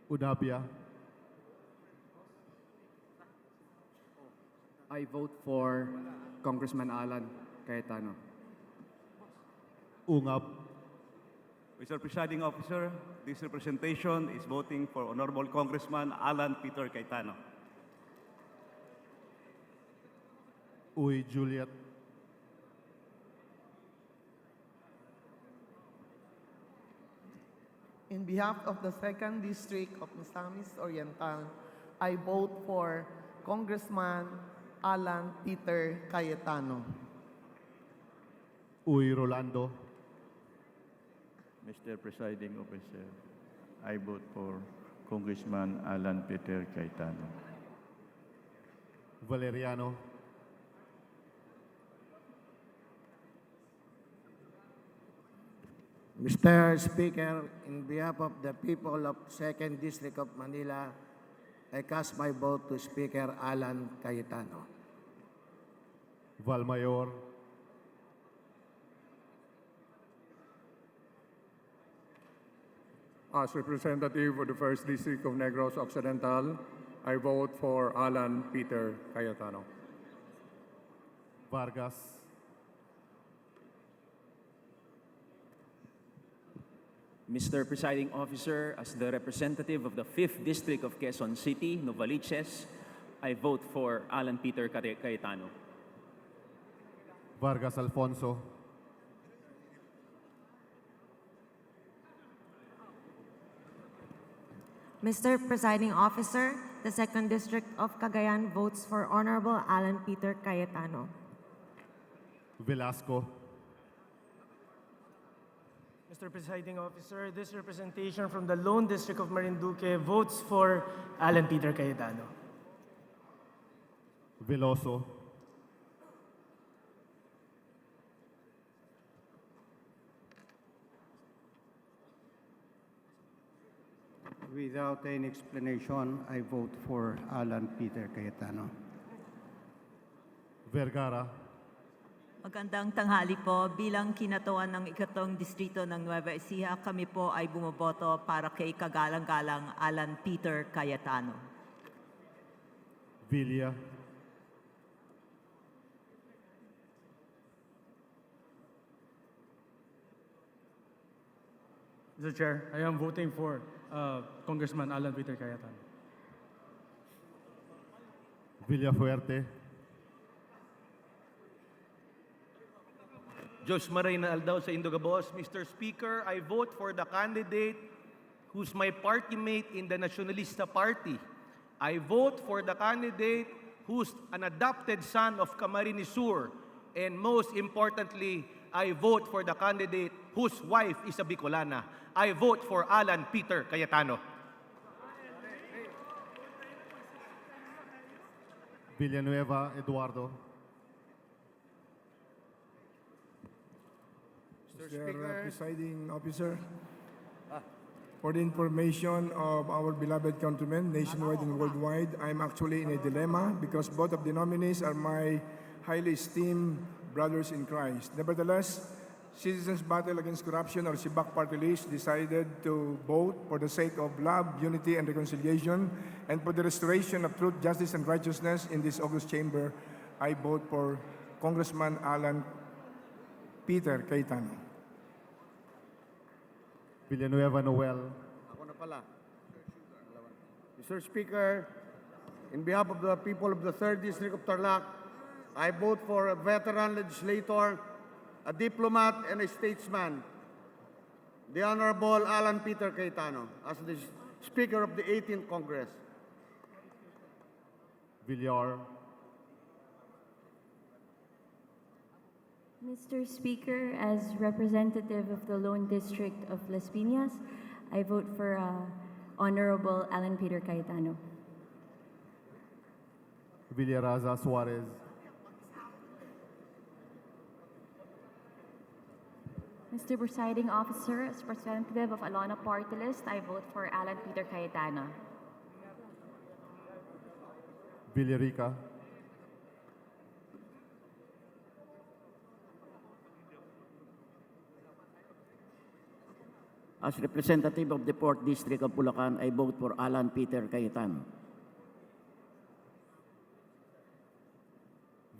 Speaker 1: Unapia,
Speaker 15: I vote for Congressman Alan Cayetano.
Speaker 1: Ungap,
Speaker 16: Mr. Presiding Officer, this representation is voting for Honorable Congressman Alan Peter Cayetano.
Speaker 1: Uy Juliet,
Speaker 26: In behalf of the 2nd District of Misamis Oriental, I vote for Congressman Alan Peter Cayetano.
Speaker 1: Uy Rolando,
Speaker 28: Mr. Presiding Officer, I vote for Congressman Alan Peter Cayetano.
Speaker 1: Valeriano,
Speaker 13: Mr. Speaker, in behalf of the people of 2nd District of Manila, I cast my vote to Speaker Alan Cayetano.
Speaker 1: Valmayor,
Speaker 30: As representative of the 1st District of Negros Occidental, I vote for Alan Peter Cayetano.
Speaker 1: Vargas,
Speaker 31: Mr. Presiding Officer, as the representative of the 5th District of Quezon City, Novaliches, I vote for Alan Peter Cayetano.
Speaker 1: Vargas Alfonso,
Speaker 32: Mr. Presiding Officer, the 2nd District of Cagayan votes for Honorable Alan Peter Cayetano.
Speaker 1: Velasco,
Speaker 33: Mr. Presiding Officer, this representation from the Lone District of Marinduque votes for Alan Peter Cayetano.
Speaker 1: Veloso,
Speaker 12: Without any explanation, I vote for Alan Peter Cayetano.
Speaker 1: Vergara,
Speaker 34: Magandang tanghali po. Bilang kinatuan ng 3 distrito ng Nueva Ecija, kami po ay bumoboto para kay kagalang-galang Alan Peter Cayetano.
Speaker 1: Villa,
Speaker 27: Mr. Chair, I am voting for Congressman Alan Peter Cayetano.
Speaker 1: Villafuerte,
Speaker 22: Jos Marina Aldao sa Indogabos. Mr. Speaker, I vote for the candidate who's my party mate in the Nacionalista Party. I vote for the candidate who's an adopted son of Camarines Sur. And most importantly, I vote for the candidate whose wife is a Bicolana. I vote for Alan Peter Cayetano.
Speaker 1: Villanueva Eduardo,
Speaker 35: Mr. Presiding Officer, for the information of our beloved countrymen nationwide and worldwide, I'm actually in a dilemma because both of the nominees are my highly esteemed brothers in Christ. Nevertheless, Citizens Battle Against Corruption or CBAC Party List decided to vote for the sake of love, unity, and reconciliation, and for the restoration of truth, justice, and righteousness in this august chamber, I vote for Congressman Alan Peter Cayetano.
Speaker 1: Villanueva Noel.
Speaker 13: Ako na pala. Mr. Speaker, in behalf of the people of the 3rd District of Tarlac, I vote for a veteran legislator, a diplomat, and a statesman, the Honorable Alan Peter Cayetano, as the Speaker of the 18th Congress.
Speaker 1: Villar.
Speaker 4: Mr. Speaker, as representative of the Lone District of Las Piñas, I vote for Honorable Alan Peter Cayetano.
Speaker 1: Villaraza Suarez.
Speaker 4: Mr. Presiding Officer, as representative of Alona Party List, I vote for Alan Peter Cayetano.
Speaker 1: Villarica.
Speaker 3: As representative of the 4th District of Bulacan, I vote for Alan Peter Cayetano.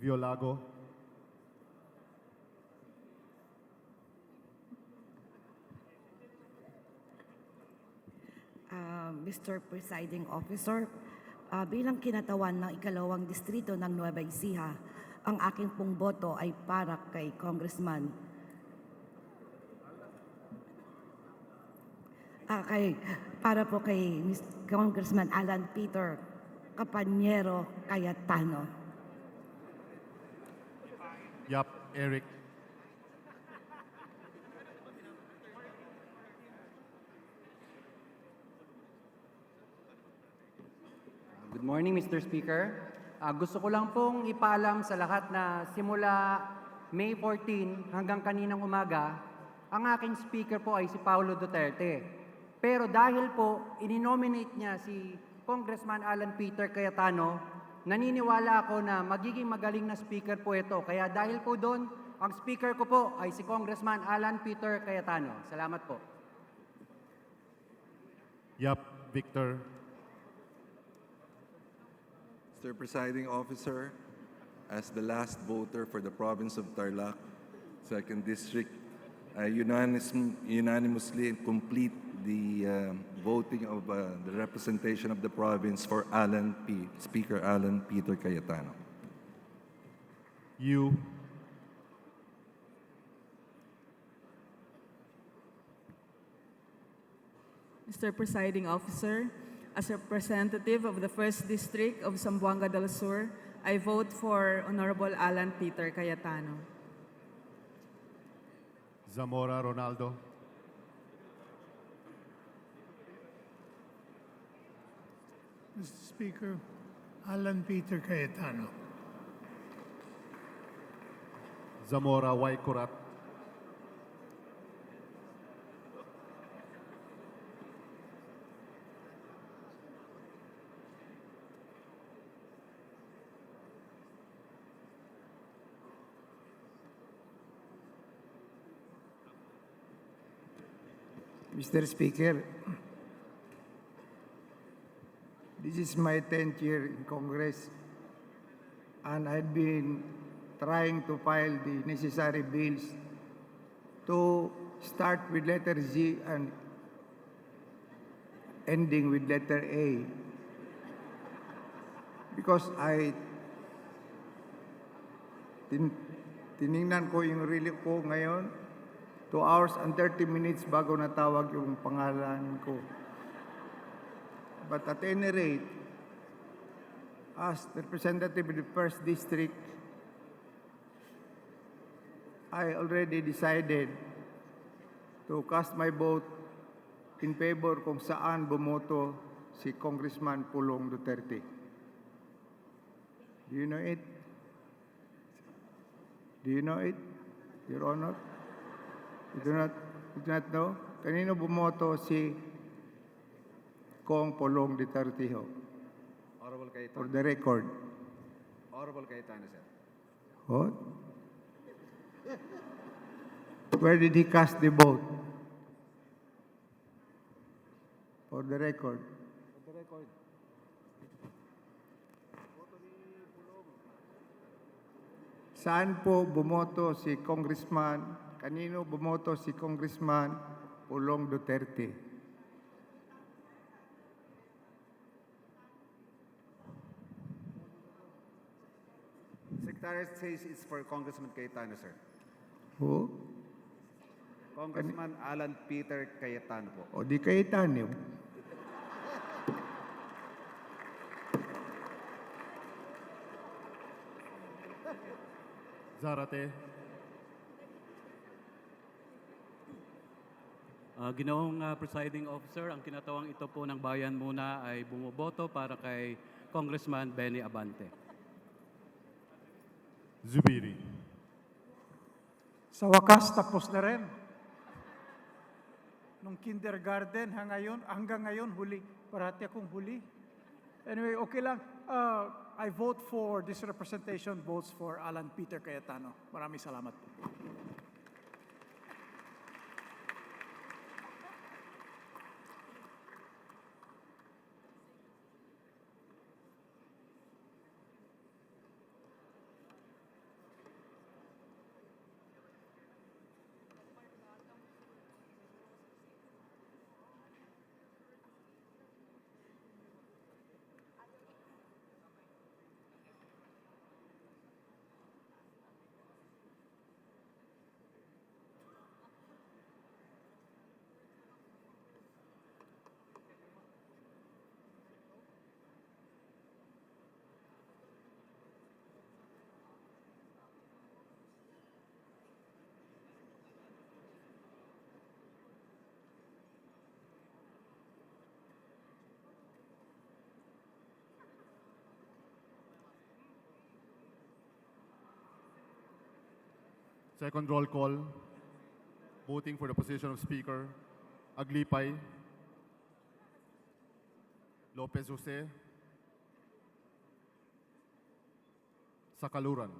Speaker 1: Violago.
Speaker 5: Mr. Presiding Officer, bilang kinatawan ng ikalawang distrito ng Nueva Ecija, ang aking pong boto ay para kay Congressman Congressman Alan Peter Capanyero Cayetano.
Speaker 1: Yap, Eric.
Speaker 6: Good morning, Mr. Speaker. Gusto ko lang pong ipaalam sa lahat na simula May 14 hanggang kaninang umaga, ang aking speaker po ay si Paulo Duterte. Pero dahil po ininominate niya si Congressman Alan Peter Cayetano, naniniwala ako na magiging magaling na speaker po ito. Kaya dahil po doon, ang speaker ko po ay si Congressman Alan Peter Cayetano. Salamat po.
Speaker 1: Yap, Victor.
Speaker 8: Mr. Presiding Officer, as the last voter for the province of Tarlac, 2nd District, I unanimously complete the voting of the representation of the province for Speaker Alan Peter Cayetano.
Speaker 1: You.
Speaker 9: Mr. Presiding Officer, as representative of the 1st District of Zamboanga del Sur, I vote for Honorable Alan Peter Cayetano.
Speaker 1: Zamora Ronaldo.
Speaker 27: Mr. Speaker, Alan Peter Cayetano.
Speaker 1: Zamora Waikurat.
Speaker 35: Mr. Speaker, this is my 10th year in Congress, and I've been trying to file the necessary bills to start with letter Z and ending with letter A. Because tiningnan ko yung relay ko ngayon, 2 hours and 30 minutes bago natawag yung pangalan ko. But at any rate, as representative of the 1st District, I already decided to cast my vote in favor kung saan bumoto si Congressman Pulong Duterte. Do you know it? Do you know it, Your Honor? You do not know? Kanino bumoto si Kong Pulong Duterte ho?
Speaker 10: Honorable Cayetano.
Speaker 35: For the record.
Speaker 10: Honorable Cayetano, sir.
Speaker 35: What?
Speaker 2: Where did he cast the vote? For the record. Saan po bumoto si Congressman? Kanino bumoto si Congressman Pulong Duterte?
Speaker 10: Secretary says it's for Congressman Cayetano, sir.
Speaker 2: Who?
Speaker 10: Congressman Alan Peter Cayetano po.
Speaker 2: O di Cayetano.
Speaker 1: Zarate.
Speaker 7: Ginoong Presiding Officer, ang kinatawang ito po ng bayan muna ay bumoboto para kay Congressman Benny Abante.
Speaker 1: Zubiri.
Speaker 11: Sa wakas, tapos na rin. Nung kindergarten hanggang ngayon, huli. Parati akong huli. Anyway, okay lang. I vote for this representation, votes for Alan Peter Cayetano. Maraming salamat po.
Speaker 1: Second roll call. Voting for the position of Speaker. Aglipay. Lopez Jose. Sakaluran.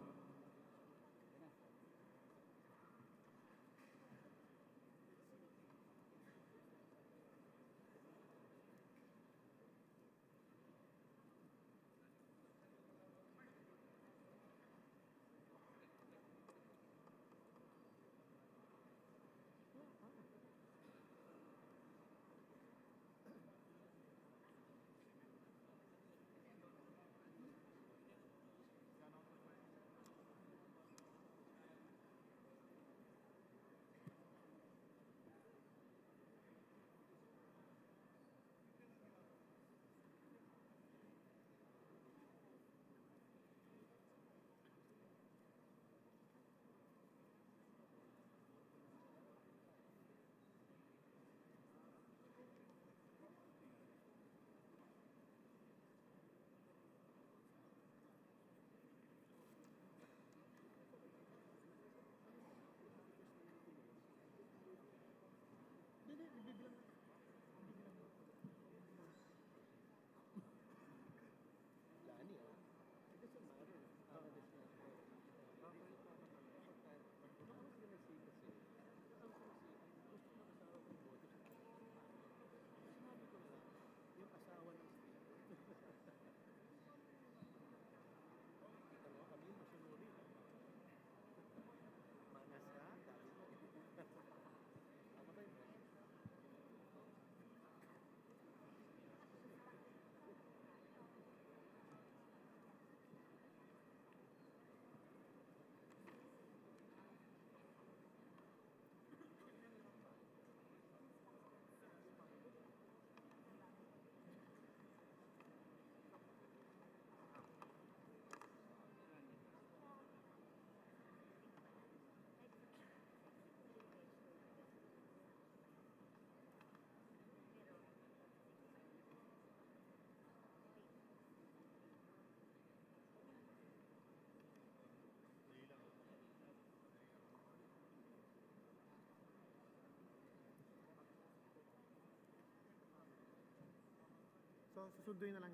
Speaker 11: So, susunduin na lang.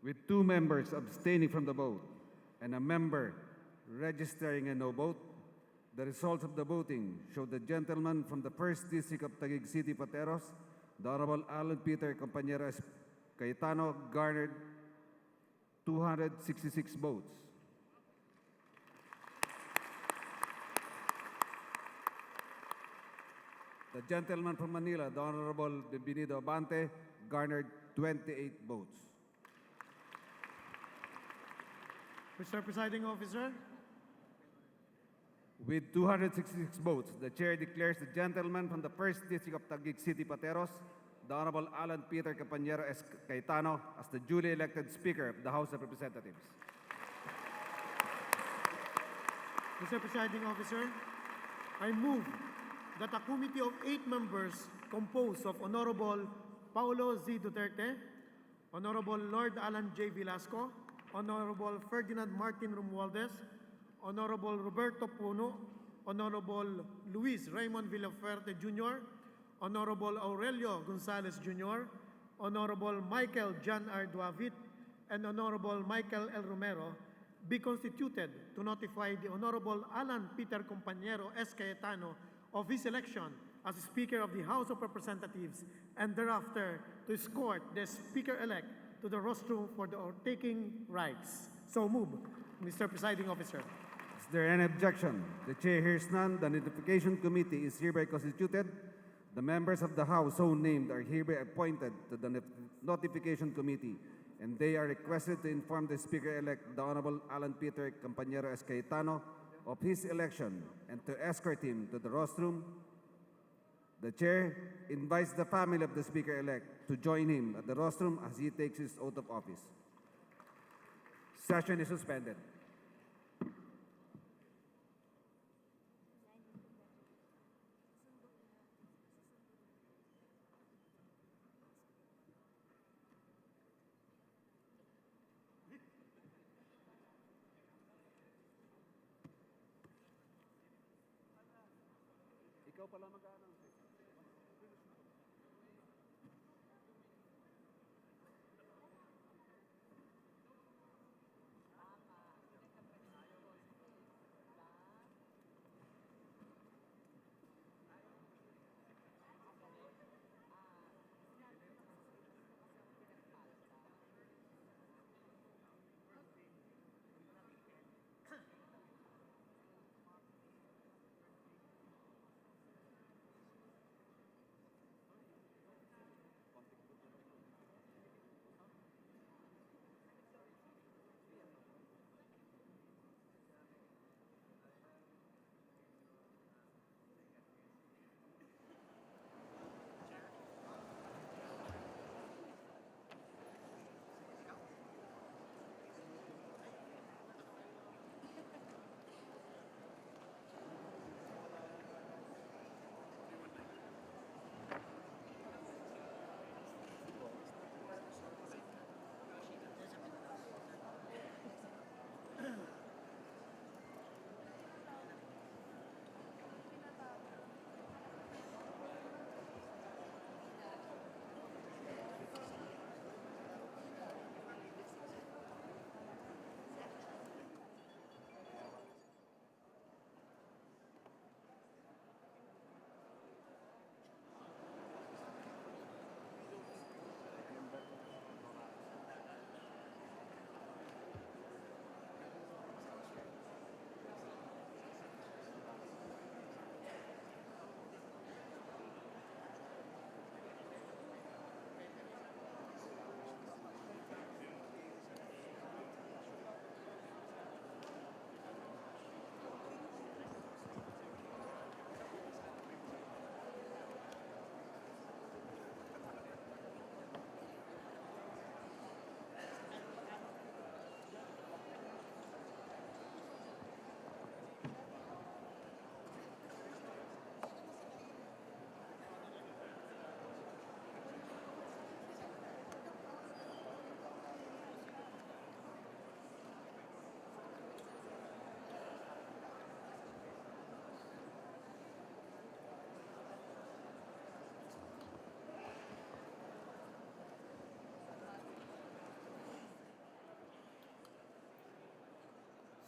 Speaker 14: with 2 members abstaining from the vote and a member registering a no vote, the results of the voting show the gentleman from the 1st District of Taguig City, Pateros, the Honorable Alan Peter Compañero Cayetano, garnered 266 votes. The gentleman from Manila, the Honorable Bienvenido Abante, garnered 28 votes.
Speaker 15: Mr. Presiding Officer,
Speaker 14: With 266 votes, the Chair declares the gentleman from the 1st District of Taguig City, Pateros, the Honorable Alan Peter Compañero Cayetano, as the duly elected Speaker of the House of Representatives.
Speaker 15: Mr. Presiding Officer, I move that a committee of 8 members composed of Honorable Paulo Z. Duterte, Honorable Lord Alan J. Velasco, Honorable Ferdinand Martin Romualdez, Honorable Roberto Puno, Honorable Luis Raymond Villaferte Jr., Honorable Aurelio Gonzalez Jr., Honorable Michael John R. Duavit, and Honorable Michael L. Romero be constituted to notify the Honorable Alan Peter Compañero S. Cayetano of his election as Speaker of the House of Representatives, and thereafter to escort the Speaker-elect to the rostrum for the taking rights. So move, Mr. Presiding Officer.
Speaker 14: Is there any objection? The Chair hears none. The Notification Committee is hereby constituted. The members of the House so named are hereby appointed to the Notification Committee, and they are requested to inform the Speaker-elect, the Honorable Alan Peter Compañero S. Cayetano, of his election and to escort him to the rostrum. The Chair invites the family of the Speaker-elect to join him at the rostrum as he takes his oath of office. Session is suspended. Ikaw pala mag-announce.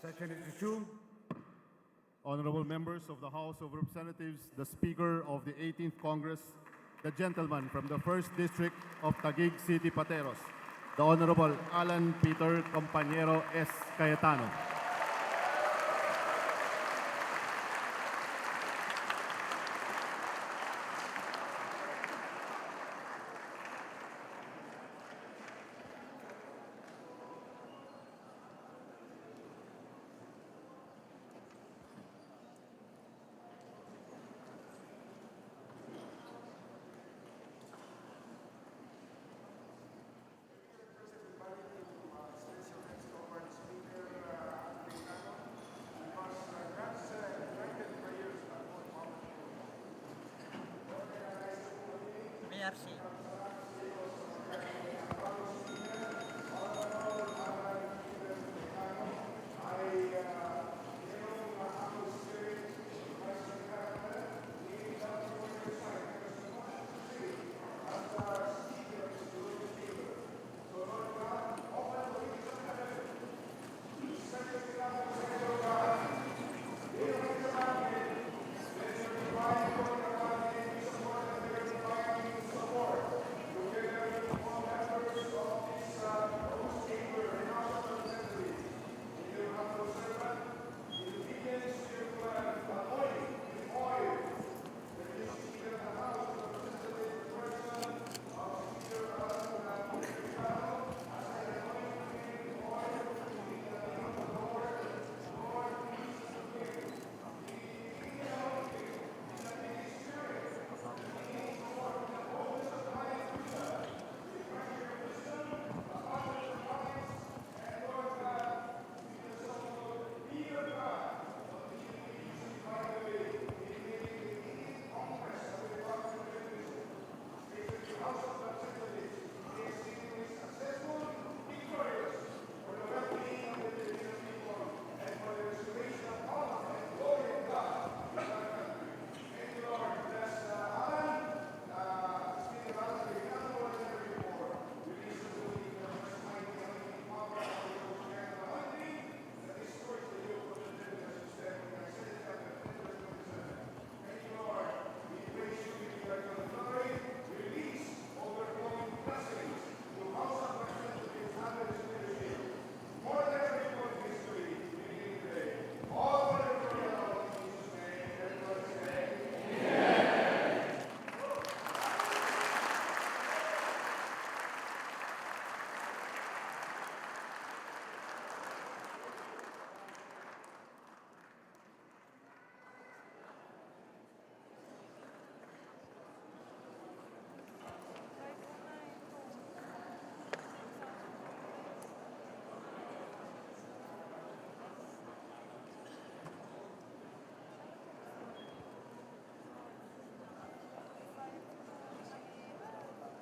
Speaker 13: Section 82.
Speaker 1: Honorable members of the House of Representatives, the Speaker of the 18th Congress, the gentleman from the 1st District of Taguig City, Pateros, the Honorable Alan Peter Compañero S. Cayetano.
Speaker 34: Merci.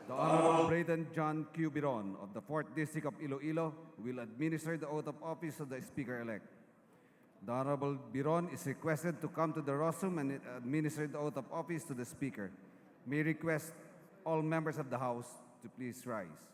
Speaker 14: The Honorable President John Q. Biron of the 4th District of Iloilo will administer the oath of office of the Speaker-elect. The Honorable Biron is requested to come to the rostrum and administer the oath of office to the Speaker. May request all members of the House to please rise.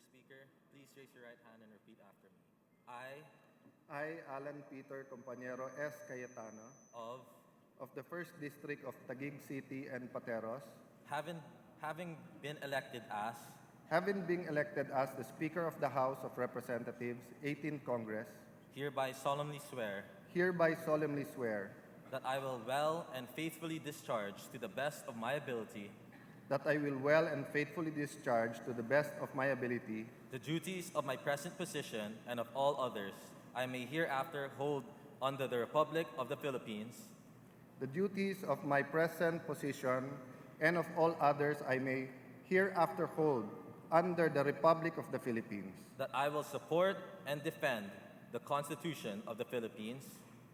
Speaker 16: Speaker, please raise your right hand and repeat after me.
Speaker 2: I, Alan Peter Compañero S. Cayetano, of the 1st District of Taguig City and Pateros,
Speaker 16: having been elected as
Speaker 2: the Speaker of the House of Representatives, 18th Congress,
Speaker 16: hereby solemnly swear
Speaker 2: that
Speaker 16: I will well and faithfully discharge to the best of my ability
Speaker 2: I will well and faithfully discharge to the best of my ability
Speaker 16: the duties of my present position and of all others I may hereafter hold under the Republic of the Philippines,
Speaker 2: the duties of my present position and of all others I may hereafter hold under the Republic of the Philippines,
Speaker 16: that I will support and defend the Constitution of the Philippines,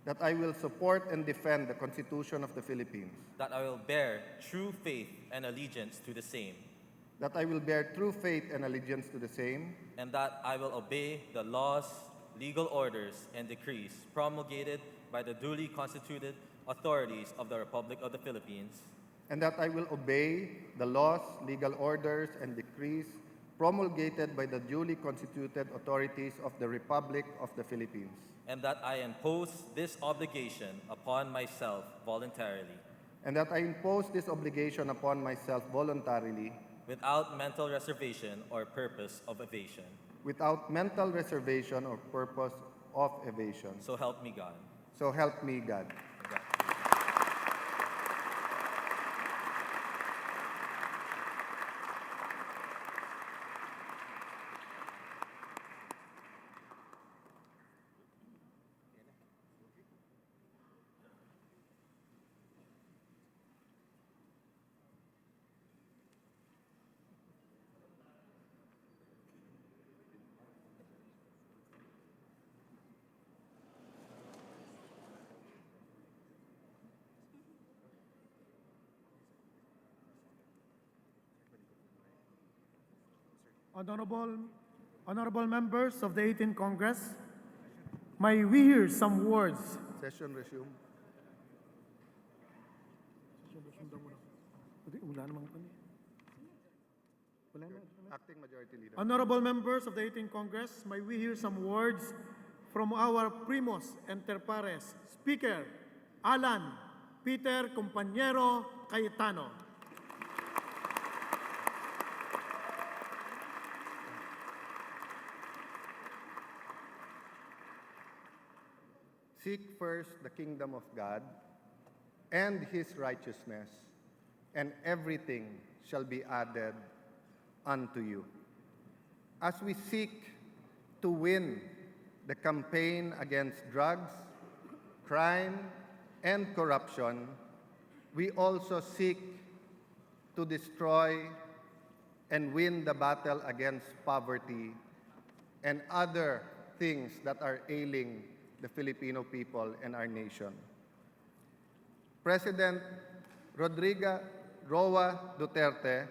Speaker 2: that I will support and defend the Constitution of the Philippines,
Speaker 16: that I will bear true faith and allegiance to the same,
Speaker 2: that I will bear true faith and allegiance to the same,
Speaker 16: and that I will obey the laws, legal orders, and decrees promulgated by the duly constituted authorities of the Republic of the Philippines,
Speaker 2: and that I will obey the laws, legal orders, and decrees promulgated by the duly constituted authorities of the Republic of the Philippines,
Speaker 16: and that I impose this obligation upon myself voluntarily,
Speaker 2: and that I impose this obligation upon myself voluntarily,
Speaker 16: without mental reservation or purpose of evasion.
Speaker 2: without mental reservation or purpose of evasion.
Speaker 16: So help me God.
Speaker 2: So help me God.
Speaker 15: Honorable members of the 18th Congress, may we hear some words.
Speaker 2: Session resume. Acting Majority Leader.
Speaker 15: Honorable members of the 18th Congress, may we hear some words from our primos inter pares, Speaker Alan Peter Compañero Cayetano.
Speaker 2: Seek first the kingdom of God and his righteousness, and everything shall be added unto you. As we seek to win the campaign against drugs, crime, and corruption, we also seek to destroy and win the battle against poverty and other things that are ailing the Filipino people and our nation. President Rodrigo Roa Duterte,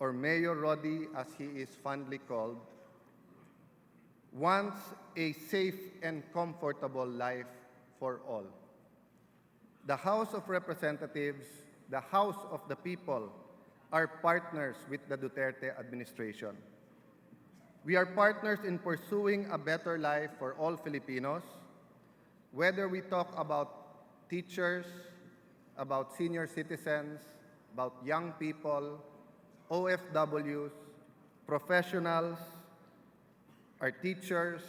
Speaker 2: or Mayor Rodi as he is fondly called, wants a safe and comfortable life for all. The House of Representatives, the House of the People, are partners with the Duterte administration. We are partners in pursuing a better life for all Filipinos, whether we talk about teachers, about senior citizens, about young people, OFWs, professionals, our teachers,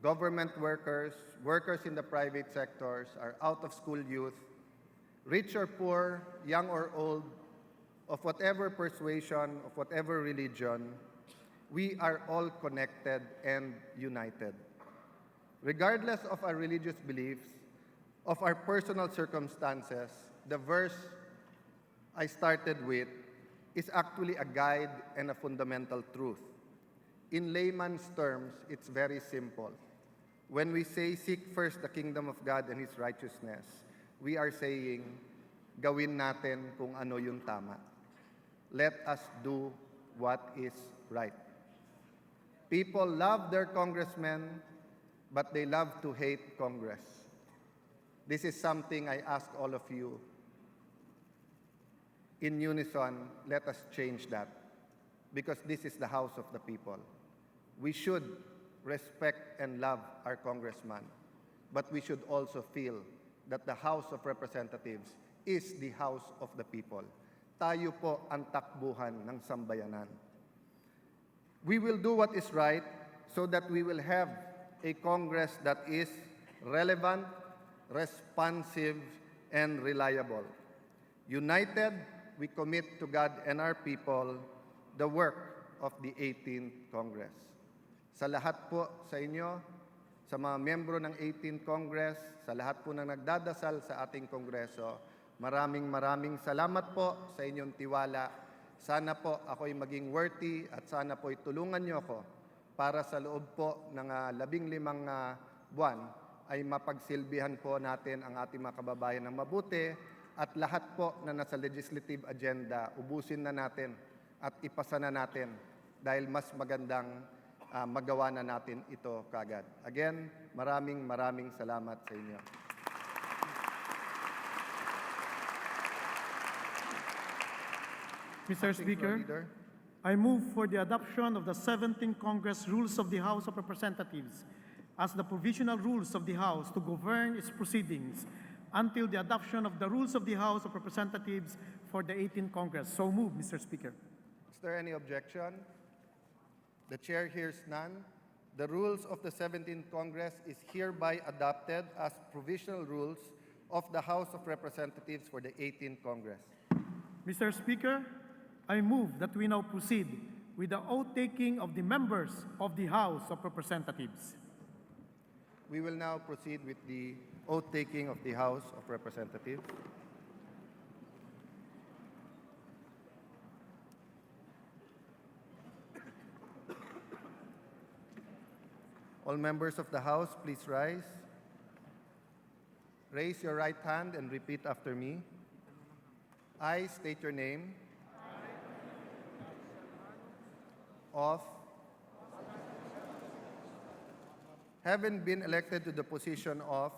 Speaker 2: government workers, workers in the private sectors, our out-of-school youth, rich or poor, young or old, of whatever persuasion, of whatever religion, we are all connected and united. Regardless of our religious beliefs, of our personal circumstances, the verse I started with is actually a guide and a fundamental truth. In layman's terms, it's very simple. When we say, seek first the kingdom of God and His righteousness, we are saying, gawin natin kung ano yung tama. Let us do what is right. People love their congressmen, but they love to hate Congress. This is something I ask all of you. In unison, let us change that. because this is the House of the people. We should respect and love our congressman, but we should also feel that the House of Representatives is the House of the people. Tayo po ang takbuhan ng sambayanan. We will do what is right so that we will have a Congress that is relevant, responsive, and reliable. United, we commit to God and our people the work of the 18th Congress. Sa lahat po sa inyo, sa mga miyembro ng 18th Congress, sa lahat po ng nagdadasal sa ating Kongreso, maraming salamat po sa inyong tiwala. Sana po ako'y maging worthy at sana po'y tulungan niyo ako para sa loob po ng 15 buwan ay mapagsilbihan po natin ang ating mga kababayan ng mabuti at lahat po na nasa legislative agenda, ubusin na natin at ipasa na natin dahil mas magandang magawa na natin ito kagad. Again, maraming salamat sa inyo.
Speaker 15: Mr. Speaker, I move for the adoption of the 17th Congress Rules of the House of Representatives as the provisional rules of the House to govern its proceedings until the adoption of the Rules of the House of Representatives for the 18th Congress. So move, Mr. Speaker.
Speaker 2: Is there any objection? The chair hears none. The rules of the 17th Congress is hereby adopted as provisional rules of the House of Representatives for the 18th Congress.
Speaker 15: Mr. Speaker, I move that we now proceed with the oath-taking of the members of the House of Representatives.
Speaker 2: We will now proceed with the oath-taking of the House of Representatives. All members of the House, please rise. Raise your right hand and repeat after me. I state your name. Of having been elected to the position of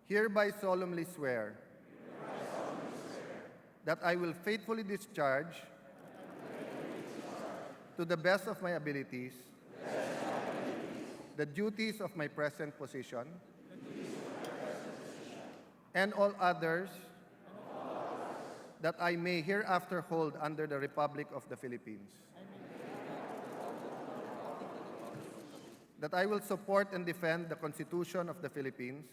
Speaker 2: hereby solemnly swear that I will faithfully discharge to the best of my abilities the duties of my present position and all others that I may hereafter hold under the Republic of the Philippines. That I will support and defend the Constitution of the Philippines.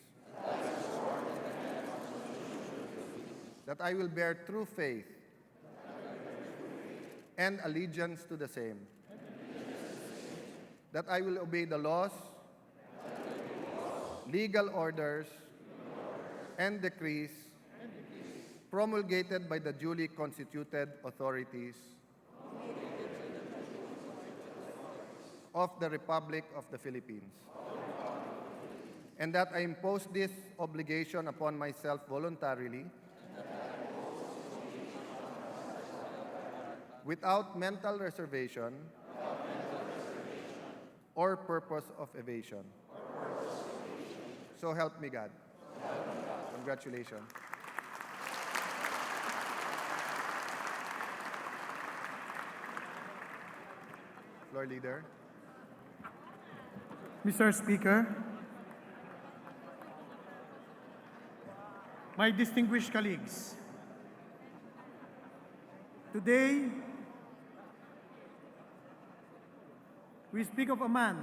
Speaker 2: That I will bear true faith and allegiance to the same. That I will obey the laws, legal orders, and decrees promulgated by the duly constituted authorities of the Republic of the Philippines. And that I impose this obligation upon myself voluntarily without mental reservation or purpose of evasion. So help me God. Congratulations. Floor Leader.
Speaker 15: Mr. Speaker, my distinguished colleagues, today we speak of a man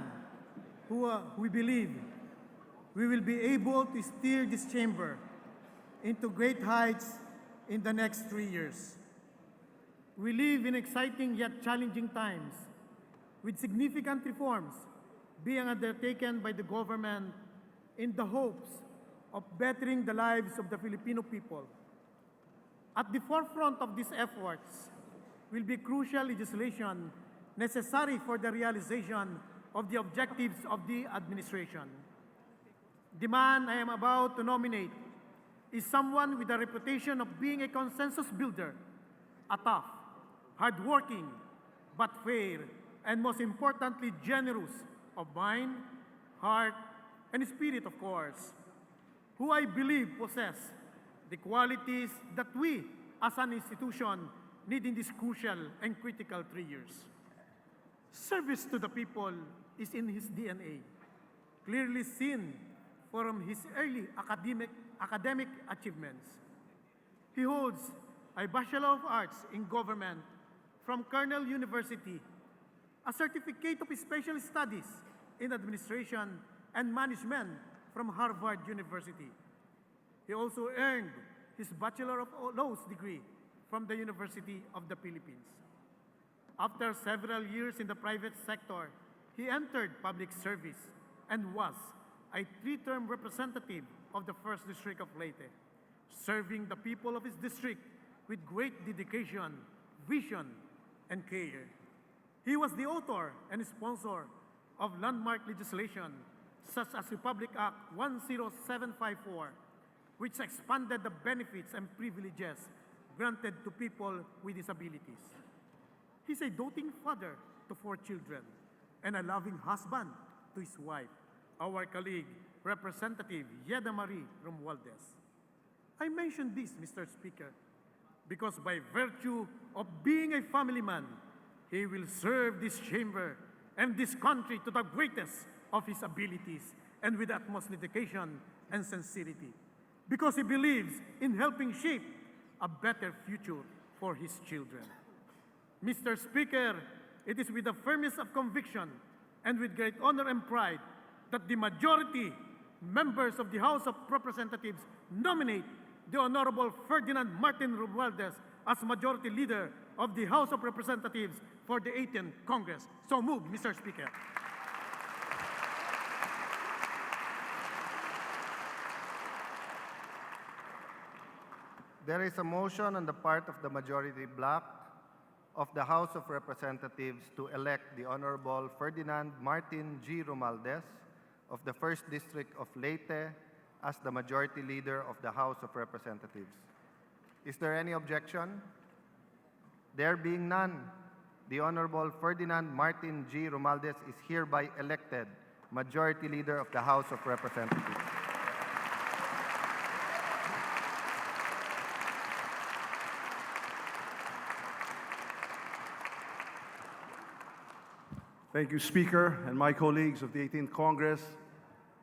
Speaker 15: who we believe we will be able to steer this chamber into great heights in the next 3 years. We live in exciting yet challenging times, with significant reforms being undertaken by the government in the hopes of bettering the lives of the Filipino people. At the forefront of these efforts will be crucial legislation necessary for the realization of the objectives of the administration. The man I am about to nominate is someone with a reputation of being a consensus builder, a tough, hardworking, but fair, and most importantly, generous of mind, heart, and spirit, of course, who I believe possess the qualities that we, as an institution, need in this crucial and critical 3 years. Service to the people is in his DNA, clearly seen from his early academic achievements. He holds a Bachelor of Arts in Government from Cornell University, a Certificate of Special Studies in Administration and Management from Harvard University. He also earned his Bachelor of Laws degree from the University of the Philippines. After several years in the private sector, he entered public service and was a 3-term representative of the 1st District of Leyte, serving the people of his district with great dedication, vision, and care. He was the author and sponsor of landmark legislation such as Republic Act 10754, which expanded the benefits and privileges granted to people with disabilities. He's a doting father to 4 children and a loving husband to his wife, our colleague, Representative Yeda Marie Romualdez. I mention this, Mr. Speaker, because by virtue of being a family man, he will serve this chamber and this country to the greatest of his abilities and with utmost dedication and sincerity, because he believes in helping shape a better future for his children. Mr. Speaker, it is with the firmness of conviction and with great honor and pride that the majority members of the House of Representatives nominate the Honorable Ferdinand Martin Romualdez as Majority Leader of the House of Representatives for the 18th Congress. So moved, Mr. Speaker.
Speaker 2: There is a motion on the part of the majority bloc of the House of Representatives to elect the Honorable Ferdinand Martin G. Romualdez of the 1st District of Leyte as the Majority Leader of the House of Representatives. Is there any objection? There being none, the Honorable Ferdinand Martin G. Romualdez is hereby elected Majority Leader of the House of Representatives.
Speaker 17: Thank you, Speaker, and my colleagues of the 18th Congress.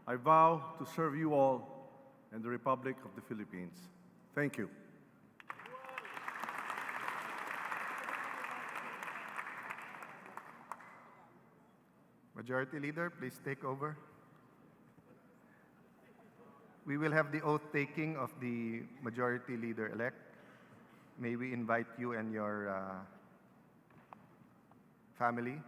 Speaker 17: I vow to serve you all and the Republic of the Philippines. Thank you.
Speaker 2: Majority Leader, please take over. We will have the oath-taking of the Majority Leader-elect. May we invite you and your family.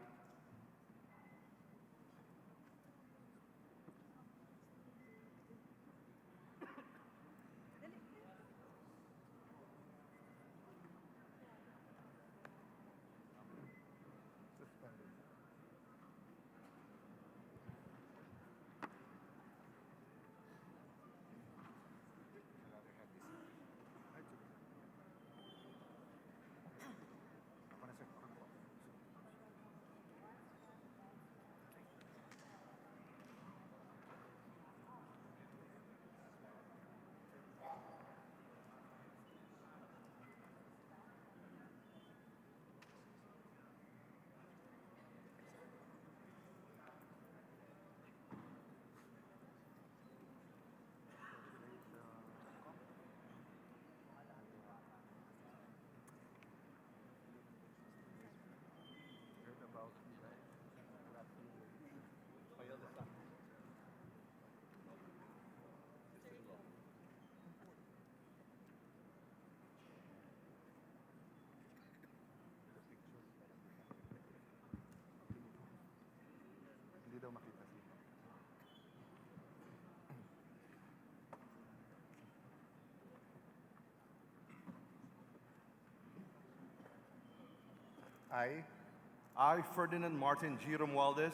Speaker 17: I, Ferdinand Martin G. Romualdez,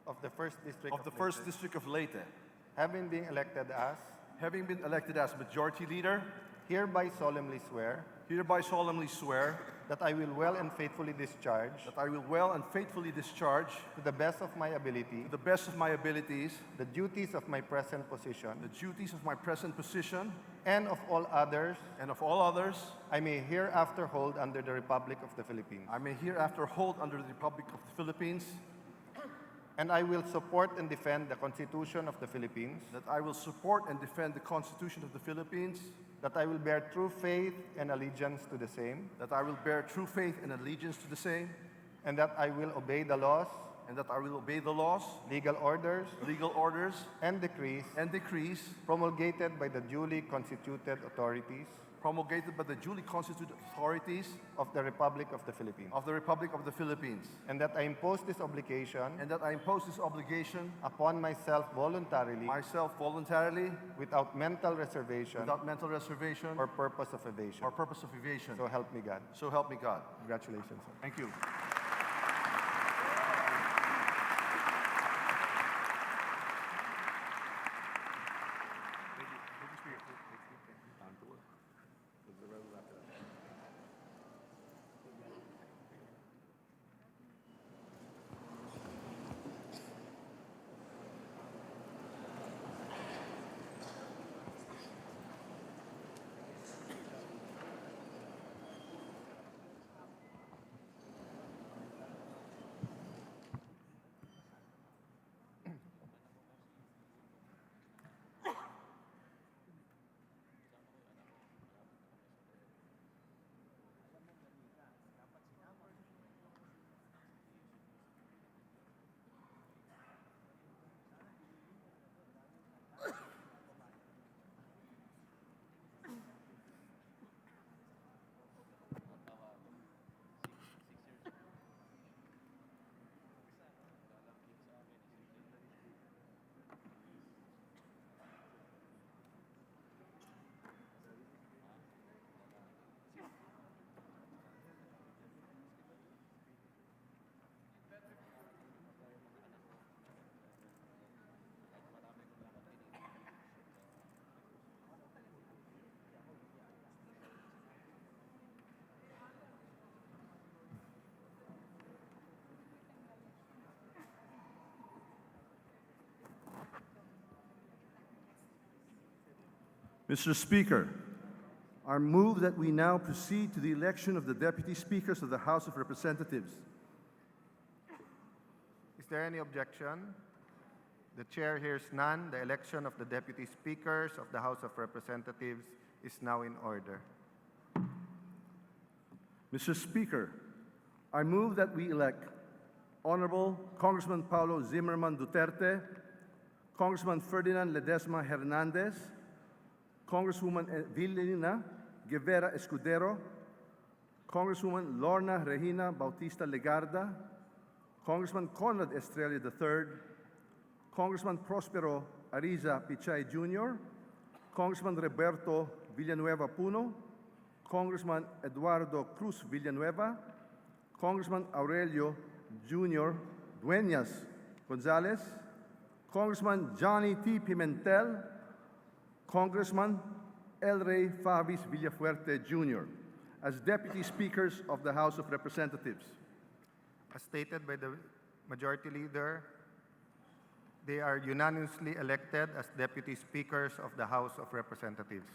Speaker 2: of the 1st District
Speaker 17: of the 1st District of Leyte,
Speaker 2: having been elected as
Speaker 17: Majority Leader
Speaker 2: hereby solemnly swear
Speaker 17: hereby solemnly swear
Speaker 2: that I will well and faithfully discharge,
Speaker 17: that I will well and faithfully discharge,
Speaker 2: to the best of my ability,
Speaker 17: to the best of my abilities,
Speaker 2: the duties of my present position,
Speaker 17: the duties of my present position,
Speaker 2: and of all others
Speaker 17: and of all others
Speaker 2: I may hereafter hold under the Republic of the Philippines.
Speaker 17: I may hereafter hold under the Republic of the Philippines,
Speaker 2: And I will support and defend the Constitution of the Philippines,
Speaker 17: that I will support and defend the Constitution of the Philippines,
Speaker 2: that I will bear true faith and allegiance to the same,
Speaker 17: that I will bear true faith and allegiance to the same,
Speaker 2: and that I will obey the laws,
Speaker 17: and that I will obey the laws,
Speaker 2: legal orders,
Speaker 17: and decrees
Speaker 2: promulgated by the duly constituted authorities
Speaker 17: promulgated by the duly constituted authorities
Speaker 2: of the Republic of the Philippines,
Speaker 17: and
Speaker 2: that I impose this obligation upon myself voluntarily without mental reservation or purpose of evasion. So help me God.
Speaker 17: So help me God.
Speaker 2: Congratulations, sir.
Speaker 17: Thank you. Mr. Speaker, I move that we now proceed to the election of the Deputy Speakers of the House of Representatives.
Speaker 2: Is there any objection? The chair hears none. The election of the Deputy Speakers of the House of Representatives is now in order.
Speaker 17: Mr. Speaker, I move that we elect Honorable Congressman Paulo Zimmerman Duterte, Congressman Ferdinand Ledesma Hernandez, Congresswoman Evelina Guevara Escudero, Congresswoman Lorna Regina Bautista Legarda, Congressman Conrad Estrella III, Congressman Prospero Ariza Pichay Jr., Congressman Roberto Villanueva Puno, Congressman Eduardo Cruz Villanueva, Congressman Aurelio Jr. Dueñas Gonzalez, Congressman Johnny T. Pimentel, Congressman El Rey Favis Villafuerte Jr. as Deputy Speakers of the House of Representatives.
Speaker 2: As stated by the Majority Leader, they are unanimously elected as Deputy Speakers of the House of Representatives.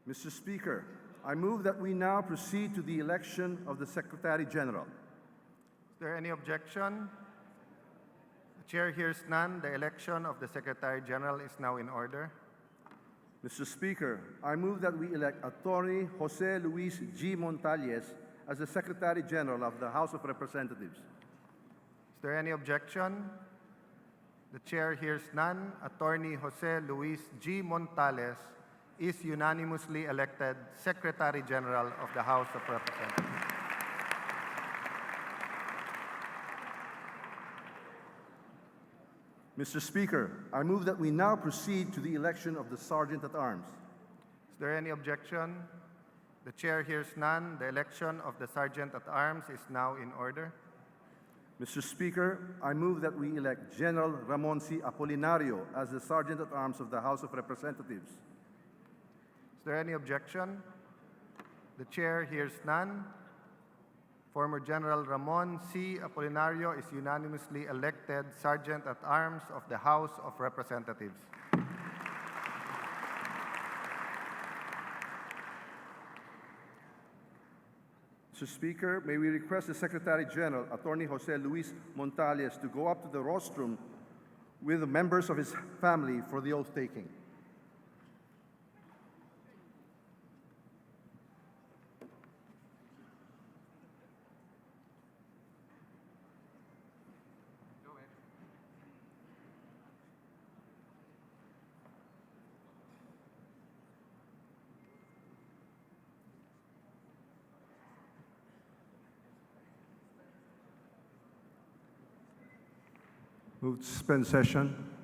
Speaker 17: Mr. Speaker, I move that we now proceed to the election of the Secretary General.
Speaker 2: Is there any objection? The chair hears none. The election of the Secretary General is now in order.
Speaker 17: Mr. Speaker, I move that we elect Attorney Jose Luis G. Montales as the Secretary General of the House of Representatives.
Speaker 2: Is there any objection? The chair hears none. Attorney Jose Luis G. Montales is unanimously elected Secretary General of the House of Representatives.
Speaker 17: Mr. Speaker, I move that we now proceed to the election of the Sergeant at Arms.
Speaker 2: Is there any objection? The chair hears none. The election of the Sergeant at Arms is now in order.
Speaker 17: Mr. Speaker, I move that we elect General Ramon C. Apolinario as the Sergeant-at-Arms of the House of Representatives.
Speaker 2: Is there any objection? The chair hears none. Former General Ramon C. Apolinario is unanimously elected Sergeant-at-Arms of the House of Representatives.
Speaker 17: Mr. Speaker, may we request the Secretary General, Attorney Jose Luis Montales, to go up to the rostrum with the members of his family for the oath taking. Move to suspend session.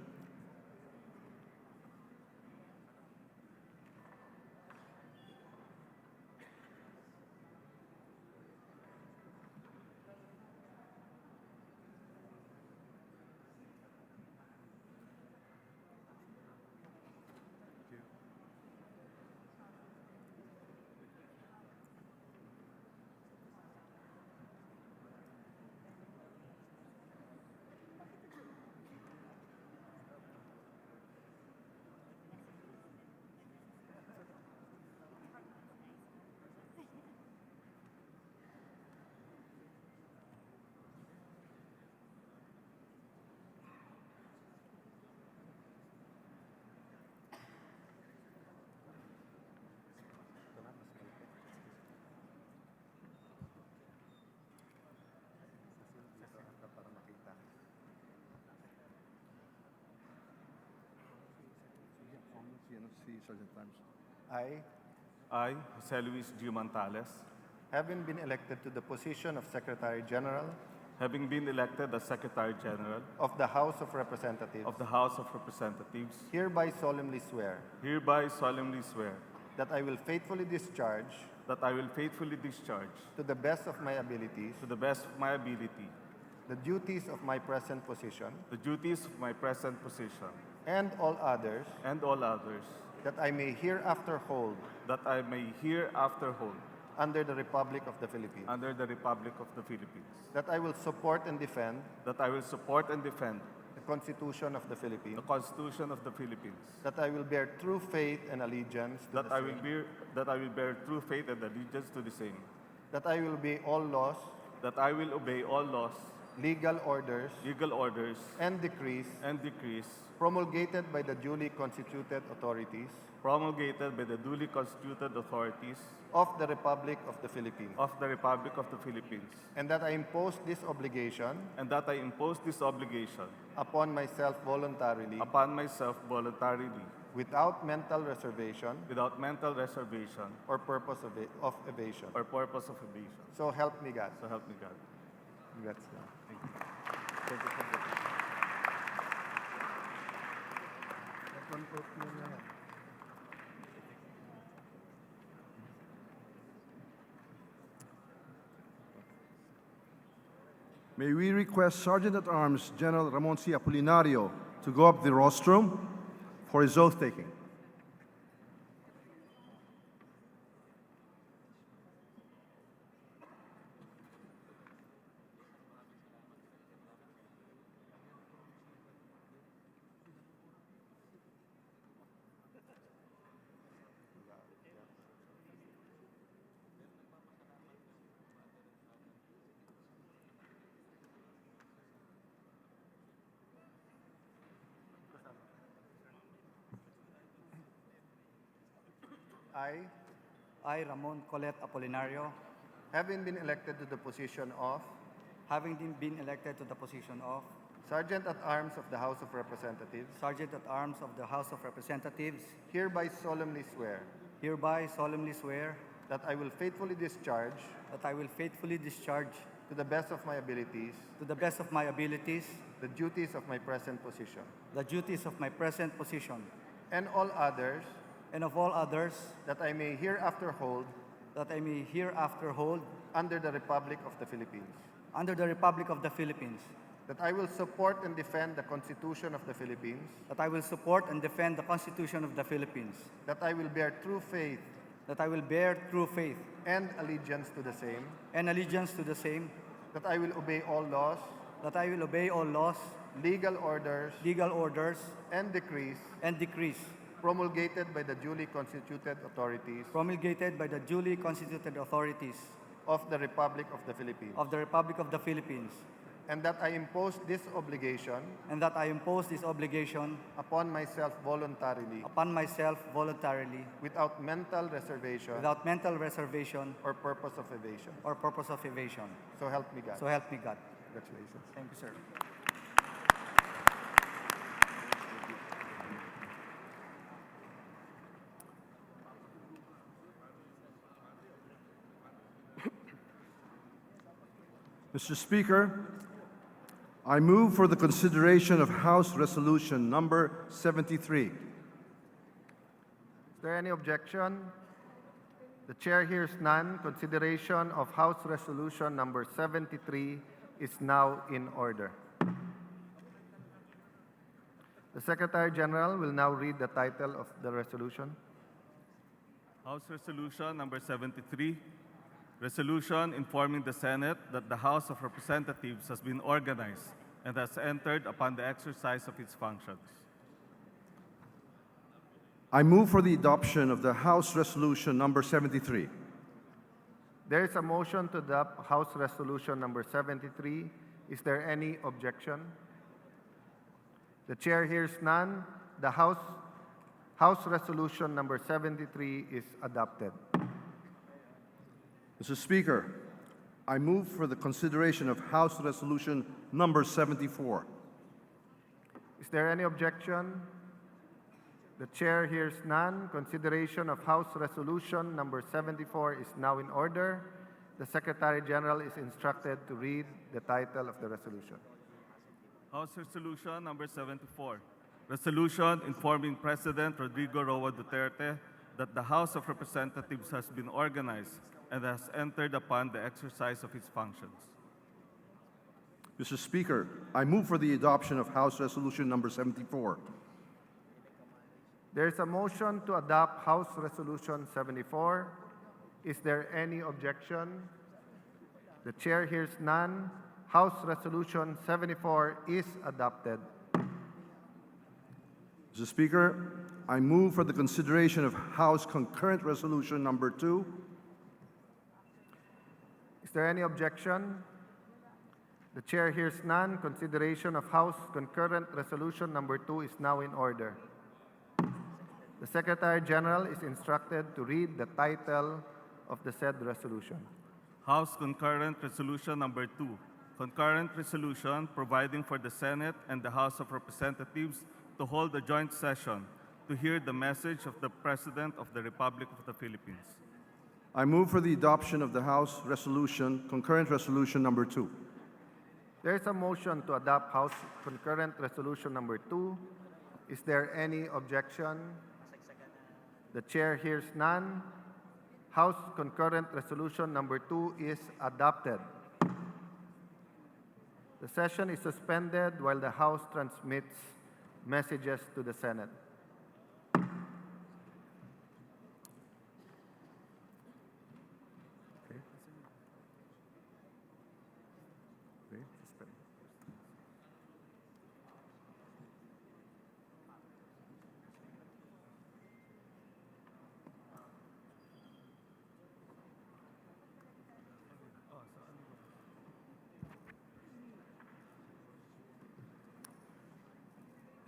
Speaker 2: I,
Speaker 12: Jose Luis G. Montales,
Speaker 2: having been elected to the position of Secretary General
Speaker 12: having been elected as Secretary General
Speaker 2: of the House of Representatives,
Speaker 12: of the House of Representatives,
Speaker 2: hereby solemnly swear that I will faithfully discharge to the best of my abilities the duties of my present position and all others that I may hereafter hold under the Republic of the Philippines, that I will support and defend the Constitution of the Philippines, that I will bear true faith and allegiance to the same, that I will obey all laws, legal orders, and decrees promulgated by the duly constituted authorities of the Republic of the Philippines, and that I impose this obligation upon myself voluntarily without mental reservation or purpose of evasion. So help me God. Congrats. Thank you.
Speaker 17: May we request Sergeant-at-Arms General Ramon C. Apolinario to go up the rostrum for his oath taking.
Speaker 18: I, Ramon Colette Apolinario,
Speaker 2: Having been elected to the position of Sergeant-at-Arms of the House of Representatives, hereby solemnly swear that I will faithfully discharge to the best of my abilities the duties of my present position, and all others that I may hereafter hold under the Republic of the Philippines,
Speaker 18: under the Republic of the Philippines,
Speaker 2: that I will support and defend the Constitution of the Philippines,
Speaker 18: that I will support and defend the Constitution of the Philippines,
Speaker 2: that I will bear true faith
Speaker 18: that I will bear true faith
Speaker 2: and allegiance to the same,
Speaker 18: and allegiance to the same,
Speaker 2: that I will obey all laws,
Speaker 18: that I will obey all laws,
Speaker 2: legal orders,
Speaker 18: and decrees
Speaker 2: promulgated by the duly constituted authorities of the Republic of the Philippines, and that I impose this obligation upon myself voluntarily, without mental reservation or purpose of evasion. So help me God. Congratulations.
Speaker 18: Thank you, sir.
Speaker 17: Mr. Speaker, I move for the consideration of House Resolution Number 73.
Speaker 2: Is there any objection? The chair hears none. Consideration of House Resolution Number 73 is now in order. The Secretary General will now read the title of the resolution.
Speaker 12: House Resolution Number 73, Resolution informing the Senate that the House of Representatives has been organized and has entered upon the exercise of its functions.
Speaker 17: I move for the adoption of the House Resolution Number 73.
Speaker 2: There is a motion to adopt House Resolution Number 73. Is there any objection? The chair hears none. The House Resolution Number 73 is adopted.
Speaker 17: Mr. Speaker, I move for the consideration of House Resolution Number 74.
Speaker 2: Is there any objection? The chair hears none. Consideration of House Resolution Number 74 is now in order. The Secretary General is instructed to read the title of the resolution.
Speaker 12: House Resolution Number 74, Resolution informing President Rodrigo Roa Duterte that the House of Representatives has been organized and has entered upon the exercise of its functions.
Speaker 17: Mr. Speaker, I move for the adoption of House Resolution Number 74.
Speaker 2: There is a motion to adopt House Resolution 74. Is there any objection? The chair hears none. House Resolution 74 is adopted.
Speaker 17: Mr. Speaker, I move for the consideration of House Concurrent Resolution Number 2.
Speaker 2: Is there any objection? The chair hears none. Consideration of House Concurrent Resolution Number 2 is now in order. The Secretary General is instructed to read the title of the said resolution.
Speaker 12: House Concurrent Resolution Number 2, Concurrent Resolution providing for the Senate and the House of Representatives to hold a joint session to hear the message of the President of the Republic of the Philippines.
Speaker 17: I move for the adoption of the House Resolution, Concurrent Resolution Number 2.
Speaker 2: There is a motion to adopt House Concurrent Resolution Number 2. Is there any objection? The chair hears none. House Concurrent Resolution Number 2 is adopted. The session is suspended while the House transmits messages to the Senate.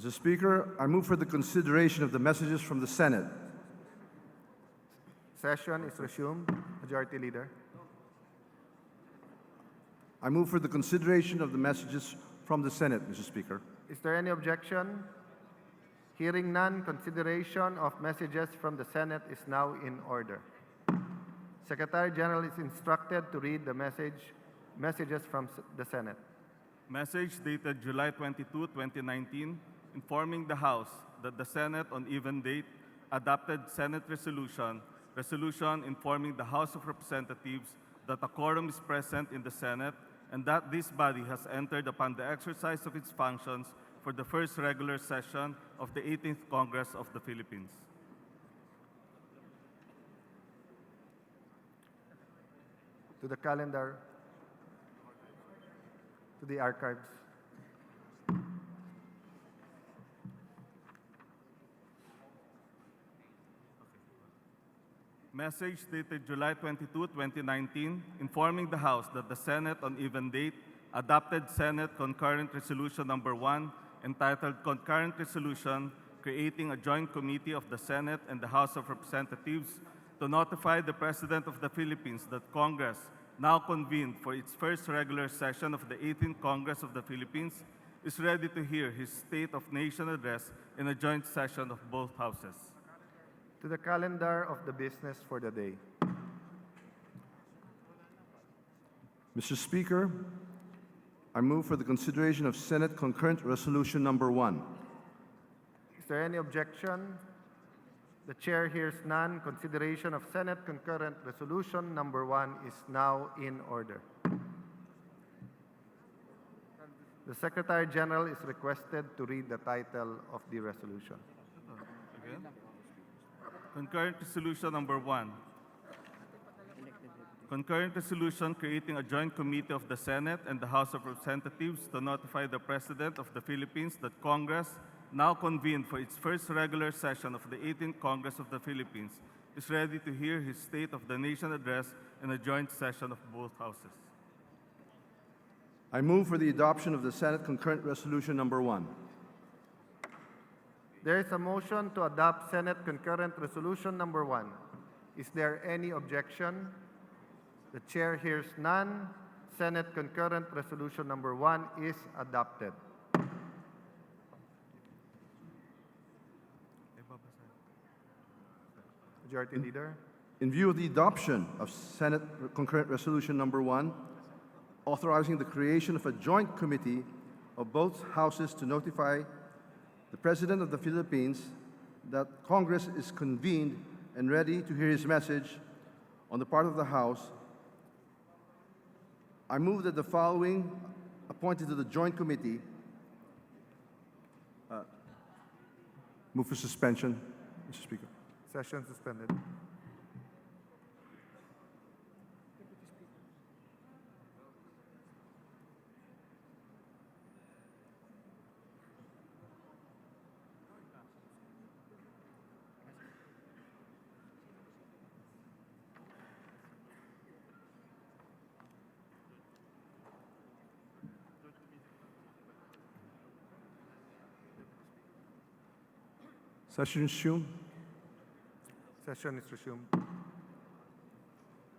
Speaker 17: Mr. Speaker, I move for the consideration of the messages from the Senate.
Speaker 2: Session is resumed. Majority Leader.
Speaker 17: I move for the consideration of the messages from the Senate, Mr. Speaker.
Speaker 2: Is there any objection? Hearing none, consideration of messages from the Senate is now in order. Secretary General is instructed to read the messages from the Senate.
Speaker 12: Message dated July 22, 2019, informing the House that the Senate on even date adopted Senate resolution informing the House of Representatives that a quorum is present in the Senate and that this body has entered upon the exercise of its functions for the first regular session of the 18th Congress of the Philippines.
Speaker 2: To the calendar, to the archives.
Speaker 12: Message dated July 22, 2019, informing the House that the Senate on even date adopted Senate Concurrent Resolution Number 1 entitled Concurrent Resolution creating a joint committee of the Senate and the House of Representatives to notify the President of the Philippines that Congress, now convened for its first regular session of the 18th Congress of the Philippines, is ready to hear his State of Nation address in a joint session of both houses.
Speaker 2: To the calendar of the business for the day.
Speaker 17: Mr. Speaker, I move for the consideration of Senate Concurrent Resolution Number 1.
Speaker 2: Is there any objection? The chair hears none. Consideration of Senate Concurrent Resolution Number 1 is now in order. The Secretary General is requested to read the title of the resolution.
Speaker 12: Again? Concurrent Resolution Number 1. Concurrent Resolution creating a joint committee of the Senate and the House of Representatives to notify the President of the Philippines that Congress, now convened for its first regular session of the 18th Congress of the Philippines, is ready to hear his State of the Nation address in a joint session of both houses.
Speaker 17: I move for the adoption of the Senate Concurrent Resolution Number 1.
Speaker 2: There is a motion to adopt Senate Concurrent Resolution Number 1. Is there any objection? The chair hears none. Senate Concurrent Resolution Number 1 is adopted. Majority Leader.
Speaker 17: In view of the adoption of Senate Concurrent Resolution Number 1, authorizing the creation of a joint committee of both houses to notify the President of the Philippines that Congress is convened and ready to hear his message on the part of the House, I move that the following appointed to the joint committee move for suspension, Mr. Speaker.
Speaker 2: Session suspended.
Speaker 17: Session resumed.
Speaker 2: Session is resumed.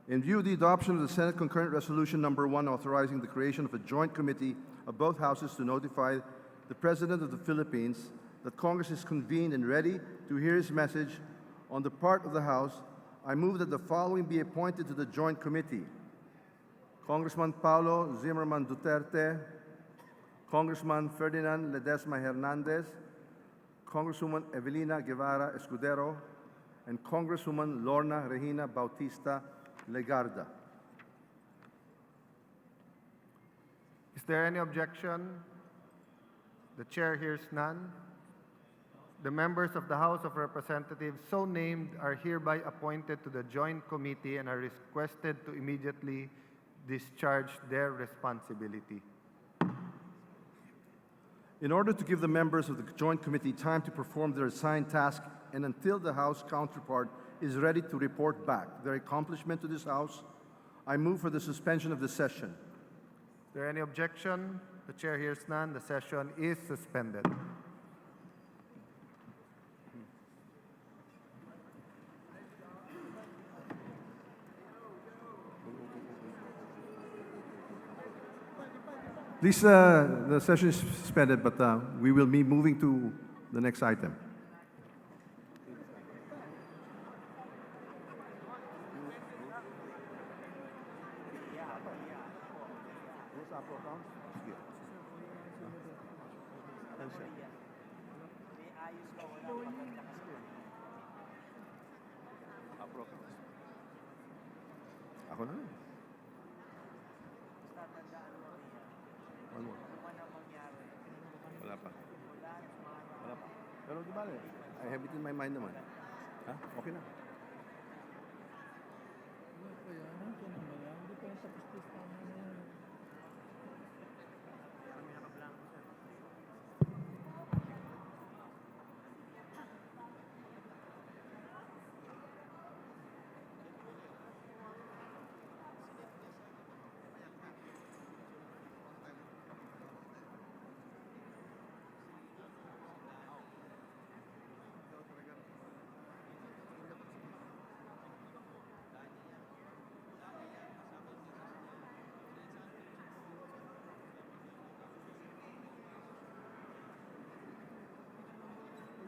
Speaker 17: In view of the adoption of the Senate Concurrent Resolution Number 1 authorizing the creation of a joint committee of both houses to notify the President of the Philippines that Congress is convened and ready to hear his message on the part of the House, I move that the following be appointed to the joint committee: Congressman Paulo Zimmerman Duterte, Congressman Ferdinand Ledesma Hernandez, Congresswoman Evelina Guevara Escudero, and Congresswoman Lorna Regina Bautista Legarda.
Speaker 2: Is there any objection? The chair hears none. The members of the House of Representatives so named are hereby appointed to the joint committee and are requested to immediately discharge their responsibility.
Speaker 17: In order to give the members of the joint committee time to perform their assigned task and until the House counterpart is ready to report back their accomplishment to this House, I move for the suspension of the session.
Speaker 2: Is there any objection? The chair hears none. The session is suspended.
Speaker 17: Please, the session is suspended, but we will be moving to the next item.
Speaker 2: Ako na.
Speaker 17: Pero di ba, I have it in my mind naman. Ha? Okay na.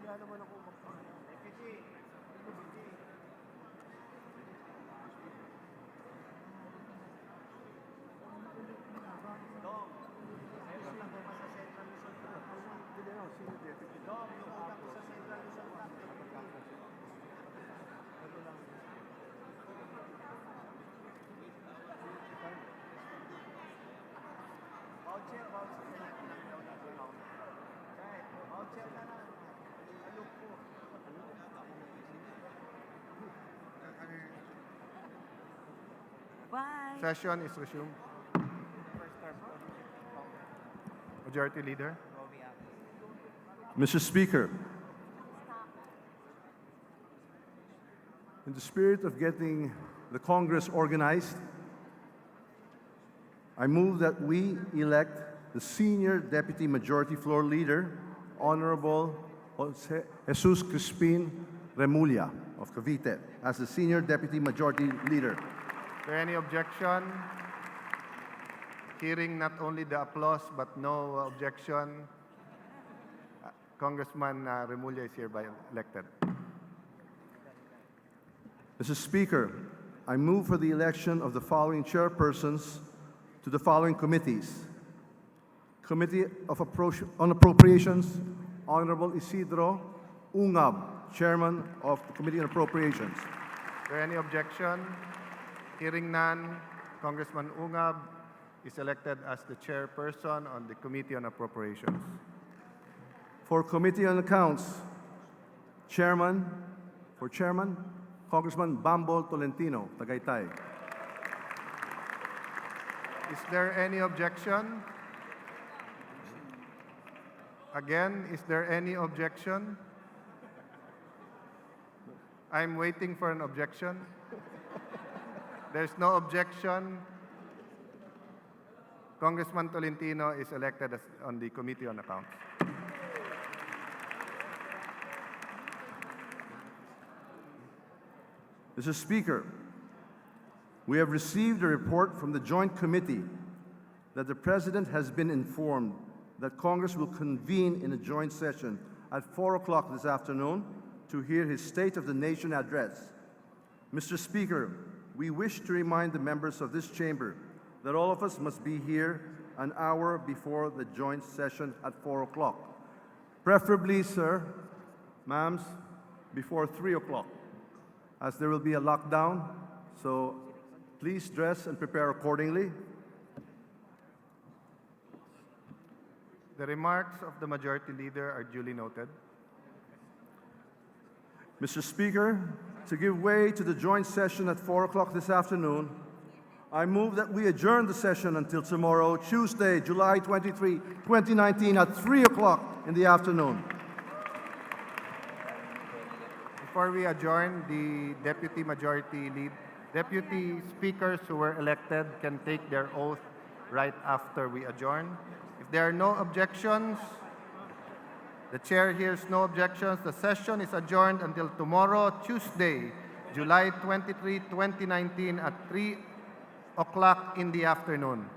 Speaker 17: Kaya naman ako
Speaker 34: Bye.
Speaker 2: Session is resumed. Majority Leader.
Speaker 17: Mr. Speaker, in the spirit of getting the Congress organized, I move that we elect the Senior Deputy Majority Floor Leader, Honorable Jesus Crispin Remulla of Cavite, as the Senior Deputy Majority Leader.
Speaker 2: Is there any objection? Hearing not only the applause but no objection, Congressman Remulla is hereby elected.
Speaker 17: Mr. Speaker, I move for the election of the following chairpersons to the following committees. Committee on Appropriations, Honorable Isidro Ungab, Chairman of the Committee on Appropriations.
Speaker 2: Is there any objection? Hearing none, Congressman Ungab is elected as the chairperson on the Committee on Appropriations.
Speaker 17: For Committee on Accounts, Chairman, Congressman Bambol Tolentino, Tagaytay.
Speaker 2: Is there any objection? Again, is there any objection? I'm waiting for an objection. There's no objection. Congressman Tolentino is elected on the Committee on Accounts.
Speaker 17: Mr. Speaker, we have received a report from the Joint Committee that the President has been informed that Congress will convene in a joint session at 4 o'clock this afternoon to hear his State of the Nation address. Mr. Speaker, we wish to remind the members of this chamber that all of us must be here an hour before the joint session at 4 o'clock. Preferably, sir, ma'ams, before 3 o'clock, as there will be a lockdown, so please dress and prepare accordingly.
Speaker 2: The remarks of the Majority Leader are duly noted.
Speaker 17: Mr. Speaker, to give way to the joint session at 4 o'clock this afternoon, I move that we adjourn the session until tomorrow, Tuesday, July 23, 2019, at 3 o'clock in the afternoon.
Speaker 2: Before we adjourn, the deputy speakers who were elected can take their oath right after we adjourn. If there are no objections, the chair hears no objections. The session is adjourned until tomorrow, Tuesday, July 23, 2019, at 3 o'clock in the afternoon.